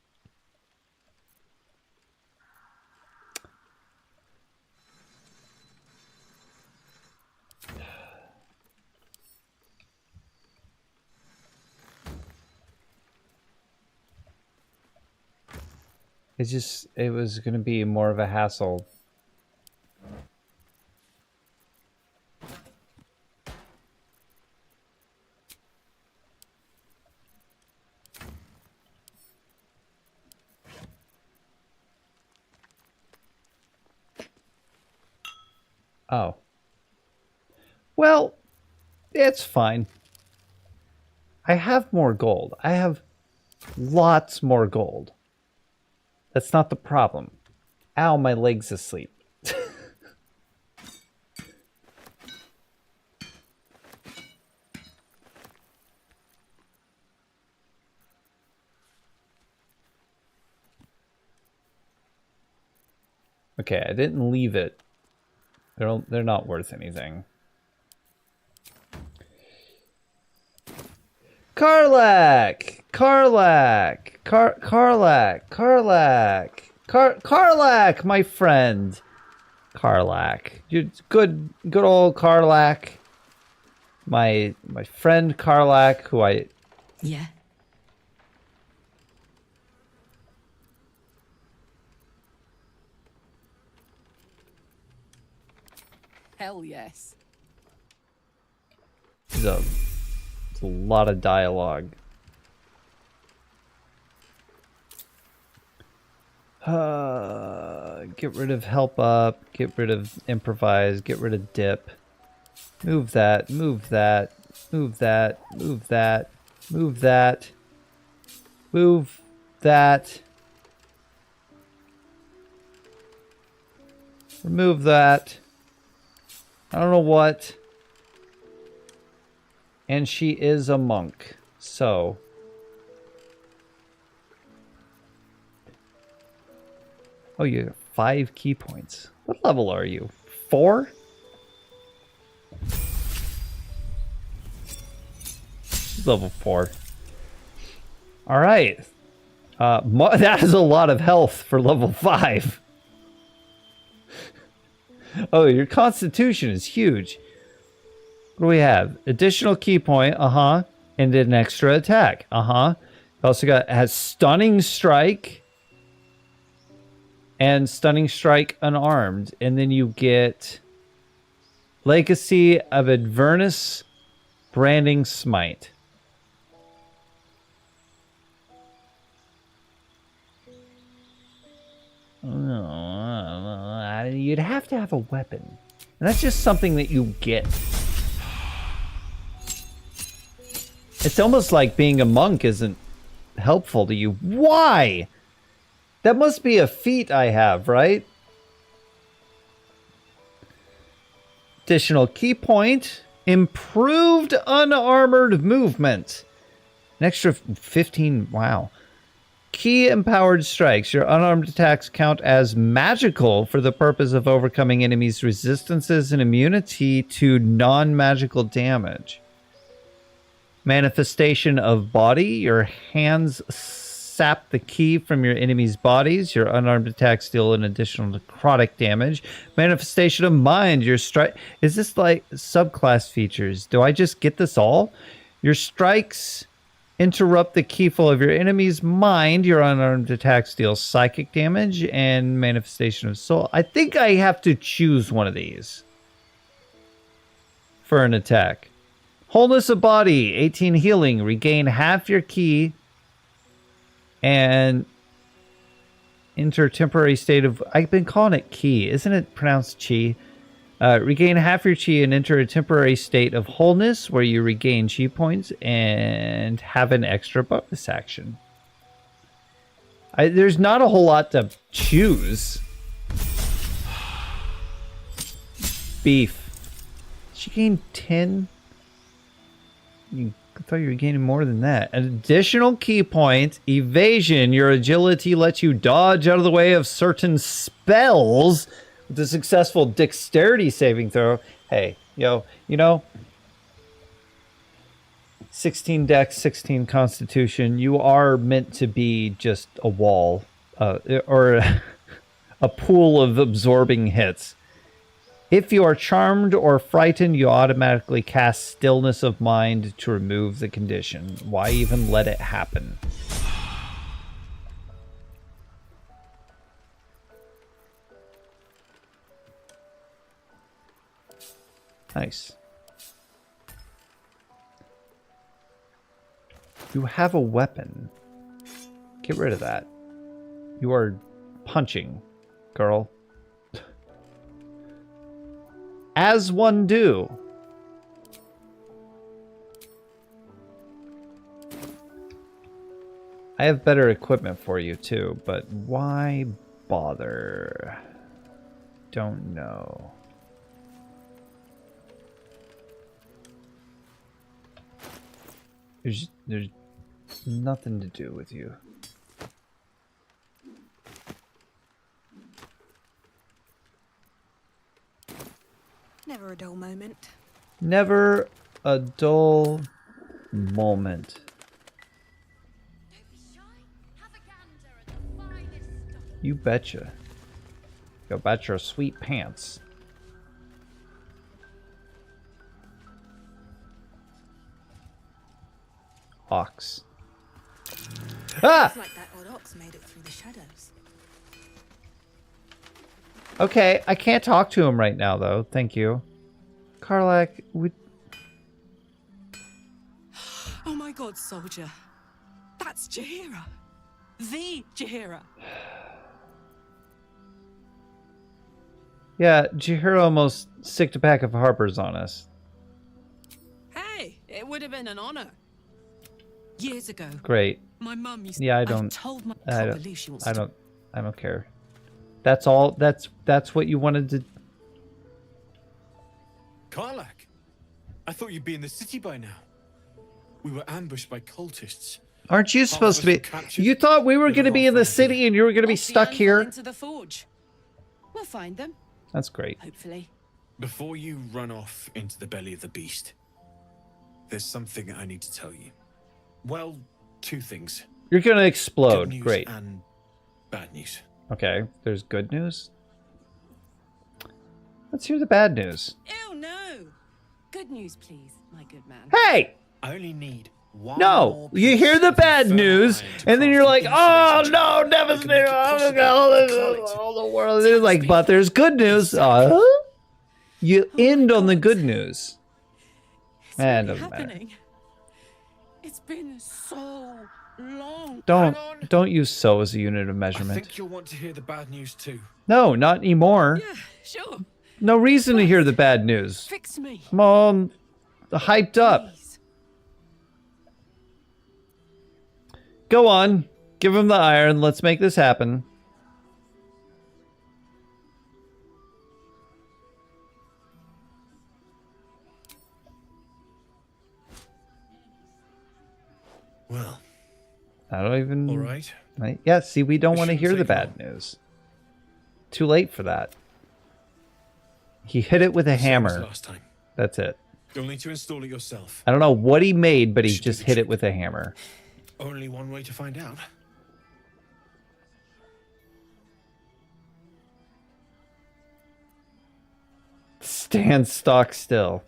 it was going to be more of a hassle. Oh. Well, it's fine. I have more gold. I have lots more gold. That's not the problem. Ow, my leg's asleep. Okay, I didn't leave it. They're not worth anything. Karlach! Karlach! Karlach! Karlach, my friend! Karlach. You good old Karlach. My friend Karlach, who I... Yeah. Hell yes. It's a lot of dialogue. Get rid of help up, get rid of improvise, get rid of dip. Move that, move that, move that, move that, move that, move that. Remove that. I don't know what. And she is a monk, so... Oh, you have 5 key points. What level are you? 4? Level 4. Alright. That is a lot of health for level 5. Oh, your constitution is huge. What do we have? Additional key point, and an extra attack, Also has stunning strike and stunning strike unarmed, and then you get Legacy of Avernus Branding Smite. You'd have to have a weapon, and that's just something that you get. It's almost like being a monk isn't helpful to you. Why? That must be a feat I have, right? Additional key point. Improved unarmored movement. An extra 15. Wow. Key empowered strikes. Your unarmed attacks count as magical for the purpose of overcoming enemies' resistances and immunity to non-magical damage. Manifestation of body. Your hands sap the key from your enemy's bodies. Your unarmed attacks deal an additional necrotic damage. Manifestation of mind. Your strike. Is this like subclass features? Do I just get this all? Your strikes interrupt the key flow of your enemy's mind. Your unarmed attacks deal psychic damage and manifestation of soul. I think I have to choose one of these for an attack. Wholeness of body, 18 healing, regain half your ki, and enter temporary state of... I've been calling it ki. Isn't it pronounced chi? Regain half your chi and enter a temporary state of wholeness where you regain chi points and have an extra bonus action. There's not a whole lot to choose. Beef. She gained 10... I thought you were gaining more than that. An additional key point, evasion. Your agility lets you dodge out of the way of certain spells with a successful dexterity saving throw. Hey, you know, 16 dex, 16 constitution. You are meant to be just a wall or a pool of absorbing hits. If you are charmed or frightened, you automatically cast Stillness of Mind to remove the condition. Why even let it happen? Nice. You have a weapon. Get rid of that. You are punching, girl. As one do. I have better equipment for you too, but why bother? Don't know. There's nothing to do with you. Never a dull moment. Never a dull moment. You betcha. Go about your sweet pants. Ox. Ah! It's like that old ox made it through the shadows. Okay, I can't talk to him right now, though. Thank you. Karlak, we... Oh my god, soldier. That's Jaheira. The Jaheira. Yeah, Jaheira almost sicked a pack of harpers on us. Hey, it would have been an honor. Years ago. Great. My mum used Yeah, I I've don't... told my I can't believe she wants don't... to I don't care. That's all... That's what you wanted to... Karlak, I thought you'd be in the city by now. We were ambushed by cultists. Aren't you supposed to be... You thought we were going to be in the city and you were going to be stuck here? into the forge. We'll find them. That's great. Hopefully. Before you run off into the belly of the beast, there's something I need to tell you. Well, two things. You're going to Good explode. news Great. and bad news. Okay, there's good news. Let's hear the bad news. Ew, no. Good news, please, my good man. Hey! I only need one No! more You hear the bad news, and then you're like, oh no, devastating! All the world is like, but there's good news. You end on the good news. Man, doesn't matter. Happening. It's been so long. Don't use so as a unit of I measurement. think you'll want to hear the bad news too. No, not anymore. Yeah, sure. No reason to hear the bad news. Fix me. I'm all hyped up. Go on. Give him the iron. Let's make this happen. Well. I don't even... All right. Yeah, see, we don't It want to shouldn't hear the take bad news. Too late for that. He hit it with a Same as hammer. last time. That's it. You'll need to install it yourself. I don't know what he made, but he just hit it with a hammer. Only one way to find out. Stand stock still.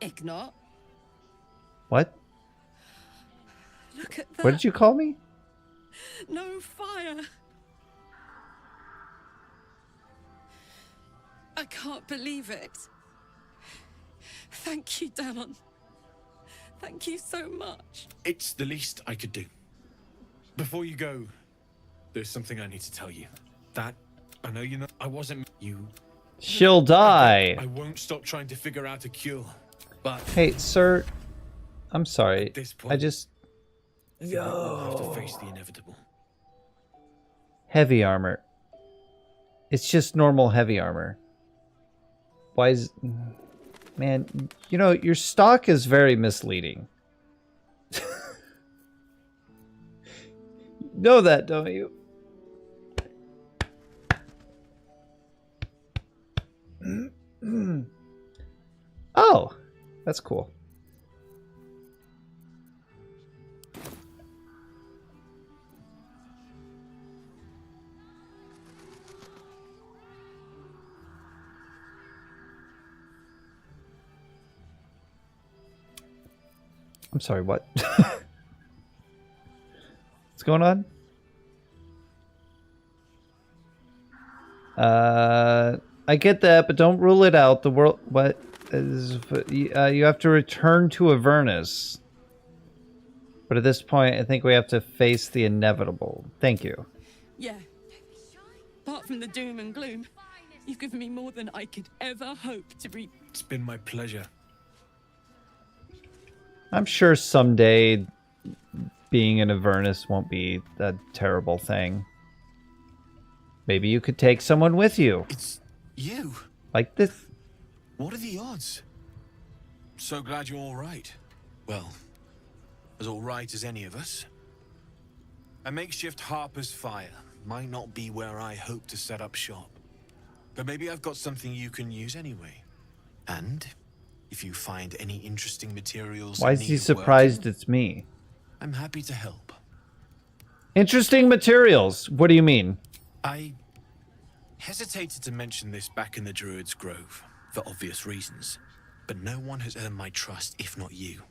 Ignore. What? Look at that. What did you call me? No fire. I can't believe it. Thank you, Danon. Thank you so much. It's the least I could do. Before you go, there's something I need to tell you. That, I know you know, I wasn't you. She'll die. I won't stop trying to figure out a cure, but... Hey, sir. I'm sorry. At this point, I just... I think we'll have to face the inevitable. Heavy armor. It's just normal heavy armor. Why is... Man, you know, your stock is very misleading. You know that, don't you? Oh, that's cool. I'm sorry, what? What's going on? I get that, but don't rule it out. The world... What? You have to return to Avernus. But at this point, I think we have to face the inevitable. Thank you. Yeah. Apart from the doom and gloom, you've given me more than I could ever hope to reap. It's been my pleasure. I'm sure someday being in Avernus won't be a terrible thing. Maybe you could take someone with you. It's you. Like this. What are the odds? So glad you're all right. Well, as all right as any of us. A makeshift Harper's Fire might not be where I hope to set up shop. But maybe I've got something you can use anyway. And if you find any interesting materials... Why is he surprised it's me? I'm happy to help. Interesting materials? What do you mean? I hesitated to mention this back in the Druid's Grove, for obvious reasons. But no one has earned my trust, if not you.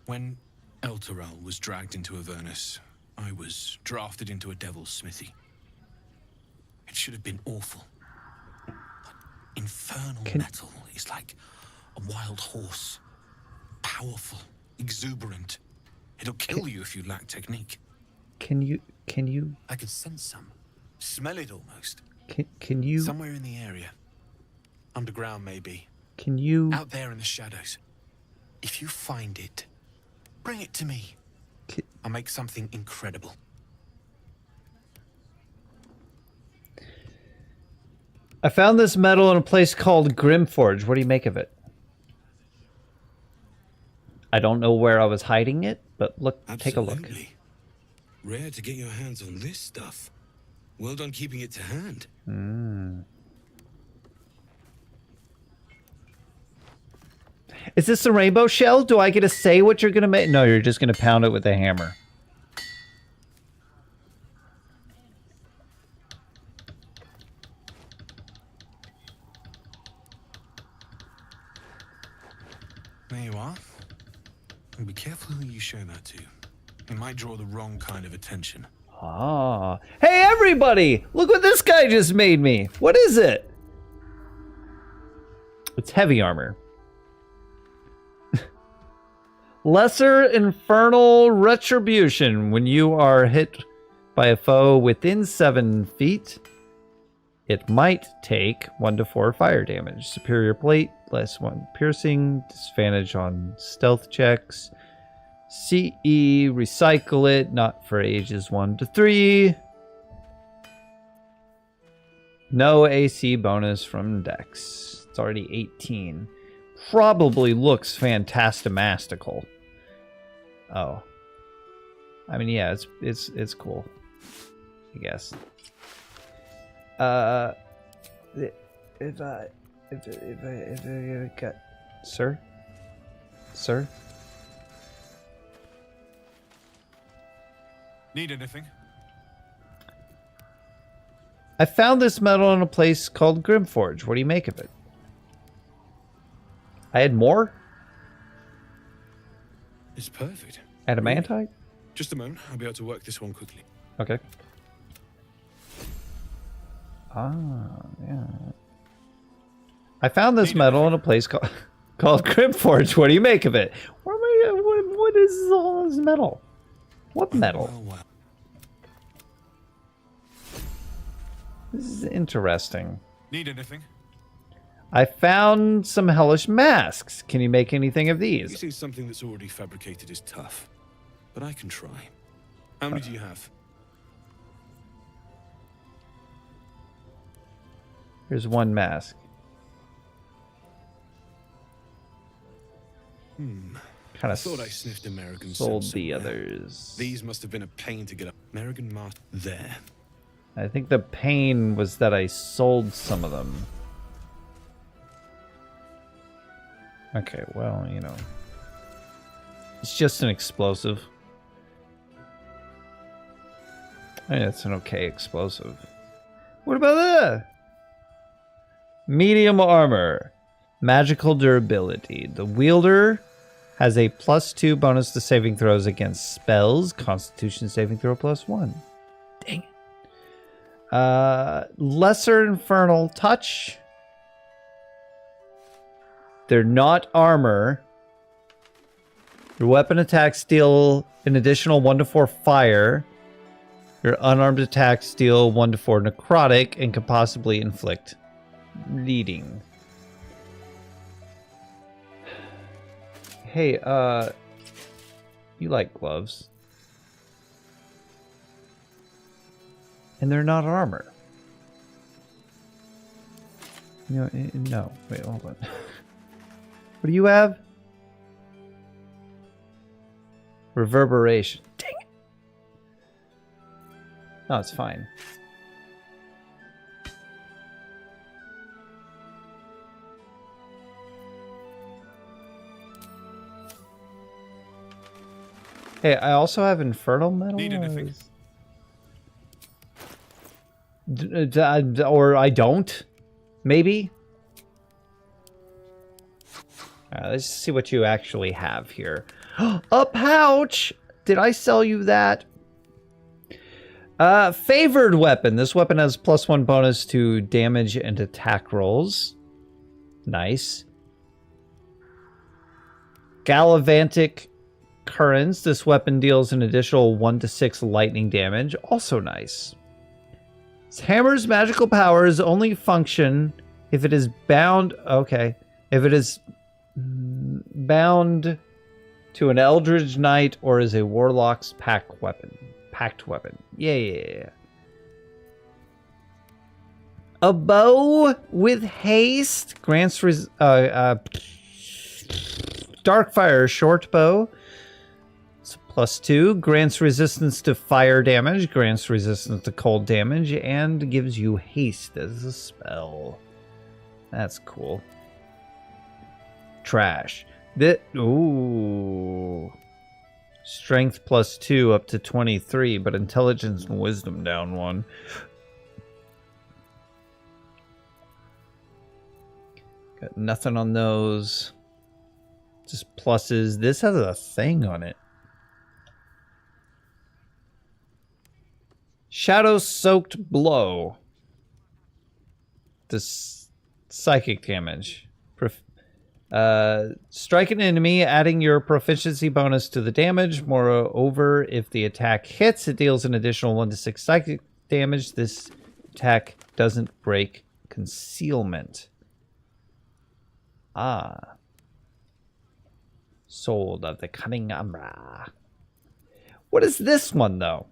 When Elturel was dragged into Avernus, I was drafted into a devil's smithy. It should have been awful. But infernal metal is like a wild horse. Powerful, exuberant. It'll kill you if you lack technique. Can you... I can sense some. Smell it almost. Can you... Somewhere in the area. Underground, maybe. Can you... Out there in the shadows. If you find it, bring it to me. I'll make something incredible. I found this metal in a place called Grimforge. What do you make of it? I don't know where I was hiding it, but look, take a look. Rare to get your hands on this stuff. Well done keeping it to hand. Is this a rainbow shell? Do I get to say what you're gonna make? No, you're just gonna pound it with a hammer. There you are. And be careful who you show that to. It might draw the wrong kind of attention. Ah. Hey, everybody! Look what this guy just made me. What is it? It's heavy armor. Lesser Infernal Retribution. When you are hit by a foe within 7 feet, it might take 1 to 4 fire damage. Superior plate, less 1 piercing, disadvantage on stealth checks. CE, recycle it, not for ages 1 to 3. No AC bonus from Dex. It's already 18. Probably looks fantastimastical. Oh. I mean, yeah, it's cool. I guess. If I got... Sir? Sir? Need anything? I found this metal in a place called Grimforge. What do you make of it? I had more? It's perfect. Adamantite? Just a moment. I'll be able to work this one quickly. Okay. Ah, yeah. I found this metal in a place called Grimforge. What do you make of it? What is all this metal? What metal? This is interesting. Need anything? I found some hellish masks. Can you make anything of these? Using something that's already fabricated is tough, but I can try. How many do you have? Here's 1 mask. Kind of thought I sniffed American sold scent the somewhere. others. These must have been a pain to get up. American mask there. I think the pain was that I sold some of them. Okay, well, you know. It's just an explosive. I mean, it's an okay explosive. What about that? Medium armor. Magical durability. The wielder has a +2 bonus to saving throws against spells. Constitution saving throw +1. Dang it. Lesser Infernal Touch. They're not armor. Your weapon attacks deal an additional 1 to 4 fire. Your unarmed attacks deal 1 to 4 necrotic and can possibly inflict bleeding. Hey, you like gloves. And they're not armor. No, no. Wait, hold on. What do you have? Reverberation. Dang it. No, it's fine. Hey, I also have Infernal Metal. Need anything? Or I don't. Maybe. Let's see what you actually have here. A pouch! Did I sell you that? Favored weapon. This weapon has +1 bonus to damage and attack rolls. Nice. Gallivantic Currents. This weapon deals an additional 1 to 6 lightning damage. Also nice. This hammer's magical powers only function if it is bound... Okay. If it is bound to an Eldritch Knight or is a Warlock's pact weapon. Yeah. A bow with haste grants Darkfire short bow. It's +2. Grants resistance to fire damage. Grants resistance to cold damage. And gives you haste as a spell. That's cool. Trash. Ooh. Strength +2 up to 23, but intelligence and wisdom down 1. Got nothing on those. Just pluses. This has a thing on it. Shadow-soaked blow. This psychic damage. Strike an enemy, adding your proficiency bonus to the damage. Moreover, if the attack hits, it deals an additional 1 to 6 psychic damage. This attack doesn't break concealment. Ah. Sold of the Cunning Umbra. What is this one, though?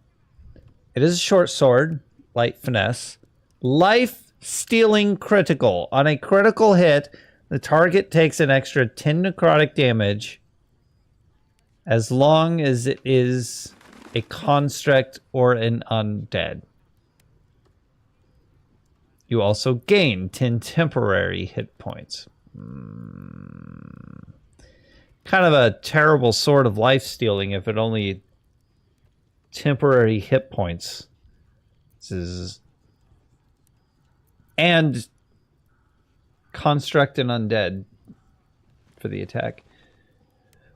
It is a short sword, light finesse. Life-stealing critical. On a critical hit, the target takes an extra 10 necrotic damage as long as it is a construct or an undead. You also gain 10 temporary hit points. Kind of a terrible sort of life stealing if it only temporary hit points. This is... And construct and undead for the attack.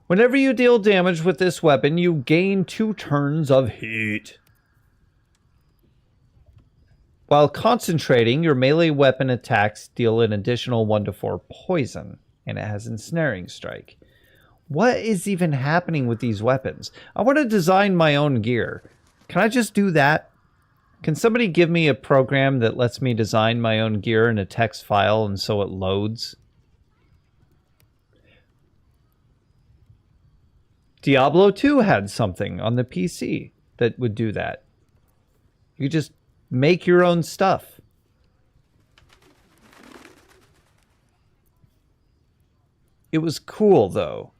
Whenever you deal damage with this weapon, you gain 2 turns of heat. While concentrating, your melee weapon attacks deal an additional 1 to 4 poison, and it has ensnaring strike. What is even happening with these weapons? I want to design my own gear. Can I just do that? Can somebody give me a program that lets me design my own gear in a text file and so it loads? Diablo 2 had something on the PC that would do that. You just make your own stuff. It was cool, though.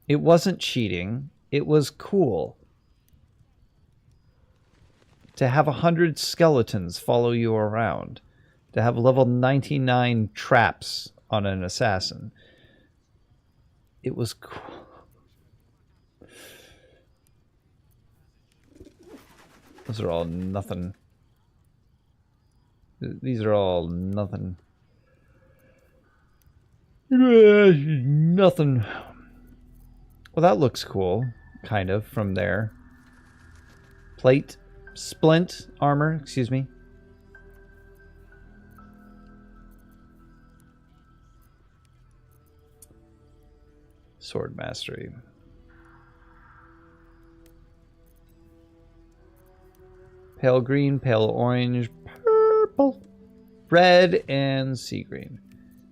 It wasn't cheating. It was cool. To have 100 skeletons follow you around. To have level 99 traps on an assassin. It was cool. Those are all nothing. These are all nothing. Nothing. Well, that looks cool. Kind of, from there. Plate. Splint armor, excuse me. Sword mastery. Pale green, pale orange, purple, red, and sea green.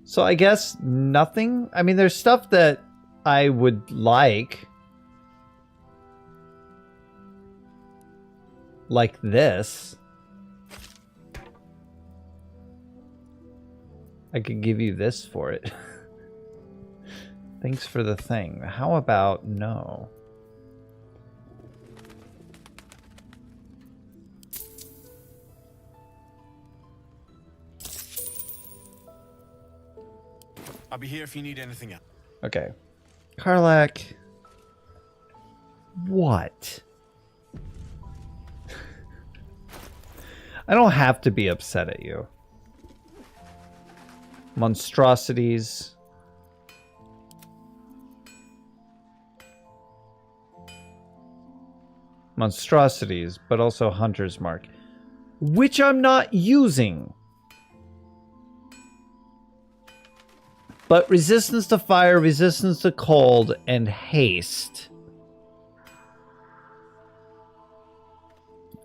So I guess nothing. I mean, there's stuff that I would like this. I could give you this for it. Thanks for the thing. How about no? I'll be here if you need anything else. Okay. Karlak. What? I don't have to be upset at you. Monstrosities. Monstrosities, but also Hunter's Mark. Which I'm not using. But resistance to fire, resistance to cold, and haste.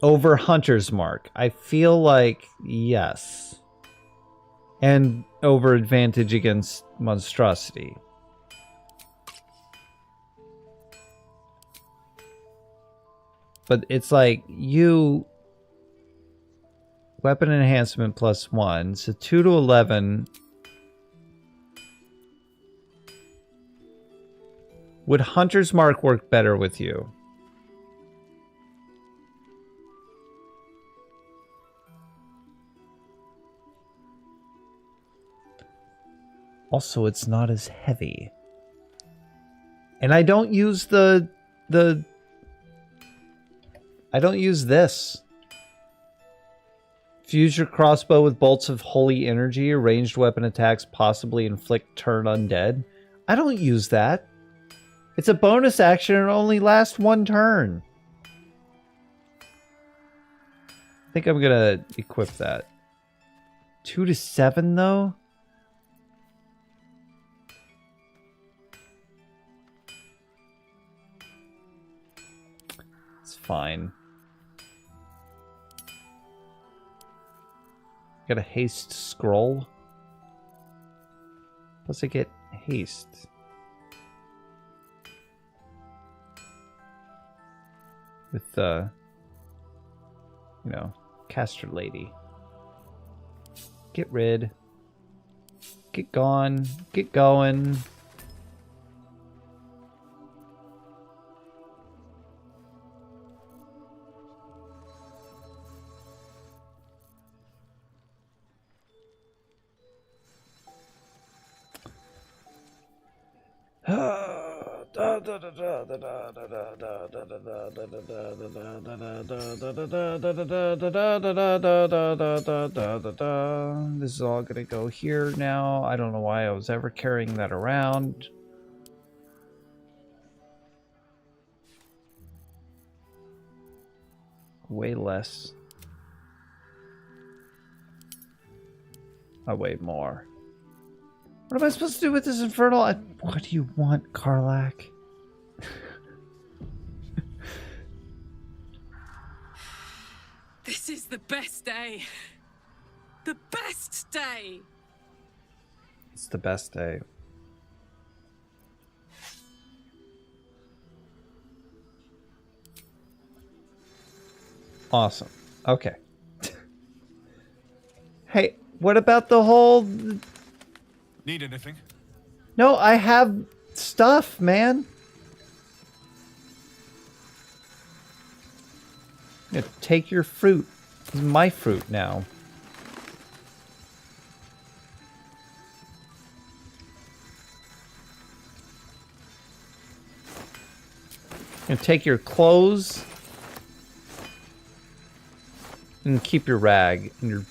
Over Hunter's Mark. I feel like, yes. And over advantage against monstrosity. But it's like, you... Weapon enhancement +1. So 2 to 11... Would Hunter's Mark work better with you? Also, it's not as heavy. And I don't use I don't use this. Fuse your crossbow with bolts of holy energy. Ranged weapon attacks possibly inflict turn undead. I don't use that. It's a bonus action and it only lasts 1 turn. I think I'm gonna equip that. 2 to 7 though? It's fine. Got a haste scroll. Plus I get haste. With the, you know, caster lady. Get rid. Get gone. Get going. This is all gonna go here now. I don't know why I was ever carrying that around. Way less. Oh, way more. What am I supposed to do with this infernal? What do you want, Karlak? This is the best day. The best day. It's the best day. Awesome. Okay. Hey, what about the whole... Need anything? No, I have stuff, man. Yeah, take your fruit. It's my fruit now. And take your clothes. And keep your rag and your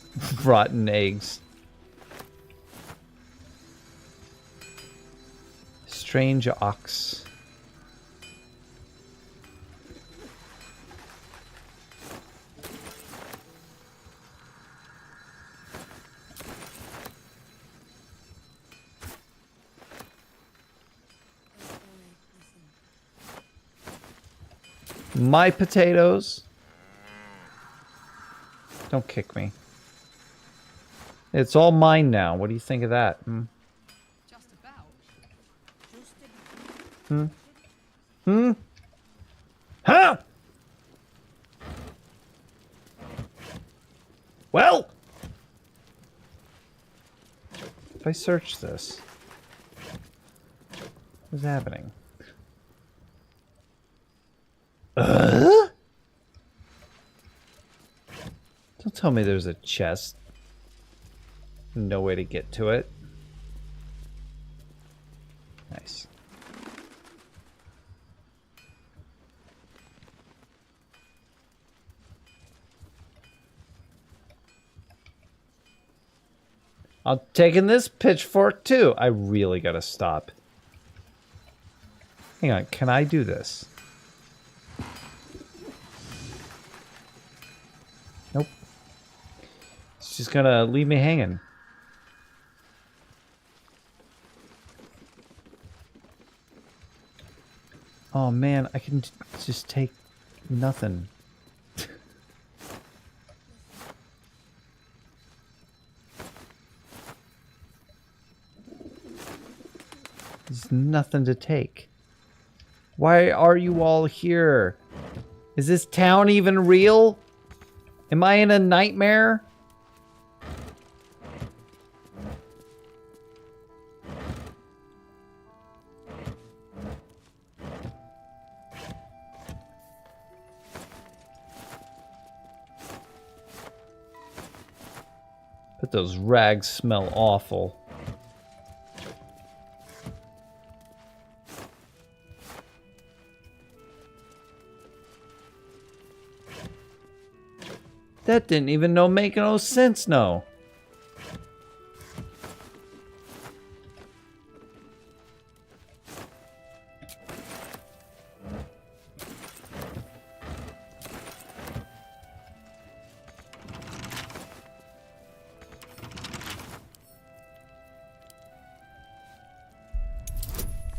rotten eggs. Strange ox. My potatoes. Don't kick me. It's all mine now. What do you think of that? Hmm? Hmm? Hmm? Huh? Well, if I search this, what's happening? Don't tell me there's a chest. No way to get to it. Nice. I'm taking this pitchfork too. I really gotta stop. Hang on, can I do this? Nope. It's just gonna leave me hanging. Oh man, I can just take nothing. There's nothing to take. Why are you all here? Is this town even real? Am I in a nightmare? But those rags smell awful. That didn't even make no sense, no.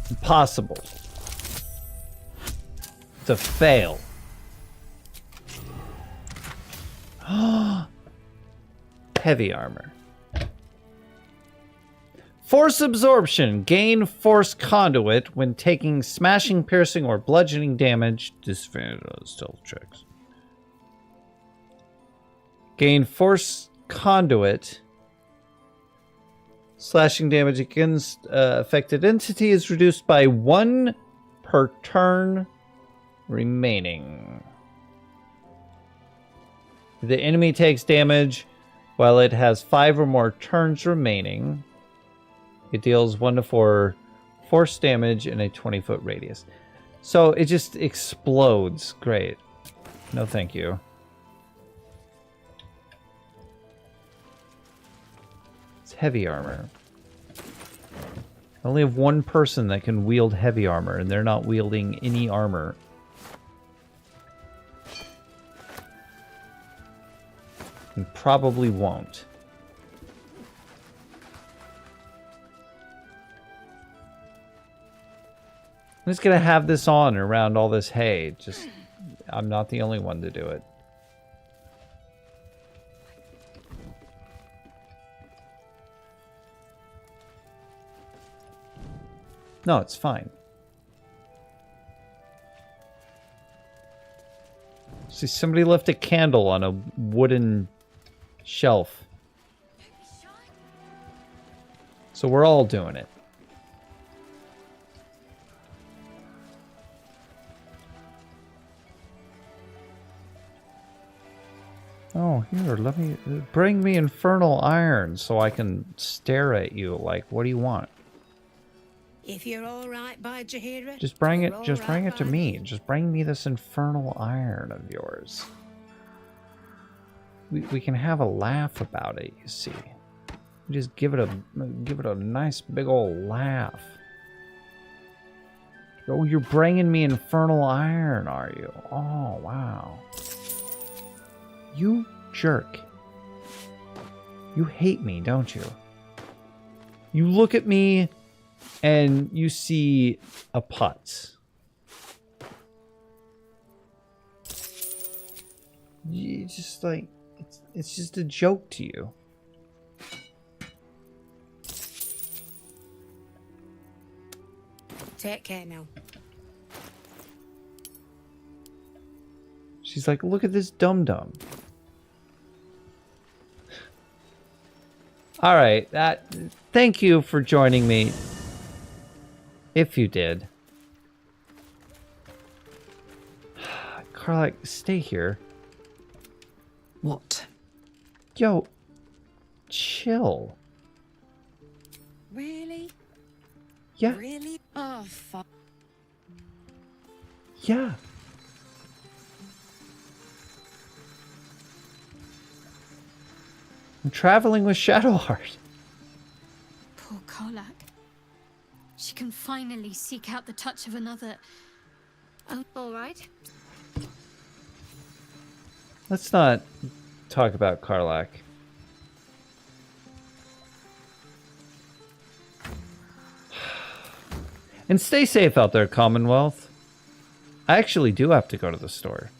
Impossible to fail. Heavy armor. Force absorption. Gain force conduit when taking smashing, piercing, or bludgeoning damage. Disadvantage on stealth checks. Gain force conduit. Slashing damage against affected entity is reduced by 1 per turn remaining. The enemy takes damage while it has 5 or more turns remaining. It deals 1 to 4 force damage in a 20-foot radius. So it just explodes. Great. No thank you. It's heavy armor. I only have 1 person that can wield heavy armor, and they're not wielding any armor. And probably won't. I'm just gonna have this on around all this hay. Just, I'm not the only one to do it. No, it's fine. See, somebody left a candle on a wooden shelf. So we're all doing it. Oh, here, let me bring me infernal iron so I can stare at you like, what do you want? If you're all right by Jahira, Just bring it, you're just all bring right it to by me. Just bring me this infernal iron of yours. We can have a laugh about it, you see. We just give it a nice big old laugh. Oh, you're bringing me infernal iron, are you? Oh, wow. You jerk. You hate me, don't you? You look at me and you see a putz. You just like it's just a joke to you. Take care now. She's like, look at this dum-dum. All right, thank you for joining me. If you did. Carla, stay here. What? Yo, chill. Really? Yeah. Really? Oh, fuck. Yeah. I'm traveling with Shadowheart. Poor Karlak. She can finally seek out the touch of another. Oh, all right. Let's not talk about Karlak. And stay safe out there, Commonwealth. I actually do have to go to the store.